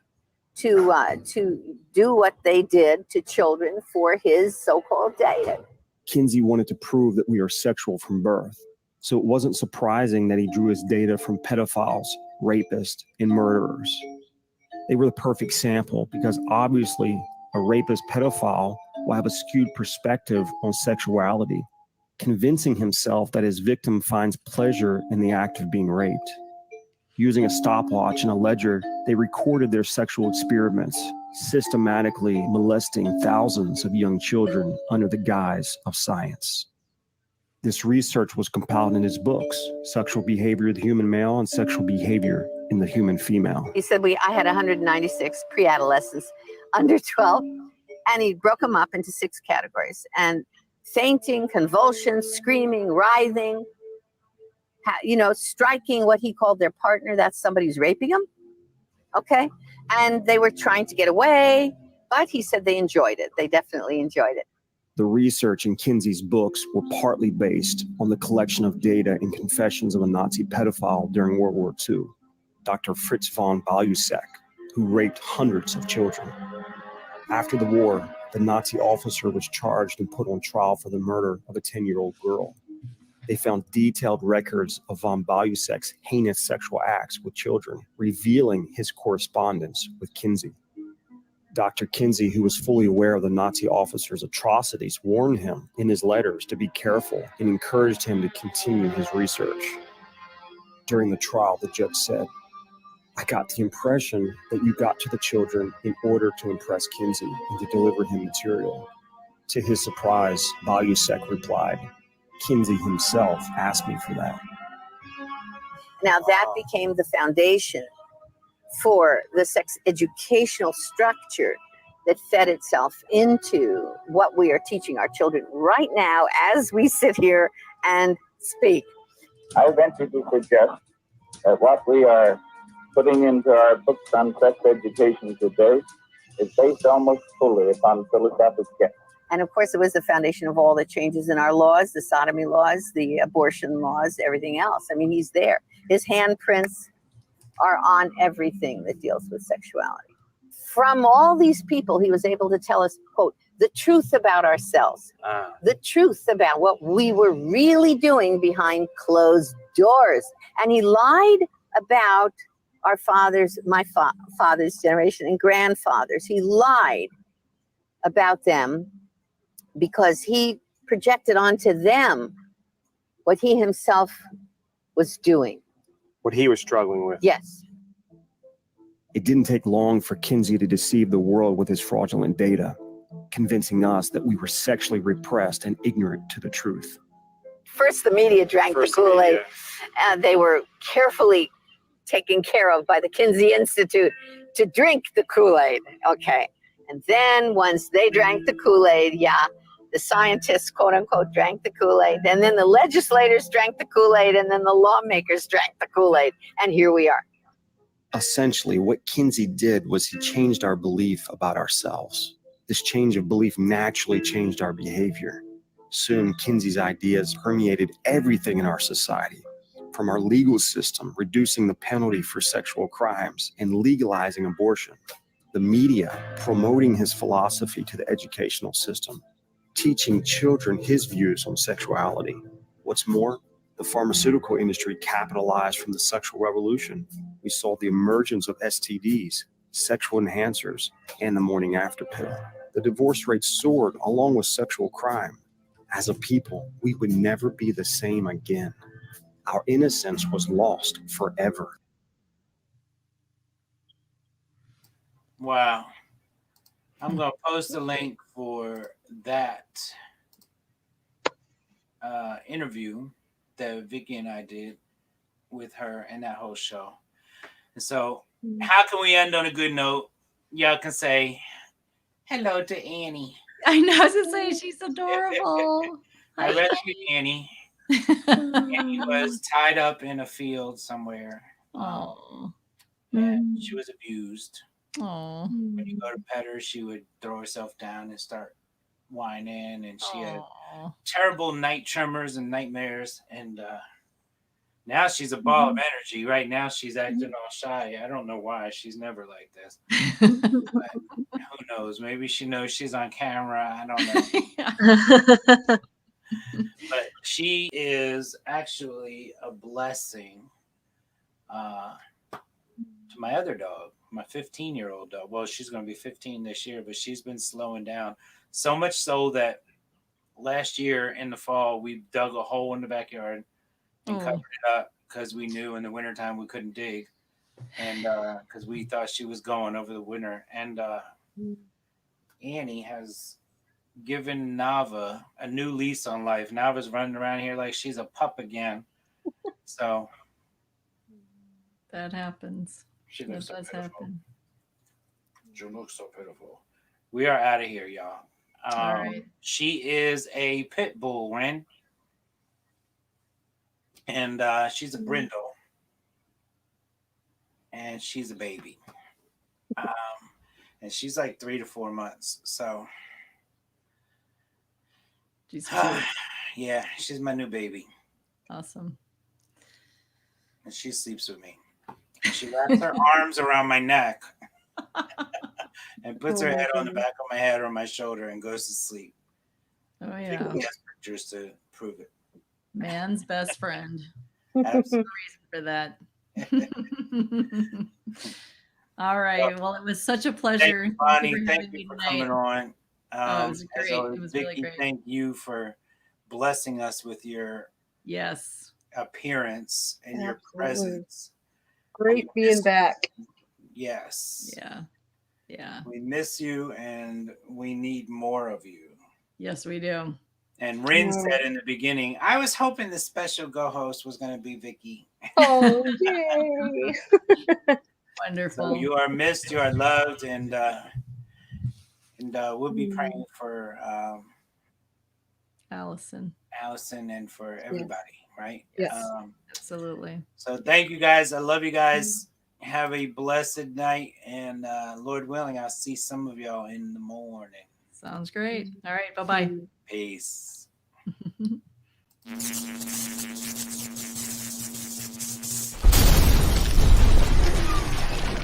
to do what they did to children for his so-called data. Kinsey wanted to prove that we are sexual from birth, so it wasn't surprising that he drew his data from pedophiles, rapists, and murderers. They were the perfect sample because obviously a rapist pedophile will have a skewed perspective on sexuality, convincing himself that his victim finds pleasure in the act of being raped. Using a stopwatch and a ledger, they recorded their sexual experiments, systematically molesting thousands of young children under the guise of science. This research was compiled in his books, Sexual Behavior of the Human Male and Sexual Behavior in the Human Female. He said I had 196 pre-adolescents under 12, and he broke them up into 6 categories. And fainting, convulsions, screaming, writhing, striking what he called their partner. That's somebody who's raping them. Okay. And they were trying to get away, but he said they enjoyed it. They definitely enjoyed it. The research in Kinsey's books were partly based on the collection of data and confessions of a Nazi pedophile during World War II, Dr. Fritz von Balusek, who raped hundreds of children. After the war, the Nazi officer was charged and put on trial for the murder of a 10-year-old girl. They found detailed records of von Balusek's heinous sexual acts with children, revealing his correspondence with Kinsey. Dr. Kinsey, who was fully aware of the Nazi officers' atrocities, warned him in his letters to be careful and encouraged him to continue his research. During the trial, the judge said, "I got the impression that you got to the children in order to impress Kinsey and to deliver him material." To his surprise, Balusek replied, "Kinsey himself asked me for that." Now that became the foundation for the sex educational structure that fed itself into what we are teaching our children right now as we sit here and speak. I venture to suggest that what we are putting into our books on sex education today is based almost fully upon philosophic sketch. And of course, it was the foundation of all the changes in our laws, the sodomy laws, the abortion laws, everything else. I mean, he's there. His handprints are on everything that deals with sexuality. From all these people, he was able to tell us, quote, the truth about ourselves, the truth about what we were really doing behind closed doors. And he lied about our fathers, my father's generation and grandfathers. He lied about them because he projected onto them what he himself was doing. What he was struggling with. Yes. It didn't take long for Kinsey to deceive the world with his fraudulent data, convincing us that we were sexually repressed and ignorant to the truth. First, the media drank the Kool-Aid, and they were carefully taken care of by the Kinsey Institute to drink the Kool-Aid. Okay. And then once they drank the Kool-Aid, the scientists, quote unquote, drank the Kool-Aid. And then the legislators drank the Kool-Aid. And then the lawmakers drank the Kool-Aid. And here we are. Essentially, what Kinsey did was he changed our belief about ourselves. This change of belief naturally changed our behavior. Soon, Kinsey's ideas permeated everything in our society, from our legal system, reducing the penalty for sexual crimes and legalizing abortion, the media promoting his philosophy to the educational system, teaching children his views on sexuality. What's more, the pharmaceutical industry capitalized from the sexual revolution. We saw the emergence of STDs, sexual enhancers, and the morning after pill. The divorce rate soared along with sexual crime. As a people, we would never be the same again. Our innocence was lost forever. Wow. I'm going to post a link for that interview that Vicky and I did with her and that whole show. And so how can we end on a good note? Y'all can say hello to Annie. I know, I was going to say, she's adorable. I rescued Annie. Annie was tied up in a field somewhere. Oh. And she was abused. Oh. When you go to pet her, she would throw herself down and start whining, and she had terrible night tremors and nightmares. And now she's a ball of energy. Right now, she's acting all shy. I don't know why. She's never like this. But who knows? Maybe she knows she's on camera. I don't know. But she is actually a blessing to my other dog, my 15-year-old dog. Well, she's going to be 15 this year, but she's been slowing down so much so that last year in the fall, we dug a hole in the backyard and covered it up because we knew in the wintertime we couldn't dig, and because we thought she was going over the winter. And Annie has given Nava a new lease on life. Nava's running around here like she's a pup again. So that happens. She looks that so does pitiful. happen. She looks so pitiful. We are out of here, y'all. All right. She is a pit bull, Ren. And she's a brindle. And she's a baby. And she's like 3 to 4 months. So She's cute. yeah, she's my new baby. Awesome. And she sleeps with me. She wraps her arms around my neck and puts her head on the back of my head or my shoulder and goes to sleep. Oh, She yeah. has pictures to prove it. Man's best friend. Absolutely. For that. All right. Well, it was such a Thank pleasure. you, Bonnie. for Thank having you me for tonight. coming on. Oh, it was As great. always, It was Vicky, really great. thank you for blessing us with your Yes. appearance and your Absolutely. presence. Great We being miss- back. Yes. Yeah. Yeah. We miss you and we need more of you. Yes, we do. And Rin said in the beginning, I was hoping the special go-host was going to be Vicky. Oh, yay. Wonderful. So you are missed, you are loved, and we'll be praying for Allison. and for everybody, right? Yes. Absolutely. So thank you guys. I love you guys. Have a blessed night, and Lord willing, I'll see some of y'all in the morning. Sounds great. All right. Bye-bye. Peace.